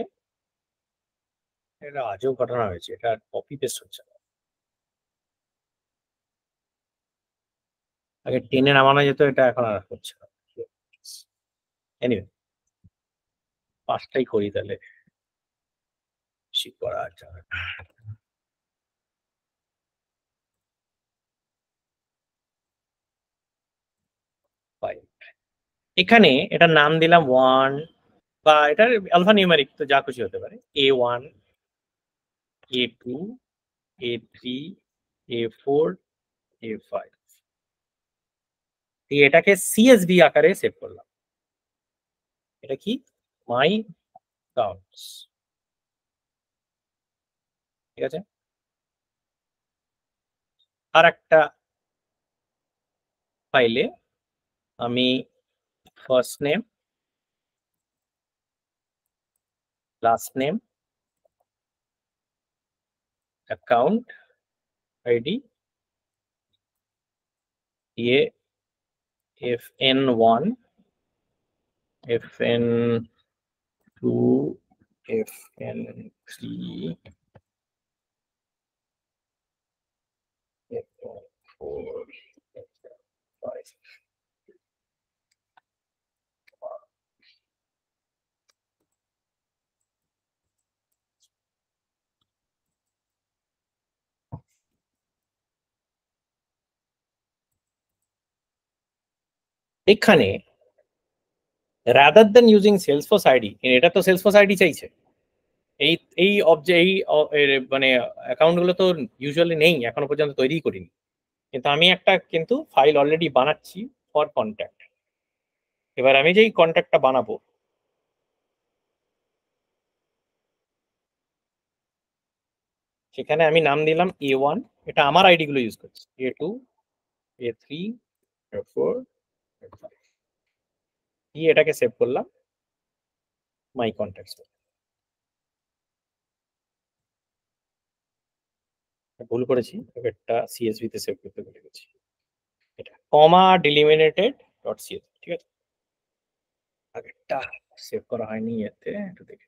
এটা আজও ঘটনা হয়েছে, এটা কপি পেস্ট হচ্ছে না। আগে টেনে নামানো যেত, এটা এখন আর হচ্ছে না। এনিওয়ে, 5টাই করি তাহলে, বেশি করা যাবে না। এখানে এটার নাম দিলাম 1, বা এটার আলফা নিউমেরিক তো যা খুশি হতে পারে, A1, A2, A3, A4, A5। এটাকে CSV আকারে সেভ করলাম। এটা কি? মাই কাউন্টস। ঠিক আছে। আর একটা ফাইলে আমি first name, last name, account ID দিয়ে FN1, FN2, FN3, এখানে rather than using Salesforce ID, এটা তো সেলসফোর্স আইডি চাইছে, এই এই মানে অ্যাকাউন্ট গুলো তো ইউজুয়ালি নেই, এখনো পর্যন্ত তৈরি করিনি, কিন্তু আমি একটা কিন্তু ফাইল অলরেডি বানাচ্ছি ফর কন্ট্যাক্ট। এবার আমি যেই কন্ট্যাক্টটা বানাবো সেখানে আমি নাম দিলাম A1, এটা আমার আইডি গুলো ইউজ করছি, A2, A3, A4, A5, দিয়ে এটাকে সেভ করলাম মাই কন্ট্যাক্টস। ভুল করেছি, এটা CSV তে সেভ করতে ভুলে গেছি, এটা কমা ডিলিমিনেটেড ডট CSV, ঠিক আছে, আগেরটা সেভ করা হয়নি, এতে একটু দেখে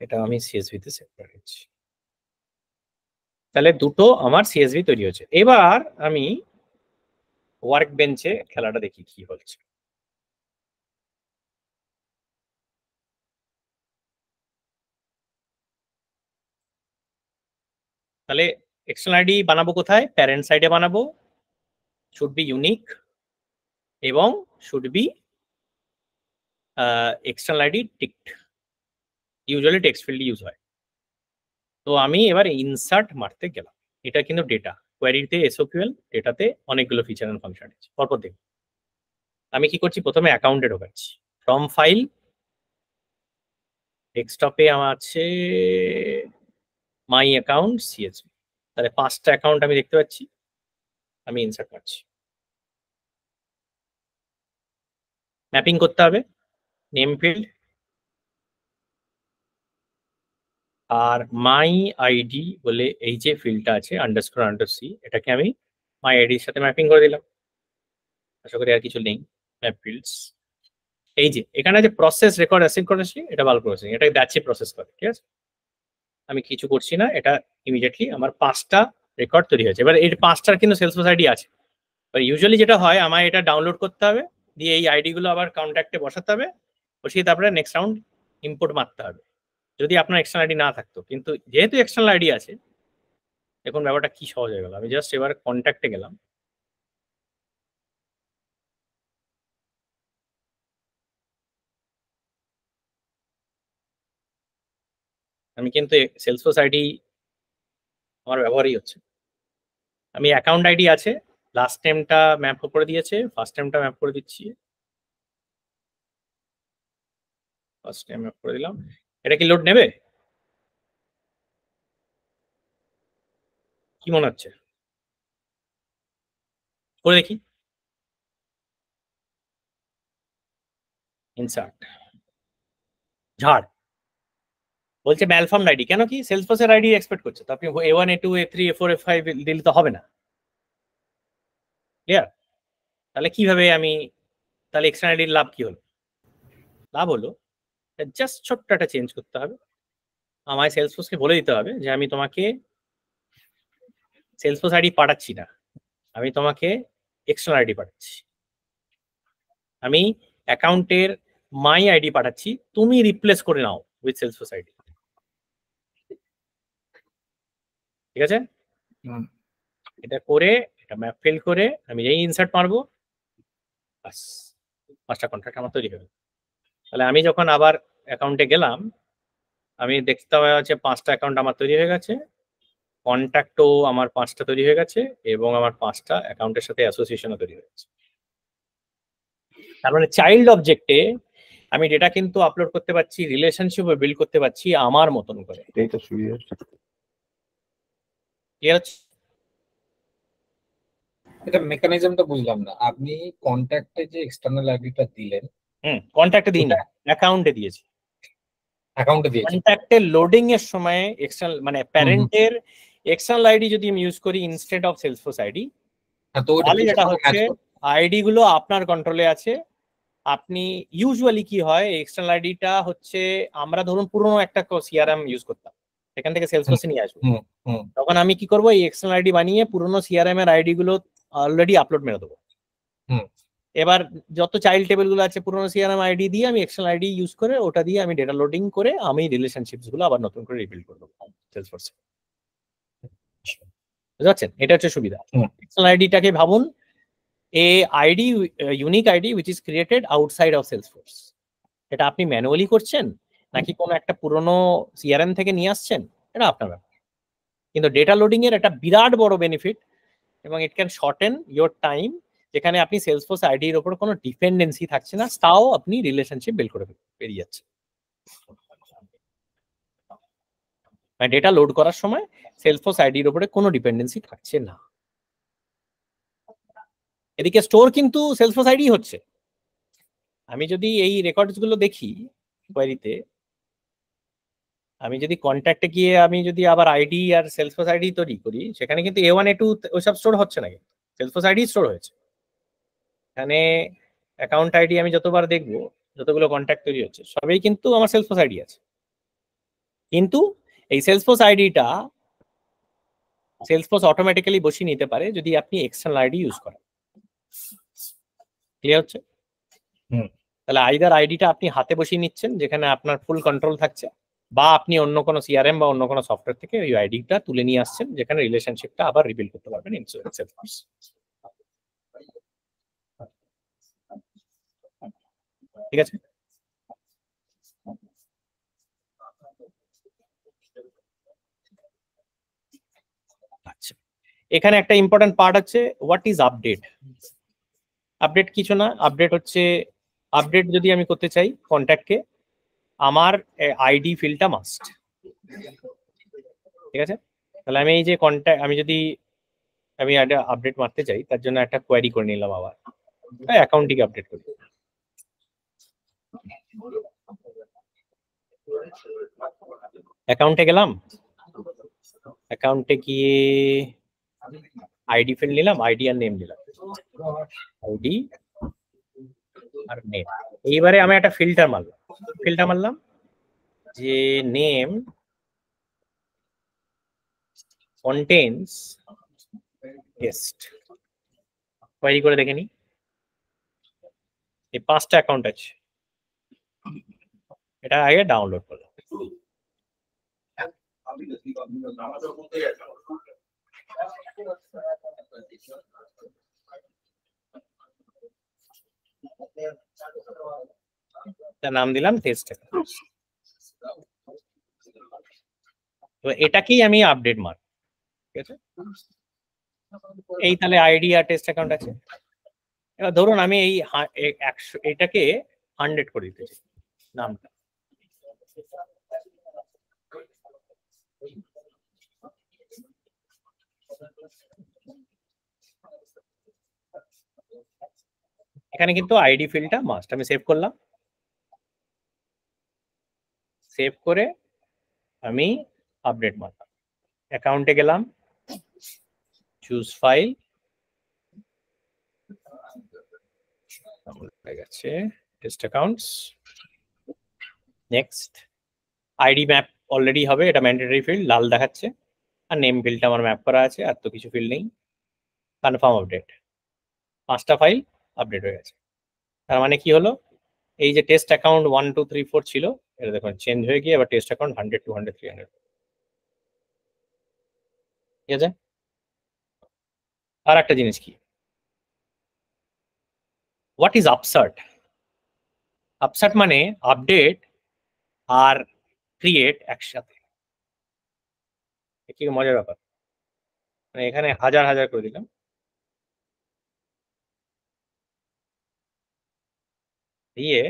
এটা আমি CSV তে সেভ করে দিচ্ছি। তাহলে দুটো আমার CSV তৈরি হচ্ছে। এবার আমি ওয়ার্ক বেঞ্চে খেলাটা দেখি কি হচ্ছে। তাহলে এক্সটার্নাল আইডি বানাবো কোথায়? প্যারেন্ট সাইডে বানাবো, শুড বি ইউনিক এবং should be external ID ticked, usually text field use হয়। তো আমি এবার ইনসার্ট মারতে গেলাম, এটা কিন্তু ডেটা কোয়ারিতে SQL, ডেটাতে অনেকগুলো ফিচার এন্ড ফাংশন আছে, পরপর দেখুন। আমি কি করছি, প্রথমে অ্যাকাউন্টে ঢোকাচ্ছি, ফ্রম ফাইল, ডেস্কটপে আমার আছে মাই অ্যাকাউন্ট CSV, তাহলে 5টা অ্যাকাউন্ট আমি দেখতে পাচ্ছি, আমি ইনসার্ট করছি। ম্যাপিং করতে হবে, নেম ফিল্ড আর মাই আইডি বলে এই যে ফিল্ডটা আছে __c, এটাকে আমি মাই আইডির সাথে ম্যাপিং করে দিলাম। আশা করি আর কিছু নেই। ম্যাপ ফিল্ডস, এই যে এখানে যে প্রসেস রেকর্ড অ্যাসাইন করেছি, এটা ভালো প্রসেসিং, এটা ব্যাচে প্রসেস করে, ঠিক আছে, আমি কিছু করছি না, এটা ইমিডিয়েটলি আমার 5টা রেকর্ড তৈরি হয়েছে। এবার এই 5টার কিন্তু সেলসফোর্স আইডি আছে। ইউজুয়ালি যেটা হয়, আমায় এটা ডাউনলোড করতে হবে, দিয়ে এই আইডি গুলো আবার কন্ট্যাক্টে বসাতে হবে, বসিয়ে তারপরে নেক্সট রাউন্ড ইম্পোর্ট মারতে হবে, যদি আপনার এক্সটার্নাল আইডি না থাকতো। কিন্তু যেহেতু এক্সটার্নাল আইডি আছে, দেখুন ব্যাপারটা কি সহজ হয়ে গেল। আমি জাস্ট এবার কন্ট্যাক্টে গেলাম, আমি কিন্তু সেলসফোর্স আইডি আমার ব্যবহারই হচ্ছে। আমি অ্যাকাউন্ট আইডি আছে, লাস্ট টাইমটা ম্যাপ করে দিয়েছে, ফার্স্ট টাইমটা ম্যাপ করে দিচ্ছি, ফার্স্ট টাইম ম্যাপ করে দিলাম। এটা কি লোড নেবে? কি মনে হচ্ছে, করে দেখি। ইনসার্ট, ঝাড় বলছে ম্যালফর্মড আইডি, কেন কি সেলসফোর্সের আইডি এক্সপেক্ট করছে, তো আপনি A1, A2, A3, A4, A5 দিলে তো হবে না, ক্লিয়ার? তাহলে কিভাবে আমি, তাহলে এক্সটার্নাল আইডির লাভ কি হলো? লাভ হলো জাস্ট ছোট্ট একটা চেঞ্জ করতে হবে, আমায় সেলসফোর্সকে বলে দিতে হবে যে আমি তোমাকে সেলসফোর্স আইডি পাঠাচ্ছি না, আমি তোমাকে এক্সটার্নাল আইডি পাঠাচ্ছি, আমি অ্যাকাউন্টের মাই আইডি পাঠাচ্ছি, তুমি রিপ্লেস করে নাও উইথ সেলসফোর্স আইডি, ঠিক আছে? এটা করে, এটা ম্যাপ ফিল করে আমি এই ইনসার্ট মারবো, বাস 5টা কন্ট্রাক্ট আমার তৈরি হবে। তাহলে আমি যখন আবার অ্যাকাউন্টে গেলাম, আমি দেখতে পাচ্ছি 5টা অ্যাকাউন্ট আমার তৈরি হয়ে গেছে, কন্ট্যাক্টও আমার 5টা তৈরি হয়ে গেছে, এবং আমার 5টা অ্যাকাউন্টের সাথে অ্যাসোসিয়েশনও তৈরি হয়ে গেছে। তার মানে চাইল্ড অবজেক্টে আমি ডেটা কিন্তু আপলোড করতে পারছি, রিলেশনশিপ বিল্ড করতে পারছি আমার মতন করে। এইটা সুবিধা। ক্লিয়ার আছে? এটা মেকানিজমটা বুঝলাম না, আপনি কন্ট্যাক্টে যে এক্সটার্নাল আইডিটা দিলেন, কন্ট্যাক্টে দিই না, অ্যাকাউন্টে দিয়েছি। অ্যাকাউন্টে দিয়েছেন, কন্ট্যাক্টে লোডিং এর সময় এক্সটার্নাল মানে প্যারেন্টের এক্সটার্নাল আইডি যদি আমি ইউজ করি ইনস্টেড অফ সেলসফোর্স আইডি, হ্যাঁ, তো ওটা তাহলে যেটা কিসের সাথে হচ্ছে match করে? আইডি গুলো আপনার কন্ট্রোলে আছে। আপনি ইউজুয়ালি কি হয়, এক্সটার্নাল আইডিটা হচ্ছে, আমরা ধরুন পুরনো একটা সিআরএম ইউজ করতাম, সেখান থেকে সেলসফোর্সে নিয়ে আসবো, তখন আমি কি করবো, এই এক্সটার্নাল আইডি বানিয়ে পুরনো সিআরএম এর আইডি গুলো অলরেডি আপলোড মেরে দেবো। এবার যত চাইল্ড টেবিল গুলো আছে পুরোনো সিআরএম আইডি দিয়ে আমি এক্সটার্নাল আইডি ইউজ করে ওটা দিয়ে আমি ডেটা লোডিং করে আমি রিলেশনশিপস গুলো আবার নতুন করে রিবিল্ড করবো সেলসফোর্সে। বুঝতে পারছেন? এটা হচ্ছে সুবিধা। এক্সটার্নাল আইডিটাকে ভাবুন a ID, unique ID which is created outside of Salesforce. এটা আপনি ম্যানুয়ালি করছেন নাকি কোনো একটা পুরোনো সিআরএম থেকে নিয়ে আসছেন, এটা আপনার ব্যাপার। কিন্তু ডেটা লোডিং এর একটা বিরাট বড় বেনিফিট এবং it can shorten your time, যেখানে আপনি সেলসফোর্স আইডির উপর কোনো ডিপেন্ডেন্সি থাকছে না, তাও আপনি রিলেশনশিপ বিল্ড করে পেরিয়ে যাচ্ছে। মানে ডেটা লোড করার সময় সেলসফোর্স আইডির উপরে কোনো ডিপেন্ডেন্সি থাকছে না। এদিকে স্টোর কিন্তু সেলসফোর্স আইডি হচ্ছে। আমি যদি এই রেকর্ডস গুলো দেখি কোয়েরিতে, আমি যদি কন্ট্যাক্টে গিয়ে আমি যদি আবার আইডি আর সেলসফোর্স আইডি তৈরি করি, সেখানে কিন্তু A1 A2 ওইসব স্টোর হচ্ছে না, কিন্তু সেলসফোর্স আইডি স্টোর হয়েছে। এখানে অ্যাকাউন্ট আইডি আমি যতবার দেখবো, যতগুলো কন্ট্যাক্ট তৈরি হচ্ছে সবই কিন্তু আমার সেলসফোর্স আইডি আছে। কিন্তু এই সেলসফোর্স আইডিটা সেলসফোর্স অটোমেটিক্যালি বসিয়ে নিতে পারে যদি আপনি এক্সটার্নাল আইডি ইউজ করেন। ক্লিয়ার হচ্ছে? তাহলে আইদার আইডিটা আপনি হাতে বসিয়ে নিচ্ছেন যেখানে আপনার ফুল কন্ট্রোল থাকছে, বা আপনি অন্য কোনো সিআরএম বা অন্য কোনো সফটওয়্যার থেকে ওই আইডিটা তুলে নিয়ে আসছেন যেখানে রিলেশনশিপটা আবার রিবিল্ড করতে পারবেন ইন সেলসফোর্স। ঠিক আছে? আচ্ছা, এখানে একটা ইম্পর্টেন্ট পার্ট আছে, হোয়াট ইজ আপডেট। আপডেট কিছু না, আপডেট হচ্ছে, আপডেট যদি আমি করতে চাই কন্ট্যাক্টকে, আমার আইডি ফিল্ডটা মাস্ট। ঠিক আছে? তাহলে আমি এই যে কন্ট্যাক্ট, আমি যদি আমি একটা আপডেট মারতে চাই তার জন্য একটা কোয়েরি করে নিলাম, আবার অ্যাকাউন্টটিকে আপডেট করি। অ্যাকাউন্টে গেলাম, অ্যাকাউন্টে গিয়ে আইডি ফিল্ড নিলাম, আইডি আর নেম দিলাম, আইডি আর নেম। এইবারে আমি একটা ফিল্টার মারলাম যে নেম কন্টেন্স টেস্ট। কোয়েরি করে দেখে নি, এই 5টা অ্যাকাউন্ট আছে, এটা আগে ডাউনলোড করলাম। নাম দিলাম টেস্ট। তো এটাকেই আমি আপডেট মার। ঠিক আছে? এই তাহলে আইডি আর টেস্ট অ্যাকাউন্ট আছে। এবার ধরুন আমি এই 100 এটাকে 100 করে দিতে চাই নামটা। এখানে কিন্তু আইডি ফিল্ডটা মাস্ট। আমি সেভ করলাম, সেভ করে আমি আপডেট মারলাম, অ্যাকাউন্টে গেলাম, চুজ ফাইল, হয়ে গেছে test accounts. Next, ID map already হবে, এটা ম্যান্ডেটরি ফিল্ড, লাল দেখাচ্ছে, আর নেম ফিল্ডটা আমার ম্যাপ করা আছে, আর তো কিছু ফিল্ড নেই। কনফার্ম আপডেট, 5টা ফাইল আপডেট হয়ে গেছে। তার মানে কি হলো, এই যে টেস্ট অ্যাকাউন্ট 1 2 3 4 ছিল, এটা দেখুন চেঞ্জ হয়ে গিয়ে এবার টেস্ট অ্যাকাউন্ট 100 200 300। ঠিক আছে? আর একটা জিনিস কি, হোয়াট ইজ আপসার্ট। আপসার্ট মানে আপডেট আর ক্রিয়েট একসাথে। কি মজার ব্যাপার, মানে এখানে হাজার হাজার করে দিলাম, দিয়ে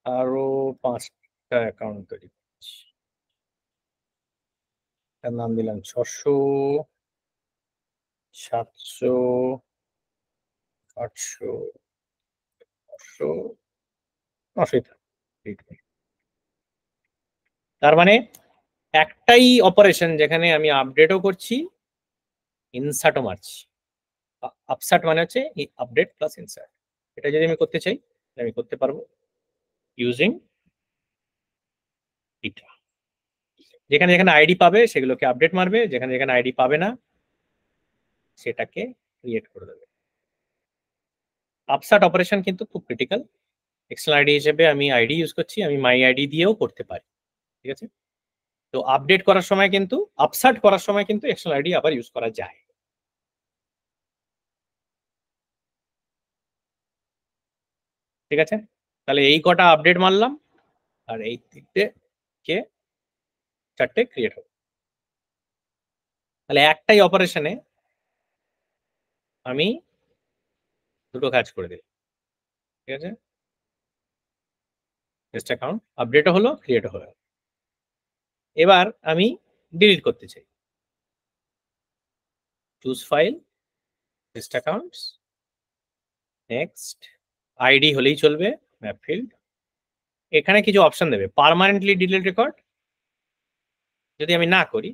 আরো 5টা অ্যাকাউন্ট তৈরি করছি। তার নাম দিলাম 600 700 800 900 900। তার মানে একটাই অপারেশন যেখানে আমি আপডেটও করছি, ইনসার্টও মারছি। আপসার্ট মানে হচ্ছে আপডেট প্লাস ইনসার্ট। এটা যদি আমি করতে চাই আমি করতে পারবো ইউজিং এটা। যেখানে যেখানে আইডি পাবে সেগুলোকে আপডেট মারবে, যেখানে যেখানে আইডি পাবে না সেটাকে ক্রিয়েট করে দেবে। আপসার্ট অপারেশন কিন্তু খুব ক্রিটিক্যাল। এক্সটার্নাল আইডি হিসেবে আমি আইডি ইউজ করছি, আমি মাই আইডি দিয়েও করতে পারি, ঠিক আছে? তো আপডেট করার সময় কিন্তু, আপসার্ট করার সময় কিন্তু এক্সটার্নাল আইডি আবার ইউজ করা যায়। ঠিক আছে, তাহলে এই কটা আপডেট মারলাম, আর এই তিনটে কে চারটে ক্রিয়েট হবে। তাহলে একটাই অপারেশনে আমি দুটো কাজ করে দিই, ঠিক আছে? টেস্ট অ্যাকাউন্ট আপডেটও হলো, ক্রিয়েটও হলো। এবার আমি ডিলিট করতে চাই, choose file, test accounts, next, ID হলেই চলবে, ম্যাপ ফিল্ড। এখানে কিছু অপশন দেবে, পার্মানেন্টলি ডিলিট রেকর্ড। যদি আমি না করি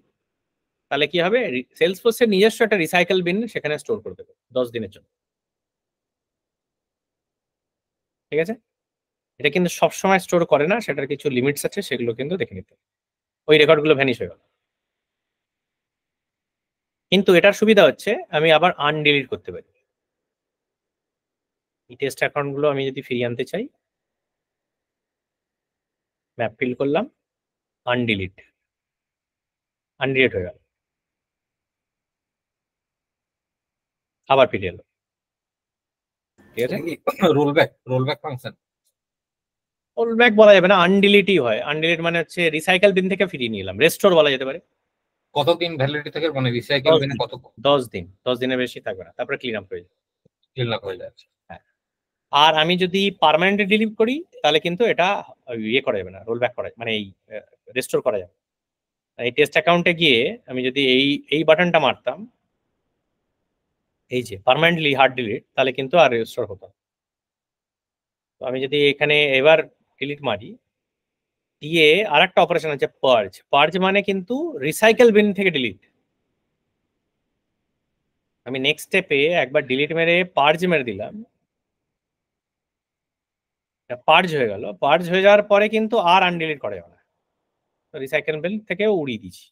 তাহলে কি হবে, সেলসফোর্সের নিজস্ব একটা রিসাইকেল বিন সেখানে স্টোর করে দেবে 10 দিনের জন্য, ঠিক আছে? এটা কিন্তু সবসময় স্টোর করে না, সেটার কিছু লিমিটস আছে, সেগুলো কিন্তু দেখে নিতে। ওই রেকর্ডগুলো ভ্যানিশ হয়ে গেল। কিন্তু এটার সুবিধা হচ্ছে আমি আবার আনডিলিট করতে পারি। এই টেস্ট অ্যাকাউন্টগুলো আমি যদি ফিরিয়ে আনতে চাই, ম্যাপ ফিল করলাম, আনডিলিট, আনডিলিট হয়ে গেল, আবার ফিরে এলো, ঠিক আছে? রোলব্যাক ফাংশন, রোলব্যাক বলা যাবে না, আনডিলিটই হয়। আনডিলিট মানে হচ্ছে রিসাইকেল বিন থেকে ফিরিয়ে নিয়ে এলাম, রেস্টোর বলা যেতে পারে। কতদিন ভ্যালিডিটি থেকে, মানে রিসাইকেল বিনে কত? 10 দিন, 10 দিনের বেশি থাকবে না, তারপরে ক্লিন আপ হয়ে যাবে। ক্লিন আপ হয়ে যাচ্ছে। হ্যাঁ, আর আমি যদি পার্মানেন্টলি ডিলিট করি তাহলে কিন্তু এটা ইয়ে করা যাবে না, রোলব্যাক করা, মানে এই রেস্টোর করা যাবে। এই টেস্ট অ্যাকাউন্টে গিয়ে আমি যদি এই বাটনটা মারতাম, এই যে পার্মানেন্টলি হার্ড ডিলিট, তাহলে কিন্তু আর রেস্টোর হতো না। তো আমি যদি এখানে এবার ডিলিট মারি, দিয়ে আর একটা অপারেশন আছে পার্জ। পার্জ মানে কিন্তু রিসাইকেল বিন থেকে ডিলিট। আমি নেক্সট স্টেপে একবার ডিলিট মেরে পার্জ মেরে দিলাম, পার্জ হয়ে গেল। পার্জ হয়ে যাওয়ার পরে কিন্তু আর আনডিলিট করা যাবে না, রিসাইকেল বিন থেকেও উড়িয়ে দিচ্ছি,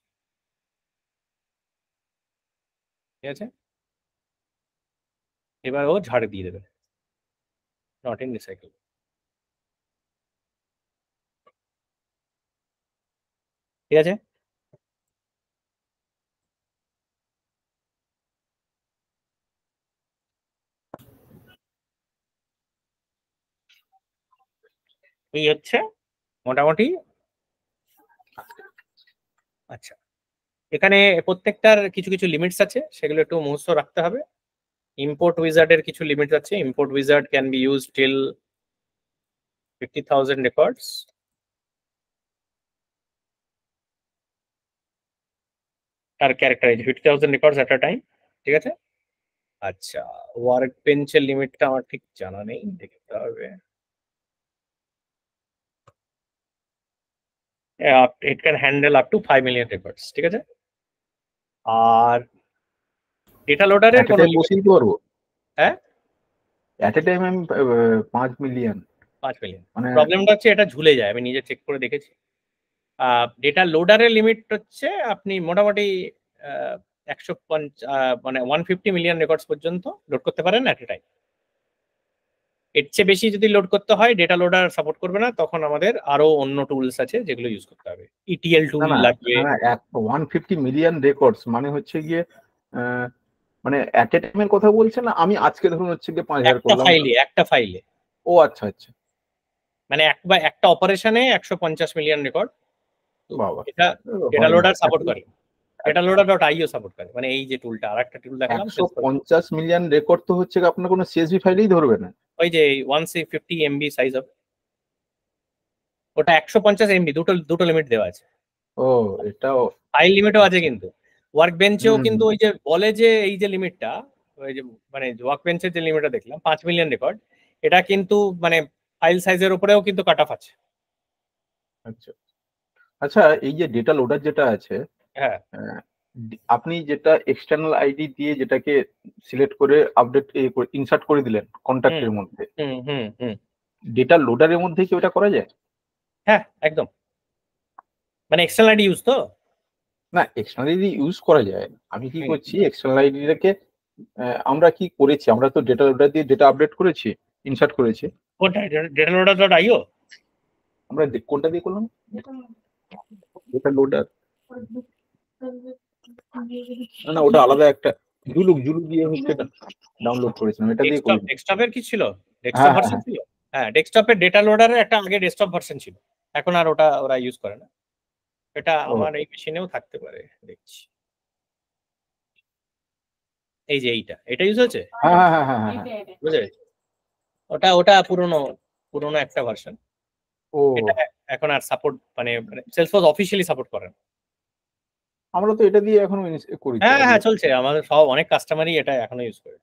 ঠিক আছে? এবার ও ঝাড় দিয়ে দেবে, নট ইন রিসাইকেল। ঠিক আছে, এই হচ্ছে মোটামুটি। আচ্ছা, এখানে প্রত্যেকটার কিছু কিছু লিমিটস আছে, সেগুলো একটু মুখস্থ রাখতে হবে। ইম্পোর্ট উইজার্ডের কিছু লিমিটস আছে। Import wizard can be used till 50,000 records. আর characterize 50,000 records at a time, ঠিক আছে? আচ্ছা, ওয়ার্ক বেঞ্চের লিমিটটা আমার ঠিক জানা নেই, দেখতে হবে। It can handle up to 5 million records, ঠিক আছে? আর ডেটা লোডারের কোনো বসিয়ে দিতে পারবো? হ্যাঁ, এট এ টাইম আমি 5 মিলিয়ন। 5 মিলিয়ন। মানে প্রবলেমটা হচ্ছে এটা ঝুলে যায়, আমি নিজে চেক করে দেখেছি। ডেটা লোডারের লিমিট হচ্ছে আপনি মোটামুটি 150, মানে 150 মিলিয়ন রেকর্ডস পর্যন্ত লোড করতে পারেন এট এ টাইম। এর চেয়ে বেশি যদি লোড করতে হয়, ডেটা লোডার সাপোর্ট করবে না, তখন আমাদের আরো অন্য টুলস আছে যেগুলো ইউজ করতে হবে। ইটিএল টুল লাগবে। 150 মিলিয়ন রেকর্ডস মানে হচ্ছে গিয়ে মানে এট এ টাইমের কথা বলছেন না? আমি আজকে ধরুন হচ্ছে গিয়ে 5000 করলাম একটা ফাইলে। ও আচ্ছা আচ্ছা, মানে একটা অপারেশনে 150 মিলিয়ন রেকর্ড। বাবা, এটা ডেটা লোডার সাপোর্ট করে, ডেটা লোডার ডট আইও সাপোর্ট করে। মানে এই যে টুলটা, আরেকটা টুল দেখালাম, 150 মিলিয়ন রেকর্ড তো হচ্ছে আপনার কোনো সিএসভি ফাইলেই ধরবে না। ওই যে 150 এমবি সাইজ হবে, ওটা 150 এমবি, দুটো লিমিট দেওয়া আছে। ও, এটাও ফাইল লিমিটও আছে। কিন্তু ওয়ার্ক বেঞ্চেও কিন্তু ওই যে বলে যে এই যে লিমিটটা, ওই যে মানে ওয়ার্ক বেঞ্চের যে লিমিটটা দেখলাম 5 মিলিয়ন রেকর্ড, এটা কিন্তু মানে ফাইল সাইজের উপরেও কিন্তু কাট অফ আছে। আচ্ছা আচ্ছা, এই যে ডেটা লোডার যেটা আছে, হ্যাঁ, আপনি যেটা এক্সটার্নাল আইডি দিয়ে যেটাকে সিলেক্ট করে আপডেট ইনসার্ট করে দিলেন কন্ট্যাক্টের মধ্যে, ডেটা লোডারের মধ্যে কি ওটা করা যায়? হ্যাঁ একদম, মানে এক্সটার্নাল আইডি ইউজ তো না, এক্সটার্নাল আইডি ইউজ করা যায়। আমি কি করছি, এক্সটার্নাল আইডিটাকে আমরা কি করেছি, আমরা তো ডেটা লোডার দিয়ে ডেটা আপডেট করেছি, ইনসার্ট করেছি। কোনটা ডেটা লোডার ডট আইও? আমরা কোনটা দিয়ে করলাম? ডেটা লোডার না, ওটা আলাদা একটা জুলুক দিয়ে হচ্ছে ডাউনলোড করেছিলাম, এটা দিয়ে করি। ডেস্কটপের কি ছিল? ডেস্কটপ ভার্সন ছিল। হ্যাঁ, ডেস্কটপের ডেটা লোডারের একটা আগে ডেস্কটপ ভার্সন ছিল, এখন আর ওটা ওরা ইউজ করে না। এটা আমার এই মেশিনেও থাকতে পারে, দেখছি। এই যে এটা ইউজ হচ্ছে। বুঝে গেছি, ওটা ওটা পুরনো একটা ভার্সন। এটা এখন আর সাপোর্ট মানে সেলসফোর্স অফিশিয়ালি সাপোর্ট করে না। আমরা তো এটা দিয়ে এখনো করি। হ্যাঁ চলছে, আমাদের সব অনেক কাস্টমারই এটা এখনো ইউজ করে।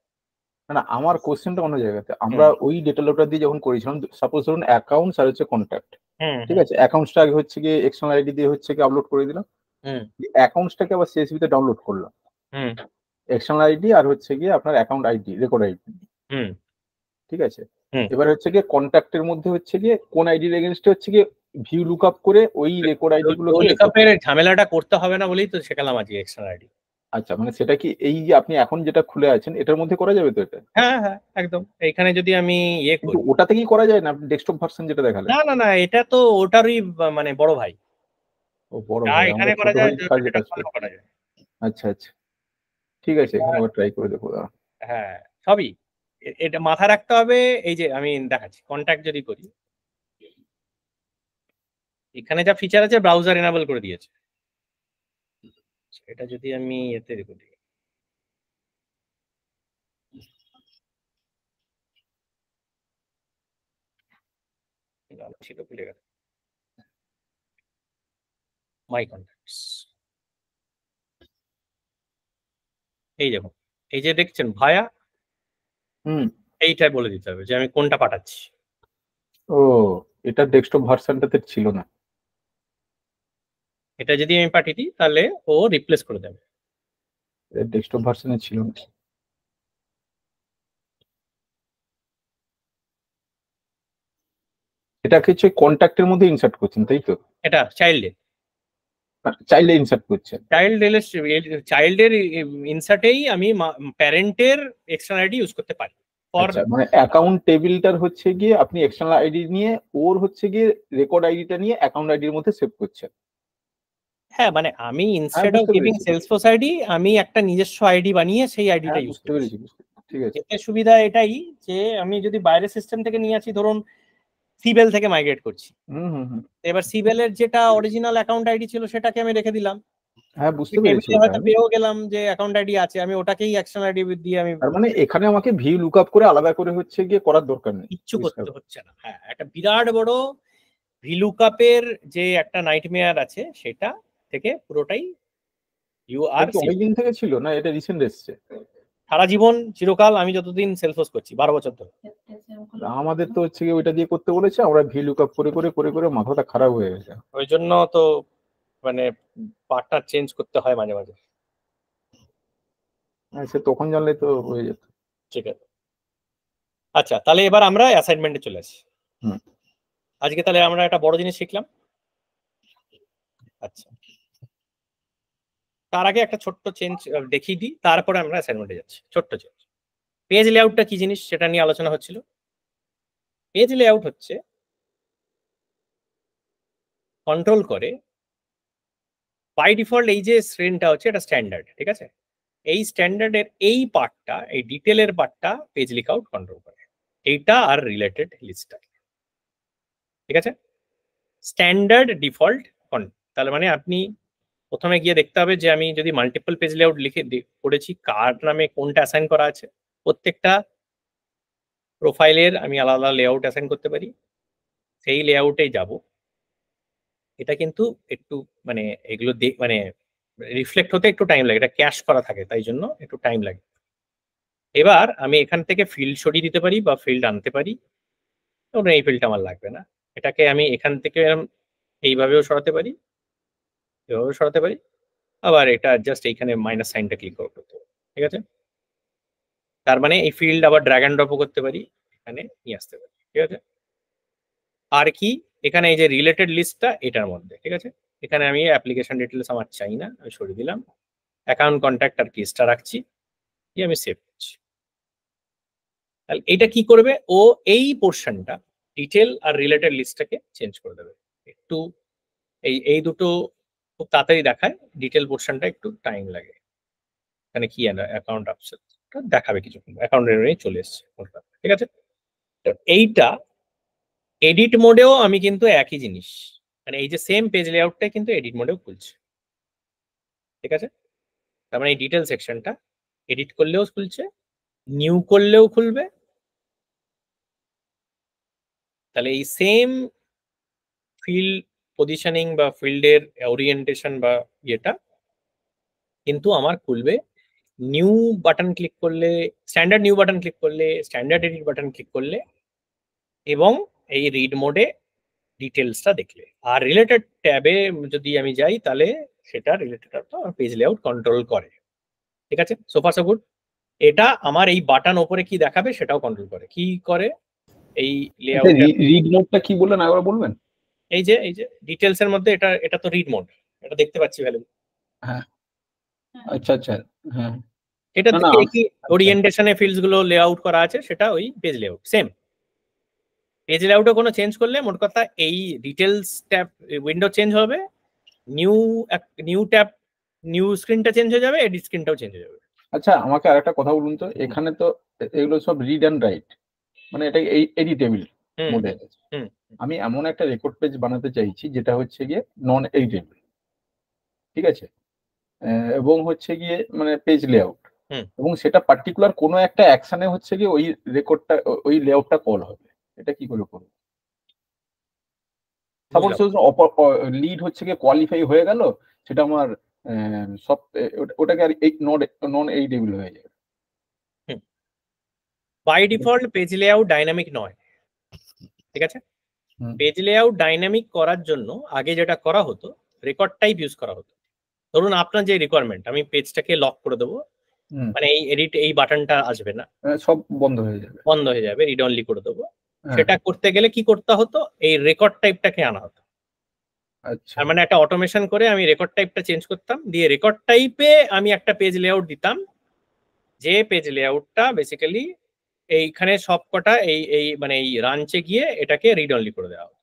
না, আমার কোশ্চেনটা অন্য জায়গাতে। আমরা ওই ডেটা লোডার দিয়ে যখন করেছিলাম, সাপোজ ধরুন অ্যাকাউন্টস আর হচ্ছে কন্ট্যাক্ট, ঠিক আছে, অ্যাকাউন্টসটা আগে হচ্ছে গিয়ে এক্সটার্নাল আইডি দিয়ে হচ্ছে কি আপলোড করে দিলাম, অ্যাকাউন্টসটাকে আবার সিএসভি তে ডাউনলোড করলাম, এক্সটার্নাল আইডি আর হচ্ছে গিয়ে আপনার অ্যাকাউন্ট আইডি, রেকর্ড আইডি, ঠিক আছে। এবার হচ্ছে গিয়ে কন্ট্যাক্টের মধ্যে হচ্ছে গিয়ে কোন আইডির এগেইনস্টে হচ্ছে গিয়ে ভিউ লুকআপ করে ওই রেকর্ড আইডি গুলো লুকআপের ঝামেলাটা করতে হবে না বলেই তো শেখালাম আজকে এক্সটার্নাল আইডি। আচ্ছা, মানে সেটা কি এই যে আপনি এখন যেটা খুলে আছেন এটার মধ্যে করা যাবে তো? এটা হ্যাঁ একদম। এইখানে যদি আমি করি, ওটাতে কি করা যায় না? আপনি ডেস্কটপ ভার্সন যেটা দেখালেন। না এটা তো ওটারই মানে বড় ভাই। ও বড় ভাই, এখানে করা যায়, করা যায়। আচ্ছা, ঠিক আছে, এখানে আবার ট্রাই করে দেখো। হ্যাঁ, সবই এটা মাথায় রাখতে হবে। এই যে আমি দেখাচ্ছি, কন্ট্যাক্ট যদি করি, এখানে যা ফিচার আছে ব্রাউজার এনাবল করে দিয়েছে। এটা যদি আমি এতে করি, ছিল ভুলে গেল, মাই কন্ট্যাক্টস। এই দেখুন, এই যে দেখছেন ভায়া, এইটাই বলে দিতে হবে যে আমি কোনটা পাঠাচ্ছি। ও, এটা ডেস্কটপ ভার্সনটাতে ছিল না। এটা যদি আমি পাঠিয়ে দিই তাহলে ও রিপ্লেস করে দেবে। ডেস্কটপ ভার্সনে ছিল না। এটা হচ্ছে কন্ট্যাক্টের মধ্যে ইনসার্ট করছেন, তাই তো? এটা চাইল্ডে ইনসার্ট করছেন। চাইল্ডের ইনসার্টেই আমি প্যারেন্টের এক্সটার্নাল আইডি ইউজ করতে পারি। মানে অ্যাকাউন্ট টেবিলটার হচ্ছে গিয়ে আপনি এক্সটার্নাল আইডি নিয়ে ওর হচ্ছে গিয়ে রেকর্ড আইডিটা নিয়ে অ্যাকাউন্ট আইডির মধ্যে সেভ করছেন। হ্যাঁ, মানে আমি instead of giving Salesforce ID আমি একটা নিজস্ব আইডি বানিয়ে সেই আইডিটা ইউজ করি। ঠিক আছে, এতে সুবিধা এটাই যে আমি যদি বাইরের সিস্টেম থেকে নিয়ে আসি, ধরুন সিবেল থেকে মাইগ্রেট করছি, এবার সিবেলের যেটা অরিজিনাল অ্যাকাউন্ট আইডি ছিল সেটাকে আমি রেখে দিলাম। হ্যাঁ, বুঝতে পেরেছি। হয়তো পেয়েও গেলাম যে অ্যাকাউন্ট আইডি আছে, আমি ওটাকেই এক্সটার্নাল আইডি দিয়ে আমি, তার মানে এখানে আমাকে ভিউ লুকআপ করে আলাদা করে হচ্ছে গিয়ে করার দরকার নেই, কিচ্ছু করতে হচ্ছে না। হ্যাঁ, একটা বিরাট বড় ভিলুকআপের যে একটা নাইটমেয়ার আছে সেটা থেকে পুরোটাই ইউ আর। অনেকদিন থেকে ছিল না, এটা রিসেন্ট এসেছে। সারা জীবন চিরকাল আমি যতদিন সেলসফোর্স করছি, 12 বছর ধরে। আমাদের তো হচ্ছে গিয়ে ওইটা দিয়ে করতে বলেছে, আমরা ভি লুকআপ করে করে করে করে মাথাটা খারাপ হয়ে গেছে। ওই জন্য তো মানে পার্টটা চেঞ্জ করতে হয় মাঝে মাঝে। সে তখন জানলে তো হয়ে যেত। ঠিক আছে, আচ্ছা তাহলে এবার আমরা অ্যাসাইনমেন্টে চলে আসি। আজকে তাহলে আমরা একটা বড় জিনিস শিখলাম। আচ্ছা, তার আগে একটা ছোট্ট চেঞ্জ দেখিয়ে দিই, তারপরে আমরা অ্যাসাইনমেন্টে যাচ্ছি। ছোট্ট চেঞ্জ, পেজ লেআউটটা কি জিনিস সেটা নিয়ে আলোচনা হচ্ছিল। পেজ লেআউট হচ্ছে কন্ট্রোল করে বাই ডিফল্ট এই যে স্ক্রিনটা হচ্ছে এটা স্ট্যান্ডার্ড, ঠিক আছে। এই স্ট্যান্ডার্ডের এই পার্টটা, এই ডিটেলের পার্টটা পেজ লেআউট কন্ট্রোল করে, এইটা আর রিলেটেড লিস্টটা, ঠিক আছে। স্ট্যান্ডার্ড ডিফল্ট তাহলে মানে আপনি প্রথমে গিয়ে দেখতে হবে যে আমি যদি মাল্টিপল পেজ লেআউট লিখে করেছি, কার নামে কোনটা অ্যাসাইন করা আছে। প্রত্যেকটা প্রোফাইলের আমি আলাদা লেআউট অ্যাসাইন করতে পারি, সেই লেআউটেই যাব। এটা কিন্তু একটু মানে এগুলো মানে রিফ্লেক্ট হতে একটু টাইম লাগে, এটা ক্যাশ করা থাকে, তাই জন্য একটু টাইম লাগে। এবার আমি এখান থেকে ফিল্ড সরিয়ে দিতে পারি বা ফিল্ড আনতে পারি। এই ফিল্ডটা আমার লাগবে না, এটাকে আমি এখান থেকে এইভাবেও সরাতে পারি, এভাবেও সরাতে পারি, আবার এটা জাস্ট এইখানে মাইনাস সাইনটা ক্লিক করতে হবে, ঠিক আছে। তার মানে এই ফিল্ড আবার ড্র্যাগ অ্যান্ড ড্রপও করতে পারি, এখানে নিয়ে আসতে পারি, ঠিক আছে। আর কি, এখানে এই যে রিলেটেড লিস্টটা এটার মধ্যে, ঠিক আছে। এখানে আমি অ্যাপ্লিকেশন ডিটেলস আমার চাই না, আমি সরিয়ে দিলাম। অ্যাকাউন্ট কন্ট্যাক্ট আর কেসটা রাখছি। আমি সেভ করছি। তাহলে এটা কি করবে, ও এই পোর্শনটা ডিটেল আর রিলেটেড লিস্টটাকে চেঞ্জ করে দেবে। একটু এই দুটো খুব তাড়াতাড়ি দেখায়, ডিটেল পোর্শনটা একটু টাইম লাগে। এখানে কি অ্যাকাউন্ট আপসেট দেখাবে কিছুক্ষণ, অ্যাকাউন্ট চলে এসছে, ঠিক আছে। তো এইটা এডিট মোডেও আমি কিন্তু একই জিনিস, মানে এই যে সেম পেজ লেআউটটাই কিন্তু এডিট মোডেও খুলছে, ঠিক আছে। তার মানে এই ডিটেল সেকশনটা এডিট করলেও খুলছে, নিউ করলেও খুলবে। তাহলে এই সেম ফিল্ড পজিশনিং বা ফিল্ডের ওরিয়েন্টেশন বা ইয়েটা কিন্তু আমার খুলবে নিউ বাটন ক্লিক করলে, স্ট্যান্ডার্ড নিউ বাটন ক্লিক করলে, স্ট্যান্ডার্ড এডিট বাটন ক্লিক করলে, এবং এই রিড মোডে ডিটেলসটা দেখলে। আর রিলেটেড ট্যাবে যদি আমি যাই তাহলে সেটা রিলেটেড পেজ লেআউট কন্ট্রোল করে, ঠিক আছে। So far so good. এটা আমার এই বাটন ওপরে কি দেখাবে সেটাও কন্ট্রোল করে। কি করে, এই লেআউট রিড মোডটা কি বললেন আবার বলবেন? এই যে ডিটেলস এর মধ্যে এটা তো রিড মোড, এটা দেখতে পাচ্ছি ভ্যালু। হ্যাঁ, আচ্ছা আচ্ছা, হ্যাঁ। এটা কি ওরিয়েন্টেশনে ফিল্ডস গুলো লেআউট করা আছে, সেটা ওই পেজ লেআউট সেম। পেজ লেআউটে কোনো চেঞ্জ করলে মোট কথা এই ডিটেলস ট্যাব উইন্ডো চেঞ্জ হবে, নিউ ট্যাব নিউ স্ক্রিনটা চেঞ্জ হয়ে যাবে, এডিট স্ক্রিনটাও চেঞ্জ হয়ে যাবে। আচ্ছা, আমাকে আরেকটা কথা বলুন তো, এখানে তো এগুলো সব রিড এন্ড রাইট, মানে এটা এই এডিটেবল মোডে আছে। আমি এমন একটা রেকর্ড পেজ বানাতে চাইছি যেটা হচ্ছে গিয়ে নন এডিটেবল, ঠিক আছে, এবং হচ্ছে গিয়ে মানে পেজ লেআউট, এবং সেটা পার্টিকুলার কোনো একটা অ্যাকশনে হচ্ছে গিয়ে ওই রেকর্ডটা ওই লেআউটটা কল হবে। এটা কি করে করব? সাপোজ লিড হচ্ছে গিয়ে কোয়ালিফাই হয়ে গেল, সেটা আমার সব ওটাকে আর নন এডিটেবল হয়ে যাবে। By default page layout dynamic নয়, ঠিক আছে। পেজ লেআউট ডাইনামিক করার জন্য আগে যেটা করা হতো, রেকর্ড টাইপ ইউজ করা হতো। ধরুন আপনার যে রিকোয়ারমেন্ট, আমি পেজটাকে লক করে দেবো, মানে এই এডিট এই বাটনটা আসবে না, সব বন্ধ হয়ে যাবে, রিড অনলি করে দেবো। সেটা করতে গেলে কি করতে হতো, এই রেকর্ড টাইপটাকে আনা হতো। আচ্ছা, তার মানে একটা অটোমেশন করে আমি রেকর্ড টাইপটা চেঞ্জ করতাম, দিয়ে রেকর্ড টাইপে আমি একটা পেজ লেআউট দিতাম, যে পেজ লেআউটটা বেসিক্যালি এইখানে সবকটা এই মানে এই রাঞ্চে গিয়ে এটাকে রিড অনলি করে দেওয়া হবে।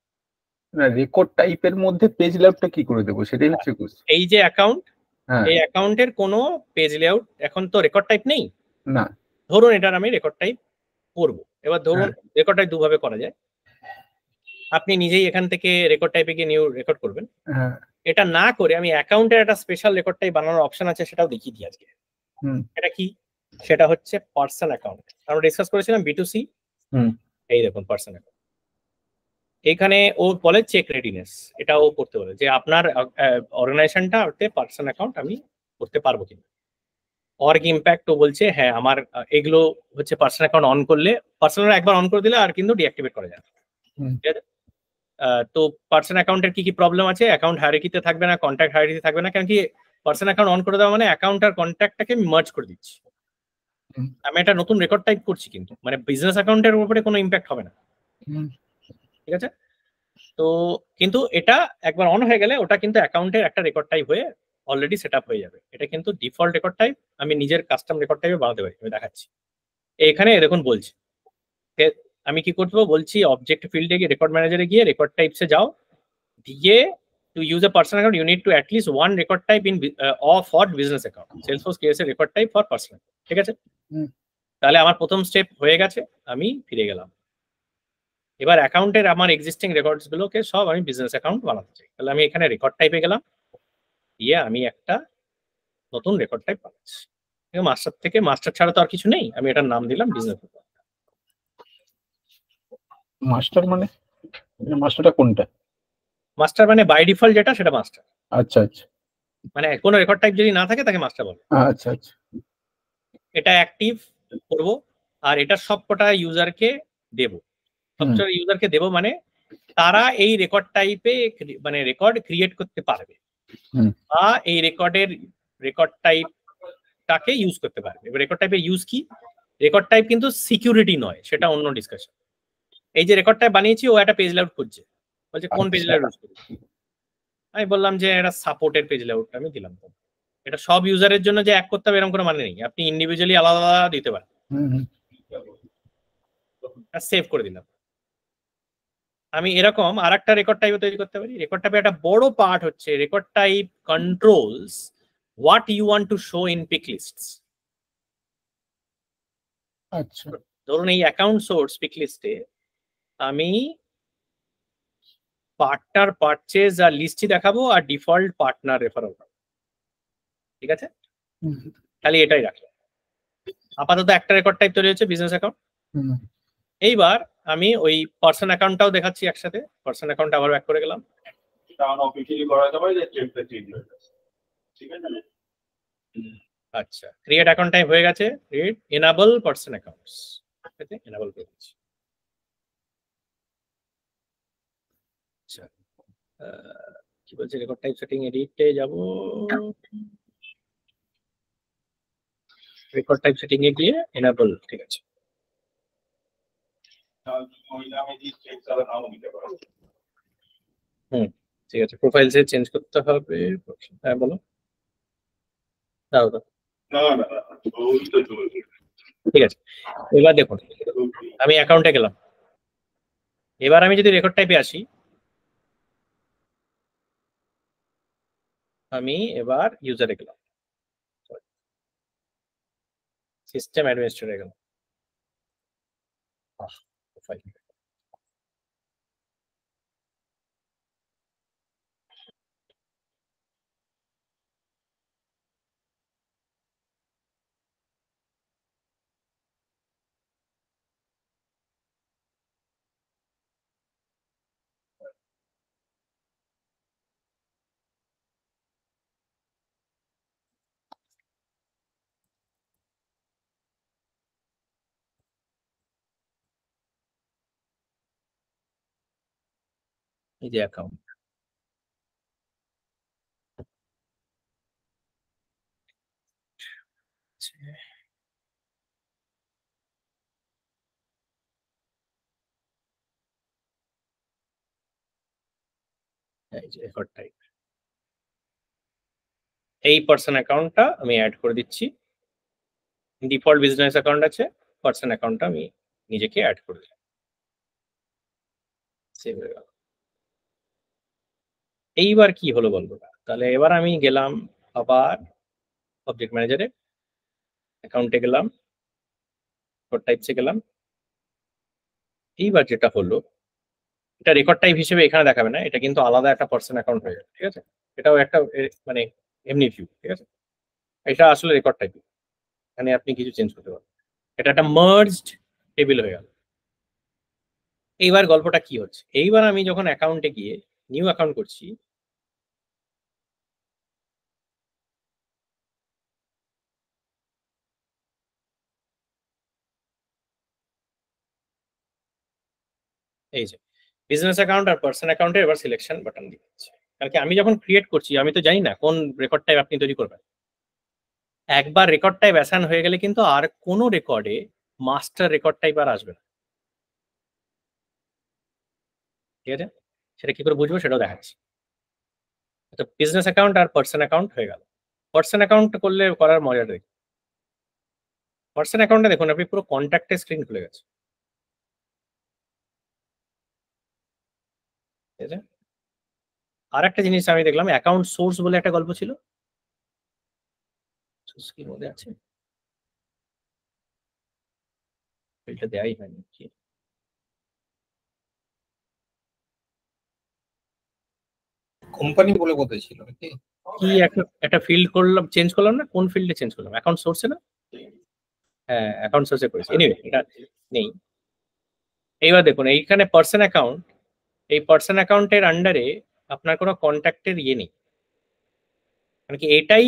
না, রেকর্ড টাইপের মধ্যে পেজ লেআউটটা কি করে দেবো সেটাই হচ্ছে কোশ্চেন। এই যে অ্যাকাউন্ট, এই অ্যাকাউন্টের কোনো পেজ লেআউট এখন তো রেকর্ড টাইপ নেই না। ধরুন এটার আমি রেকর্ড টাইপ করব। এবার ধরুন রেকর্ড টাইপ দুভাবে করা যায়। আপনি নিজেই এখান থেকে রেকর্ড টাইপে গিয়ে নিউ রেকর্ড করবেন। এটা না করে আমি অ্যাকাউন্টের একটা স্পেশাল রেকর্ড টাইপ বানানোর অপশন আছে, সেটাও দেখিয়ে দিই আজকে। এটা কি, সেটা হচ্ছে পার্সন অ্যাকাউন্ট। আমরা ডিসকাস করেছিলাম B2C। এই দেখুন পার্সন অ্যাকাউন্ট, এখানে ও বলে চেক রেডিনেস, এটা ও করতে বলে যে আপনার অর্গানাইজেশনটা পার্সন অ্যাকাউন্ট আমি করতে পারবো কিনা। অর্গ ইম্প্যাক্ট ও বলছে হ্যাঁ আমার এগুলো হচ্ছে পার্সন অ্যাকাউন্ট অন করলে, পার্সোনাল একবার অন করে দিলে আর কিন্তু ডিঅ্যাক্টিভেট করা যায় না, ঠিক আছে। তো পার্সন অ্যাকাউন্টের কি কি প্রবলেম আছে, অ্যাকাউন্ট হায়ারার্কিতে থাকবে না, কন্ট্যাক্ট হায়ারার্কিতে থাকবে না, কারণ কি পার্সন অ্যাকাউন্ট অন করে দেওয়া মানে অ্যাকাউন্ট আর কন্ট্যাক্টটাকে আমি মার্জ করে দিচ্ছি। আমি একটা নতুন রেকর্ড টাইপ করছি, কিন্তু মানে বিজনেস অ্যাকাউন্টের উপরে কোনো ইম্প্যাক্ট হবে না, ঠিক আছে। তো কিন্তু এটা একবার অন হয়ে গেলে ওটা কিন্তু অ্যাকাউন্টের একটা রেকর্ড টাইপ হয়ে অলরেডি সেট আপ হয়ে যাবে। এটা কিন্তু ডিফল্ট রেকর্ড টাইপ, আমি নিজের কাস্টম রেকর্ড টাইপে বানাতে পারি। আমি দেখাচ্ছি, এখানে দেখুন বলছি আমি কি করবো, বলছি অবজেক্ট ফিল্ডে গিয়ে রেকর্ড ম্যানেজারে গিয়ে রেকর্ড টাইপসে যাও, দিয়ে to use a personal account you need to at least one record type in for business account, Salesforce creates a record type for personal, ঠিক আছে। তাহলে আমার প্রথম স্টেপ হয়ে গেছে, আমি ফিরে গেলাম। এবার অ্যাকাউন্টের আমার এক্সিস্টিং রেকর্ডস গুলোকে সব আমি বিজনেস অ্যাকাউন্ট বানাতে চাই, তাহলে আমি এখানে রেকর্ড টাইপে গেলাম, দিয়ে আমি একটা নতুন রেকর্ড টাইপ বানাচ্ছি। মাস্টার থেকে, মাস্টার ছাড়া তো আর কিছু নেই, আমি এটার নাম দিলাম বিজনেস অ্যাকাউন্ট। মাস্টার মানে মাস্টারটা কোনটা? মাস্টার মানে বাই ডিফল্ট যেটা সেটা মাস্টার। আচ্ছা আচ্ছা, মানে কোনো রেকর্ড টাইপ যদি না থাকে তাকে মাস্টার বলে। আচ্ছা আচ্ছা, এটা অ্যাক্টিভ করব, আর এটা সবকটা ইউজারকে দেব। সবকটা ইউজারকে দেব মানে তারা এই রেকর্ড টাইপে মানে রেকর্ড ক্রিয়েট করতে পারবে, বা এই রেকর্ড টাইপটাকে ইউজ করতে পারবে। এবার রেকর্ড টাইপের ইউজ কি, রেকর্ড টাইপ কিন্তু সিকিউরিটি নয়, সেটা অন্য ডিসকাশন। এই যে রেকর্ড টাইপ বানিয়েছি, ও একটা পেজ লেআউট খুঁজছে, বলছে কোন পেজ লেআউট ইউজ করবো। আমি বললাম যে এটা সাপোর্টের পেজ লেআউট আমি দিলাম, এটা সব ইউজারের জন্য যে এক করতে হবে এরকম কোনো মানে নেই, আপনি ইন্ডিভিজুয়ালি আলাদা আলাদা দিতে পারেন। সেভ করে দিলাম। আমি এরকম আর একটা রেকর্ড টাইপ তৈরি করতে পারি। রেকর্ড টাইপে একটা বড় পার্ট হচ্ছে record type controls what you want to show in pick lists. আচ্ছা, ধরুন এই অ্যাকাউন্ট সোর্স পিক লিস্টে আমি পার্টনার পারচেজ আর লিস্টই দেখাবো আর ডিফল্ট পার্টনার রেফারেল, ঠিক আছে? খালি এটাই রাখলাম। আপাতত একটা রেকর্ড টাইপ তৈরি হচ্ছে বিজনেস অ্যাকাউন্ট। এইবার আমি ওই পার্সন অ্যাকাউন্টটাও দেখাচ্ছি একসাথে। পার্সন অ্যাকাউন্ট আবার ব্যাক করে গেলাম। আচ্ছা, ক্রিয়েট অ্যাকাউন্ট টাইপ হয়ে গেছে। Create enable person accounts, enable করে দিচ্ছি। আচ্ছা, কি বলছে রেকর্ড টাইপ সেটিং, এডিটে যাব, রেকর্ড টাইপ সেটিং এ গিয়ে এনাবল, ঠিক আছে। ঠিক আছে, প্রোফাইল সে চেঞ্জ করতে হবে। হ্যাঁ বলো, দাও দাও। ঠিক আছে, এবার দেখুন আমি অ্যাকাউন্টে গেলাম। এবার আমি যদি রেকর্ড টাইপে আসি, আমি এবার ইউজারে গেলাম, সিস্টেম অ্যাডমিনিস্ট্রেটরে গেলাম। প্রোফাইল, এই যে অ্যাকাউন্ট। এই যে রেকর্ড টাইপ, এই পার্সন অ্যাকাউন্টটা আমি অ্যাড করে দিচ্ছি। ডিফল্ট বিজনেস অ্যাকাউন্ট আছে, পার্সন অ্যাকাউন্টটা আমি নিজেকে অ্যাড করে দিলাম। সেভ হয়ে গেল। এইবার কি হলো বলবো না, তাহলে এবার আমি গেলাম আবার অবজেক্ট ম্যানেজারে, অ্যাকাউন্টে গেলাম, রেকর্ড টাইপসে গেলাম। এইবার যেটা হলো, এটা রেকর্ড টাইপ হিসেবে এখানে দেখাবে না, এটা কিন্তু আলাদা একটা পার্সন অ্যাকাউন্ট হয়ে যাবে, ঠিক আছে? এটাও একটা মানে এমনি ভিউ, ঠিক আছে? এটা আসলে রেকর্ড টাইপ, এখানে আপনি কিছু চেঞ্জ করতে পারবেন। এটা একটা মার্জড টেবিল হয়ে গেল। এইবার গল্পটা কি হচ্ছে, এইবার আমি যখন অ্যাকাউন্টে গিয়ে নিউ অ্যাকাউন্ট করছি, এই যে বিজনেস অ্যাকাউন্ট আর পার্সন অ্যাকাউন্টের এবার সিলেকশন বাটন দিচ্ছি। কারণ কি আমি যখন ক্রিয়েট করছি আমি তো জানি না কোন রেকর্ড টাইপ আপনি তৈরি করবেন। একবার রেকর্ড টাইপ অ্যাসাইন হয়ে গেলে কিন্তু আর কোনো রেকর্ডে মাস্টার রেকর্ড টাইপ আর আসবে না, ঠিক আছে? সেটা কি করে বুঝবো সেটাও দেখাচ্ছি। তো বিজনেস অ্যাকাউন্ট আর পার্সন অ্যাকাউন্ট হয়ে গেল। পার্সন অ্যাকাউন্ট করলে করার মজা দেখি। পার্সন অ্যাকাউন্টে দেখুন আপনি পুরো কন্ট্যাক্টের স্ক্রিন খুলে গেছে, ঠিক আছে? আর একটা জিনিস আমি দেখলাম, অ্যাকাউন্ট সোর্স বলে একটা গল্প ছিল, কি মধ্যে আছে এটা দেয়াই হয়নি কি? কোম্পানি বলে বোধহয় ছিল নাকি? কি একটা ফিল্ড করলাম, চেঞ্জ করলাম না, কোন ফিল্ডে চেঞ্জ করলাম? অ্যাকাউন্ট সোর্সে না? হ্যাঁ অ্যাকাউন্ট সোর্সে করেছি। এনিওয়ে এটা নেই। এইবার দেখুন এইখানে পার্সন অ্যাকাউন্ট, এই পার্সন অ্যাকাউন্টের আন্ডারে আপনার কোনো কন্ট্যাক্টের ইয়ে নেই, মানে কি এটাই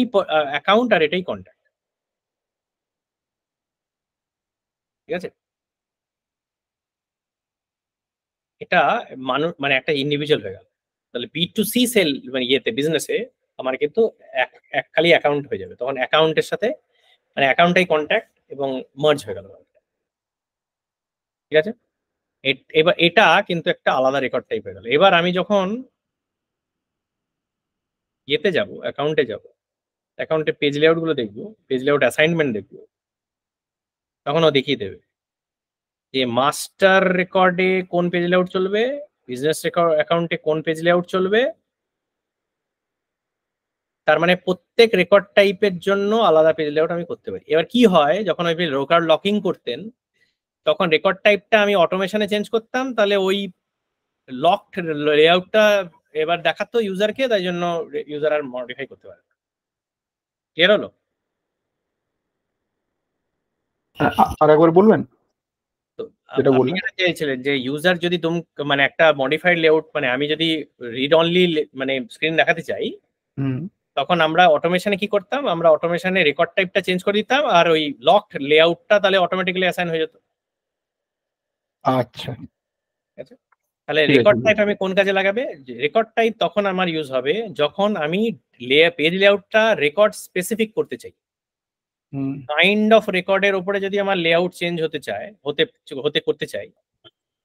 অ্যাকাউন্ট আর এটাই কন্ট্যাক্ট, ঠিক আছে? এটা মানুষ মানে একটা ইন্ডিভিজুয়াল হয়ে গেল। তাহলে B2C সেল মানে ইয়েতে বিজনেসে আমার কিন্তু এক খালি অ্যাকাউন্ট হয়ে যাবে, তখন অ্যাকাউন্টের সাথে মানে অ্যাকাউন্টটাই কন্ট্যাক্ট এবং মার্জ হয়ে গেল, ঠিক আছে? এবার এটা কিন্তু একটা আলাদা রেকর্ড টাইপ হয়ে গেল। এবার আমি যখন ইয়েতে যাব, অ্যাকাউন্টে যাব, অ্যাকাউন্টে পেজ লেআউট গুলো দেখবো, পেজ লেআউট অ্যাসাইনমেন্ট দেখবো, তখন ও দেখিয়ে দেবে যে মাস্টার রেকর্ডে কোন পেজ লেআউট চলবে, বিজনেস অ্যাকাউন্টে কোন পেজ লেআউট চলবে। তার মানে প্রত্যেক রেকর্ড টাইপের জন্য আলাদা পেজ লেআউট আমি করতে পারি। এবার কি হয়, যখন আপনি রেকর্ড লকিং করতেন তখন রেকর্ড টাইপটা আমি অটোমেশনে চেঞ্জ করতাম, তাহলে ওই লকড লেআউটটা এবার দেখাতো ইউজারকে, তাই জন্য ইউজার আর মডিফাই করতে পারে। ক্লিয়ার হলো? আর একবার বলবেন। তো আপনি যেটা চেয়েছিলেন যে ইউজার যদি মানে একটা মডিফাইড লেআউট, মানে আমি যদি রিড অনলি মানে স্ক্রিন দেখাতে চাই, তখন আমরা অটোমেশনে কি করতাম, আমরা অটোমেশনে রেকর্ড টাইপটা চেঞ্জ করে দিতাম, আর ওই লকড লেআউটটা তাহলে অটোমেটিক্যালি অ্যাসাইন হয়ে যেত। আচ্ছা, তাহলে রেকর্ড টাইপ আমি কোন কাজে লাগাবে? রেকর্ড টাইপ তখন আমার ইউজ হবে যখন আমি পেজ লেআউটটা রেকর্ড স্পেসিফিক করতে চাই। কাইন্ড অফ রেকর্ডের উপরে যদি আমার লেআউট চেঞ্জ হতে করতে চাই,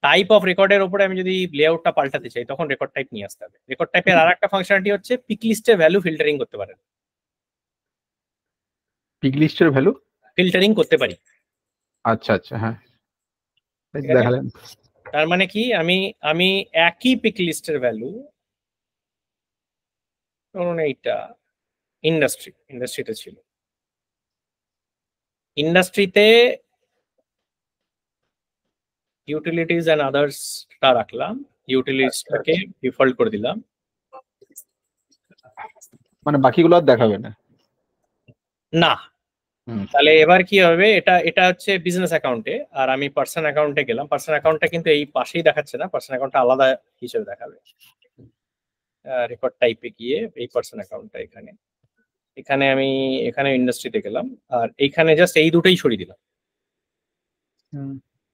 টাইপ অফ রেকর্ডের উপরে আমি যদি লেআউটটা পাল্টাতে চাই, তখন রেকর্ড টাইপ নিয়ে আসতে হবে। রেকর্ড টাইপের আর একটা ফাংশনালিটি হচ্ছে পিক লিস্টের ভ্যালু ফিল্টারিং করতে পারেন। পিক লিস্টের ভ্যালু ফিল্টারিং করতে পারি। আচ্ছা আচ্ছা, হ্যাঁ দেখালেন। তার মানে কি, আমি একই পিক লিস্টের ভ্যালু, ধরুন এইটা ইন্ডাস্ট্রিতে ছিল, ইন্ডাস্ট্রিতে ইউটিলিটিজ এন্ড আদার্সটা রাখলাম, ইউটিলিটিসটাকে ডিফল্ট করে দিলাম, মানে বাকিগুলো আর দেখাবে না। না, তাহলে এবার কি হবে, এটা হচ্ছে বিজনেস অ্যাকাউন্টে, আর আমি পার্সন অ্যাকাউন্টে গেলাম। পার্সন অ্যাকাউন্টটা কিন্তু এই পাশেই দেখাচ্ছে না, পার্সন অ্যাকাউন্টটা আলাদা হিসেবে দেখাবে। রেকর্ড টাইপে গিয়ে এই পার্সন অ্যাকাউন্টটা এখানে আমি ইন্ডাস্ট্রিতে গেলাম, আর এইখানে জাস্ট এই দুটোই সরিয়ে দিলাম,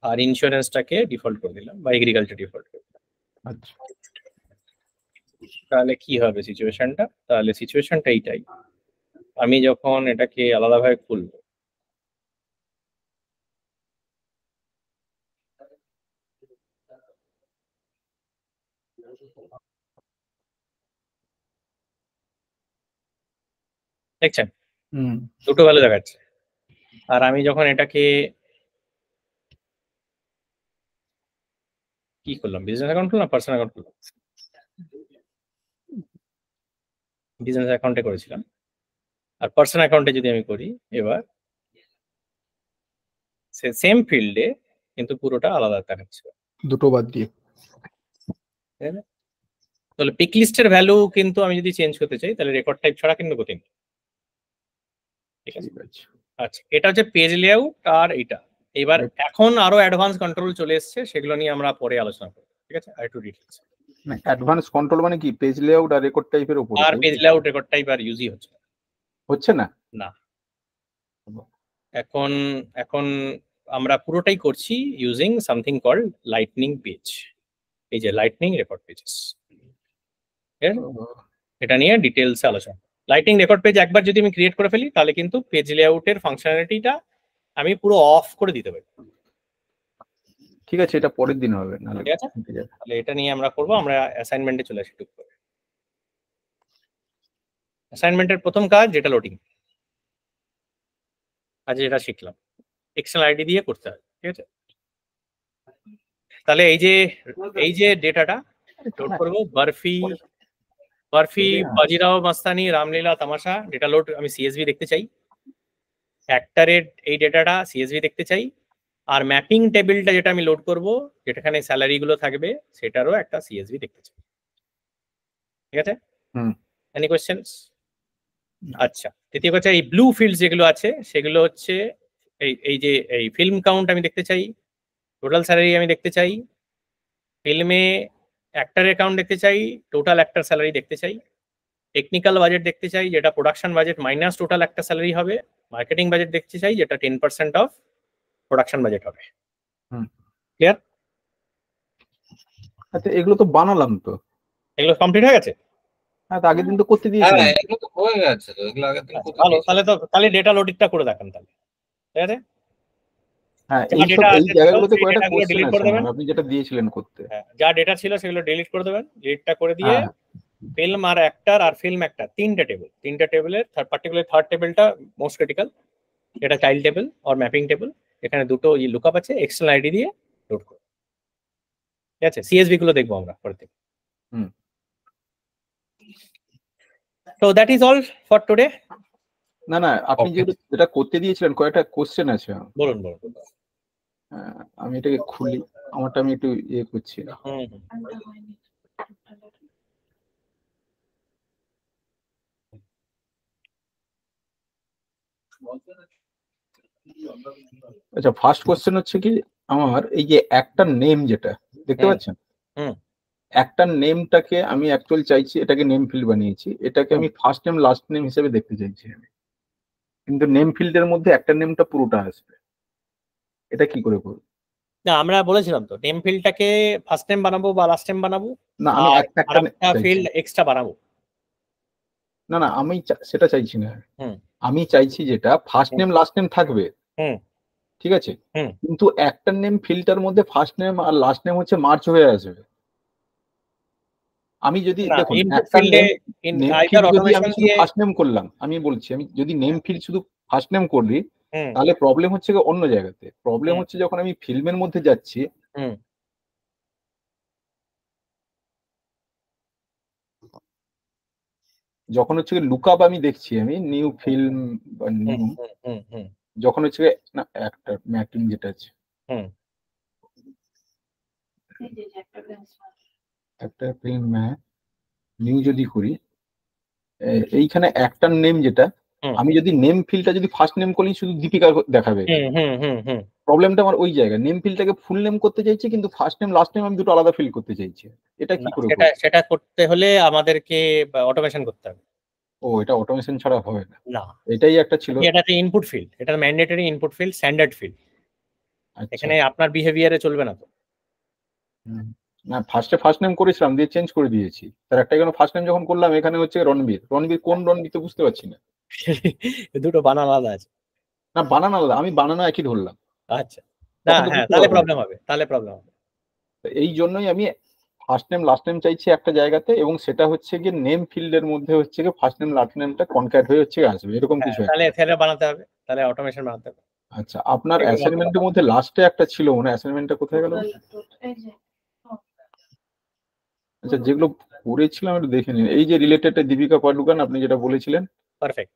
আর ইন্স্যুরেন্সটাকে ডিফল্ট করে দিলাম, বা এগ্রিকালচার ডিফল্ট করে দিলাম। আচ্ছা, তাহলে কি হবে সিচুয়েশনটা? তাহলে সিচুয়েশনটা এইটাই, আমি যখন এটাকে আলাদাভাবে খুলবো, দেখছেন দুটো ভ্যালু দেখাচ্ছে। আর আমি যখন এটাকে কি করলাম, বিজনেস অ্যাকাউন্ট খুললাম, পার্সোনাল অ্যাকাউন্ট খুললাম, বিজনেস অ্যাকাউন্টে করেছিলাম, আর পার্সোনাল অ্যাকাউন্টে যদি আমি করি, এবার সেম ফিল্ডে কিন্তু পুরোটা আলাদা দেখাচ্ছে, দুটো বাদ দিয়ে। তাহলে পিক লিস্টের ভ্যালু কিন্তু আমি যদি চেঞ্জ করতে চাই, তাহলে রেকর্ড টাইপ ছাড়া কিন্তু করতে নেই। ঠিক আছে, আচ্ছা, এটা হচ্ছে পেজ লেআউট। আর এটা এবার এখন আরো অ্যাডভান্স কন্ট্রোল চলে এসেছে, সেগুলো নিয়ে আমরা পরে আলোচনা করব। ঠিক আছে, আর একটু ডিটেইলস। অ্যাডভান্স কন্ট্রোল মানে কি, পেজ লেআউট আর রেকর্ড টাইপের উপর? আর পেজ লেআউট রেকর্ড টাইপ আর ইউজই হচ্ছে না। না, এখন আমরা পুরোটাই করছি using something called lightning page. এই যে লাইটনিং রেকর্ড পেজেস, এটা নিয়ে ডিটেইলসে আলোচনা। লাইটনিং রেকর্ড পেজ একবার যদি আমি ক্রিয়েট করে ফেলি, তাহলে কিন্তু পেজ লেআউটের ফাংশনালিটিটা আমি পুরো অফ করে দিতে পারি। ঠিক আছে, এটা পরের দিন হবে। ঠিক আছে, তাহলে এটা নিয়ে আমরা করব। আমরা অ্যাসাইনমেন্টে চলে আসি। টুক করে অ্যাসাইনমেন্টের প্রথম কাজ, যেটা লোডিং, আজ যেটা শিখলাম, এক্সেল আইডি দিয়ে করতে হয়। ঠিক আছে, তাহলে এই যে ডেটাটা লোড করব, বরফি বাজিরাও মাস্তানি রামলীলা তামাশা ডেটা লোড, আমি সিএসভি দেখতে চাই। অ্যাক্টরের এই ডেটাটা সিএসভি দেখতে চাই। আর ম্যাপিং টেবিলটা যেটা আমি লোড করব, যেটাখানে স্যালারি গুলো থাকবে, সেটারও একটা সিএসভি দেখতে চাই। ঠিক আছে, এনি কোয়েশ্চেনস? আচ্ছা, তৃতীয় কথা, এই ব্লু ফিল্ড যেগুলো আছে, সেগুলো হচ্ছে এই যে এই ফিল্ম কাউন্ট আমি দেখতে চাই, টোটাল স্যালারি আমি দেখতে চাই, ফিল্মে অ্যাক্টর অ্যাকাউন্ট দেখতে চাই, টোটাল অ্যাক্টর স্যালারি দেখতে চাই, টেকনিক্যাল বাজেট দেখতে চাই, যেটা প্রোডাকশন বাজেট মাইনাস টোটাল একটা স্যালারি হবে, মার্কেটিং বাজেট দেখতে চাই, যেটা 10% অফ প্রোডাকশন বাজেট হবে। ক্লিয়ার? আচ্ছা, এগুলো তো বানালাম, তো এগুলো কমপ্লিট হয়ে গেছে? হ্যাঁ, আগের দিন তো করতে দিয়েছিলাম। হ্যাঁ, এগুলো তো হয়ে গেছে, তো এগুলো আগের দিন করতে ভালো, দিয়েছিলাম। তাহলে ডেটা লোডিংটা করে দেখান তাহলে। ঠিক আছে, হ্যাঁ, এই জায়গাগুলোতে কয়েকটা কোশ্চেন আছে আপনি যেটা দিয়েছিলেন করতে। হ্যাঁ, যা ডেটা ছিল সেগুলো ডিলিট করে দেবেন। ডিলিটটা করে দিয়ে ফিল্ম আর অ্যাক্টর আর ফিল্ম অ্যাক্টর তিনটা টেবিলের পার্টিকুলার থার্ড টেবিলটা মোস্ট ক্রিটিক্যাল, এটা child table or mapping table. এখানে দুটো লুকআপ আছে, এক্সটার্নাল আইডি দিয়ে লোড করো, ঠিক আছে? সিএসভি গুলো দেখবো আমরা পরে থেকে। So that is all for today. না না, আপনি যেটা করতে দিয়েছিলেন কয়েকটা কোশ্চেন আছে। বলুন। আমি এটাকে খুলি, আমারটা আমি একটু ইয়ে করছি। আচ্ছা, ফার্স্ট কোশ্চেন হচ্ছে কি, আমার এই যে একটা নেম যেটা দেখতে পাচ্ছেন, একটা নেমটাকে আমি অ্যাকচুয়ালি চাইছি, এটাকে নেম ফিল্ড বানিয়েছি, এটাকে আমি ফার্স্ট নেম লাস্ট নেম হিসেবে দেখতে চাইছি আমি, কিন্তু নেম ফিল্ডের মধ্যে একটা নেমটা পুরোটা আসবে, এটা কি করে করব? না, আমরা বলেছিলাম তো নেম ফিল্ডটাকে ফার্স্ট নেম বানাবো বা লাস্ট নেম বানাবো, না আমি একটা ফিল্ড এক্সট্রা বানাবো। না না, আমি সেটা চাইছি না, আমি চাইছি যেটা ফার্স্ট নেম লাস্ট নেম থাকবে, ঠিক আছে, কিন্তু একটা নেম ফিল্ডটার মধ্যে ফার্স্ট নেম আর লাস্ট নেম হচ্ছে মার্চ হয়ে আসবে। আমি যদি দেখুন ফার্স্ট নেম করলাম, আমি বলছি আমি যদি নেম ফিল্ড শুধু ফার্স্ট নেম করি তাহলে প্রবলেম হচ্ছে অন্য জায়গাতে। প্রবলেম হচ্ছে যখন আমি ফিল্মের মধ্যে যাচ্ছি, যখন হচ্ছে লুকআপ আমি দেখছি, আমি নিউ ফিল্ম বা নিউ, যখন হচ্ছে না একটা ম্যাপিং যেটা আছে, একটা ফিল্ম ম্যাপ নিউ যদি করি, এইখানে একটা নেম যেটা, আমি যদি নেম ফিল্ডটা যদি ফার্স্ট নেম করি শুধু দীপিকা দেখাবে। প্রবলেমটা আমার ওই জায়গায়, নেম ফিল্ডটাকে ফুল নেম করতে চাইছি কিন্তু ফার্স্ট নেম লাস্ট নেম আমি দুটো আলাদা ফিল করতে চাইছি, এটা কি করে? সেটা করতে হলে আমাদেরকে অটোমেশন করতে হবে। ও, এটা অটোমেশন ছাড়া হবে না? এটাই একটা ছিল, এটাতে ইনপুট ফিল্ড, এটা mandatory input field, standard field, এখানে আপনার বিহেভিয়ারে চলবে না তো। না, ফার্স্ট নেম করেছিলাম দিয়ে চেঞ্জ করে দিয়েছি, তার একটা কেন ফার্স্ট নেম যখন করলাম এখানে হচ্ছে রণবীর কোন রণবীর তো বুঝতে পারছি না, দুটো বানান আলাদা আছে। না বানান আলাদা, আমি বানানো একই ধরলাম। আচ্ছা, না হ্যাঁ, তাহলে প্রবলেম হবে। এই জন্যই আমি ফার্স্ট নেম লাস্ট নেম চাইছি একটা জায়গাতে, এবং সেটা হচ্ছে গিয়ে নেম ফিল্ডের মধ্যে হচ্ছে গিয়ে ফার্স্ট নেম লাস্ট নেমটা কনক্যাট হয়ে হচ্ছে আসবে, এরকম কিছু। তাহলে বানাতে হবে, তাহলে অটোমেশন বানাতে হবে। আচ্ছা, আপনার অ্যাসাইনমেন্টের মধ্যে লাস্টে একটা ছিল, মানে অ্যাসাইনমেন্টটা কোথায় গেল? আচ্ছা, যেগুলো করেছিলাম একটু দেখে নিন। এই যে রিলেটেড দীপিকা পাডুকোন আপনি যেটা বলেছিলেন, পারফেক্ট।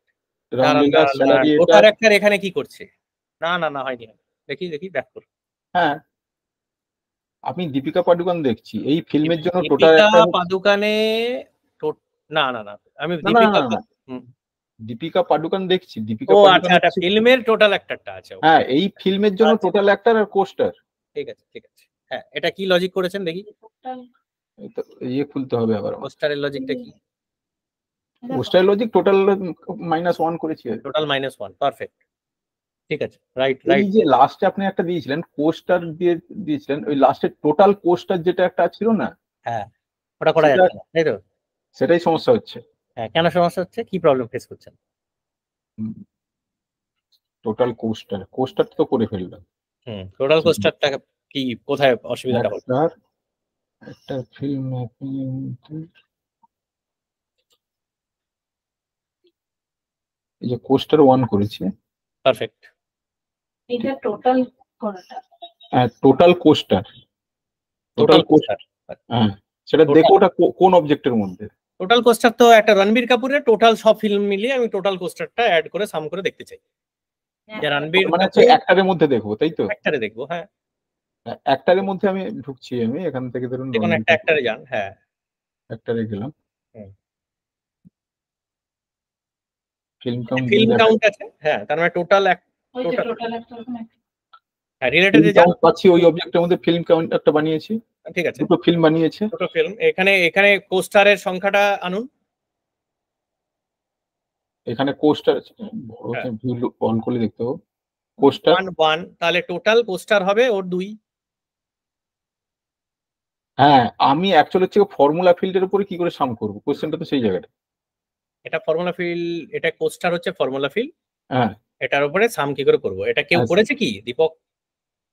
রামলীলা স্যালারি, এটা একটা এখানে কি করছে? না হয়নি, দেখি ব্যাক করুন। হ্যাঁ, আপনি দীপিকা পাডুকোন দেখছি এই ফিল্মের জন্য টোটাল দীপিকা পাডুকোনে, না আমি দীপিকা পাডুকোন দেখছি, দীপিকা পাডুকোন আচ্ছা, ফিল্মের টোটাল অ্যাক্টরটা আছে। হ্যাঁ, এই ফিল্মের জন্য টোটাল অ্যাক্টর আর কোস্টার। ঠিক আছে। হ্যাঁ, এটা কি লজিক করেছেন দেখি? তো ইয়ে খুলতে হবে আবার, কোস্টারের লজিকটা কি? কোস্টারের লজিক টোটাল -1 করেছি, টোটাল -1, পারফেক্ট, ঠিক আছে, রাইট। এই যে লাস্টে আপনি একটা দিয়েছিলেন কোস্টার দিয়েছিলেন, ওই লাস্টে টোটাল কোস্টার যেটা একটা ছিল না, হ্যাঁ ওটা করা যাচ্ছে না, তাই তো? সেটাই সমস্যা হচ্ছে। হ্যাঁ, কেন সমস্যা হচ্ছে? কি প্রবলেম ফেস করছেন? টোটাল কোস্টার তো করে ফেললাম। টোটাল কোস্টারটা কি, কোথায় অসুবিধাটা হলো? একটা ফিল্ম এই যে কোস্টার 1 করেছি, পারফেক্ট। এটা টোটাল কোনটা? হ্যাঁ, টোটাল কোস্টার। হ্যাঁ, সেটা দেখো ওটা কোন অবজেক্টের মধ্যে। টোটাল কোস্টার তো একটা রণবীর কাপুরের টোটাল সব ফিল্ম মিলিয়ে আমি টোটাল কোস্টারটা অ্যাড করে সাম করে দেখতে চাই। রণবীর মানে হচ্ছে একটারের মধ্যে দেখবো, তাই তো? একটারে দেখবো, হ্যাঁ একটারের মধ্যে আমি ঢুকছি, আমি এখান থেকে ধরুন একটারে যান, হ্যাঁ একটারে গেলাম, ফিল্ম কাউন্ট আছে, হ্যাঁ তার মানে টোটাল রিলেটেড পাচ্ছি, ওই অবজেক্টের মধ্যে ফিল্ম কাউন্ট একটা বানিয়েছি, ঠিক আছে, দুটো ফিল্ম বানিয়েছে, দুটো ফিল্ম। এখানে কোস্টারের সংখ্যাটা আনুন, এখানে কোস্টার অন করলে দেখতে পাবো কোস্টার 1, তাহলে টোটাল কোস্টার হবে ওর 2। হ্যাঁ, আমি অ্যাকচুয়ালি হচ্ছে ফর্মুলা ফিল্ডের উপরে কি করে সাম করব, কোশ্চেনটা তো সেই জায়গাটা। এটা ফর্মুলা ফিল্ড, এটা কোস্টার হচ্ছে ফর্মুলা ফিল্ড, হ্যাঁ এটার উপরে সাম কি করে করব? এটা কেউ করেছে কি, দীপক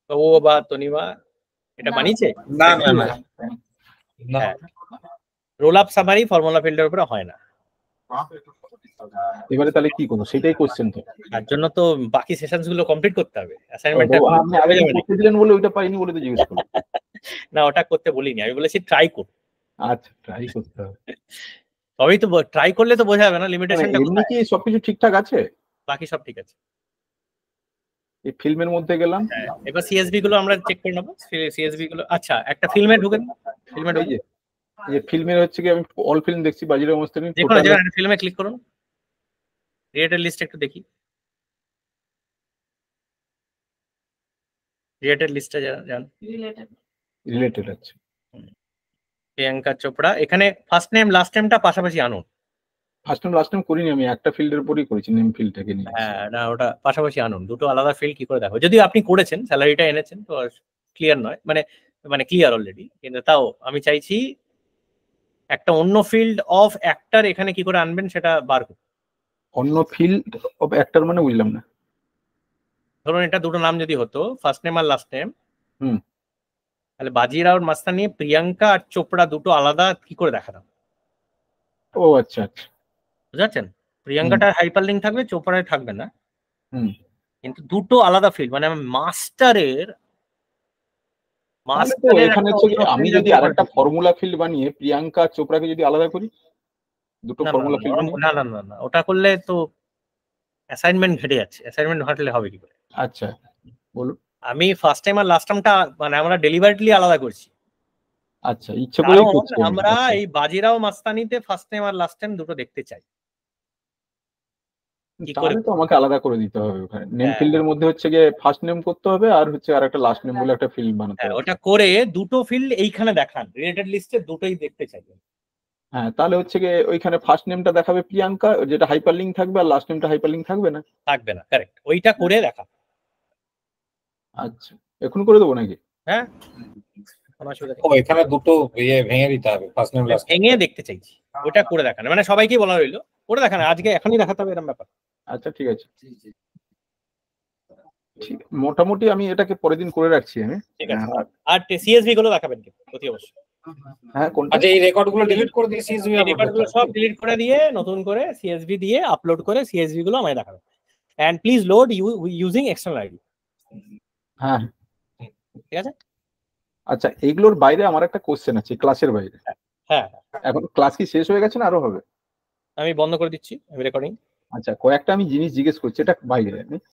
ও বা তনিমা এটা বানিয়েছে? না, রোল আপ সামারি ফর্মুলা ফিল্ডের উপরে হয় না। এবারে তাহলে কি করবো সেটাই কোশ্চেন তো। তার জন্য তো বাকি সেশনস গুলো কমপ্লিট করতে হবে। আপনি আগে করতে দিলেন বলে ওইটা পাইনি বলে তো জিজ্ঞেস করলাম। না, ওটা করতে বলিনি, আমি বলেছি ট্রাই করুন। আচ্ছা, ট্রাই করতে হবে। তবেই তো, ট্রাই করলে তো বোঝা যাবে না লিমিটেশনটা এমনি কি সবকিছু ঠিকঠাক আছে? বাকি সব ঠিক আছে। এই ফিল্মের মধ্যে গেলাম, এবার সিএসবি গুলো আমরা চেক করে নেবো। সিএসবি গুলো, আচ্ছা একটা ফিল্মে ঢুকেন, ফিল্মে ঢুকেন। এই যে ফিল্মের হচ্ছে কি আমি অল ফিল্ম দেখছি বাজিরাও মস্তানি। দেখুন একটা ফিল্মে ক্লিক করুন, ক্রিয়েটর লিস্ট একটু দেখি, ক্রিয়েটর লিস্টে যান। রিলেটেড আছে প্রিয়াঙ্কা চোপড়া, এখানে ফার্স্ট নেম লাস্ট নেমটা পাশাপাশি আনুন। ফার্স্ট টাইম লাস্ট টাইম করিনি, আমি একটা ফিল্ডের উপরই করেছি, নেম ফিল্ডটাকে নিয়ে। হ্যাঁ, না ওটা পাশাপাশি আনুন, দুটো আলাদা ফিল্ড কি করে দেখো। যদি আপনি করেছেন, স্যালারিটা এনেছেন তো ক্লিয়ার নয়, মানে ক্লিয়ার অলরেডি, কিন্তু তাও আমি চাইছি একটা অন্য ফিল্ড অফ অ্যাক্টর এখানে কি করে আনবেন সেটা বার করুন। অন্য ফিল্ড অফ অ্যাক্টর মানে বুঝলাম না। ধরুন এটা দুটো নাম যদি হতো, ফার্স্ট নেম আর লাস্ট নেম, হুম, তাহলে বাজিরাও আর মাস্তানি, প্রিয়াঙ্কা আর চোপড়া দুটো আলাদা কি করে দেখাতাম। ও আচ্ছা আচ্ছা, বুঝতে পারছেন? প্রিয়াঙ্কাটা হাইপার লিঙ্ক থাকবে, চোপড়ায় থাকবে না, হুম। কিন্তু দুটো আলাদা ফিল্ড, মানে মাস্টারের তাহলে তো এখানে হচ্ছে আমি যদি আরেকটা ফর্মুলা ফিল্ড বানিয়ে প্রিয়াঙ্কা চোপড়াকে যদি আলাদা করি, দুটো ফর্মুলা ফিল্ড বানিয়ে। না না না না, ওটা করলে তো অ্যাসাইনমেন্ট ঘেটে যাচ্ছে। অ্যাসাইনমেন্ট ঘাটলে হবে কি করে? আচ্ছা বলুন। আমি ফার্স্ট টাইম আর লাস্ট টাইমটা মানে আমরা ডেলিভারিটলি আলাদা করছি। আচ্ছা, ইচ্ছে করেই করছি আমরা এই বাজিরাও মাস্তানিতে ফার্স্ট টাইম আর লাস্ট টাইম দুটো দেখতে চাই। তাহলে তো আমাকে আলাদা করে দিতে হবে। ওখানে নেম ফিল্ডের মধ্যে হচ্ছে গিয়ে ফার্স্ট নেম করতে হবে, আর হচ্ছে আর একটা লাস্ট নেম বলে একটা ফিল্ড বানাতে হবে। ওটা করে দুটো ফিল্ড এইখানে দেখান, রিলেটেড লিস্টে দুটোই দেখতে চাই। হ্যাঁ, তাহলে হচ্ছে গিয়ে ওইখানে ফার্স্ট নেমটা দেখাবে প্রিয়াঙ্কা, যেটা হাইপার লিঙ্ক থাকবে, আর লাস্ট নেমটা হাইপার লিঙ্ক থাকবে না। থাকবে না, কারেক্ট, ওইটা করে দেখা। আচ্ছা, এখন করে দেবো নাকি? হ্যাঁ, এখানে দুটো ভেঙে দিতে হবে, ফার্স্ট নেম লাস্ট ভেঙে দেখতে চাইছি, ওটা করে দেখানো, মানে সবাইকে বলা হইলো করে দেখানো, আজকে এখনই দেখাতে হবে এরকম ব্যাপার। আচ্ছা ঠিক আছে, ঠিক, মোটামুটি আমি এটাকে পরের দিন করে রাখছি আমি। ঠিক আছে, আর সিএসভি গুলো দেখাবেন কিন্তু অতি অবশ্যই। হ্যাঁ, কোনটা? আচ্ছা, এই রেকর্ড গুলো ডিলিট করে দিয়ে সিএসভি রেকর্ড গুলো সব ডিলিট করে দিয়ে নতুন করে সিএসভি দিয়ে আপলোড করে সিএসভি গুলো আমায় দেখাবেন। And please load using external ID. হ্যাঁ, ঠিক আছে। আচ্ছা, এগুলোর বাইরে আমার একটা কোশ্চেন আছে, ক্লাসের বাইরে। হ্যাঁ, এখন ক্লাস কি শেষ হয়ে গেছে না আরো হবে? আমি বন্ধ করে দিচ্ছি আমি রেকর্ডিং। আচ্ছা, কয়েকটা আমি জিনিস জিজ্ঞেস করছি, এটা বাইরে।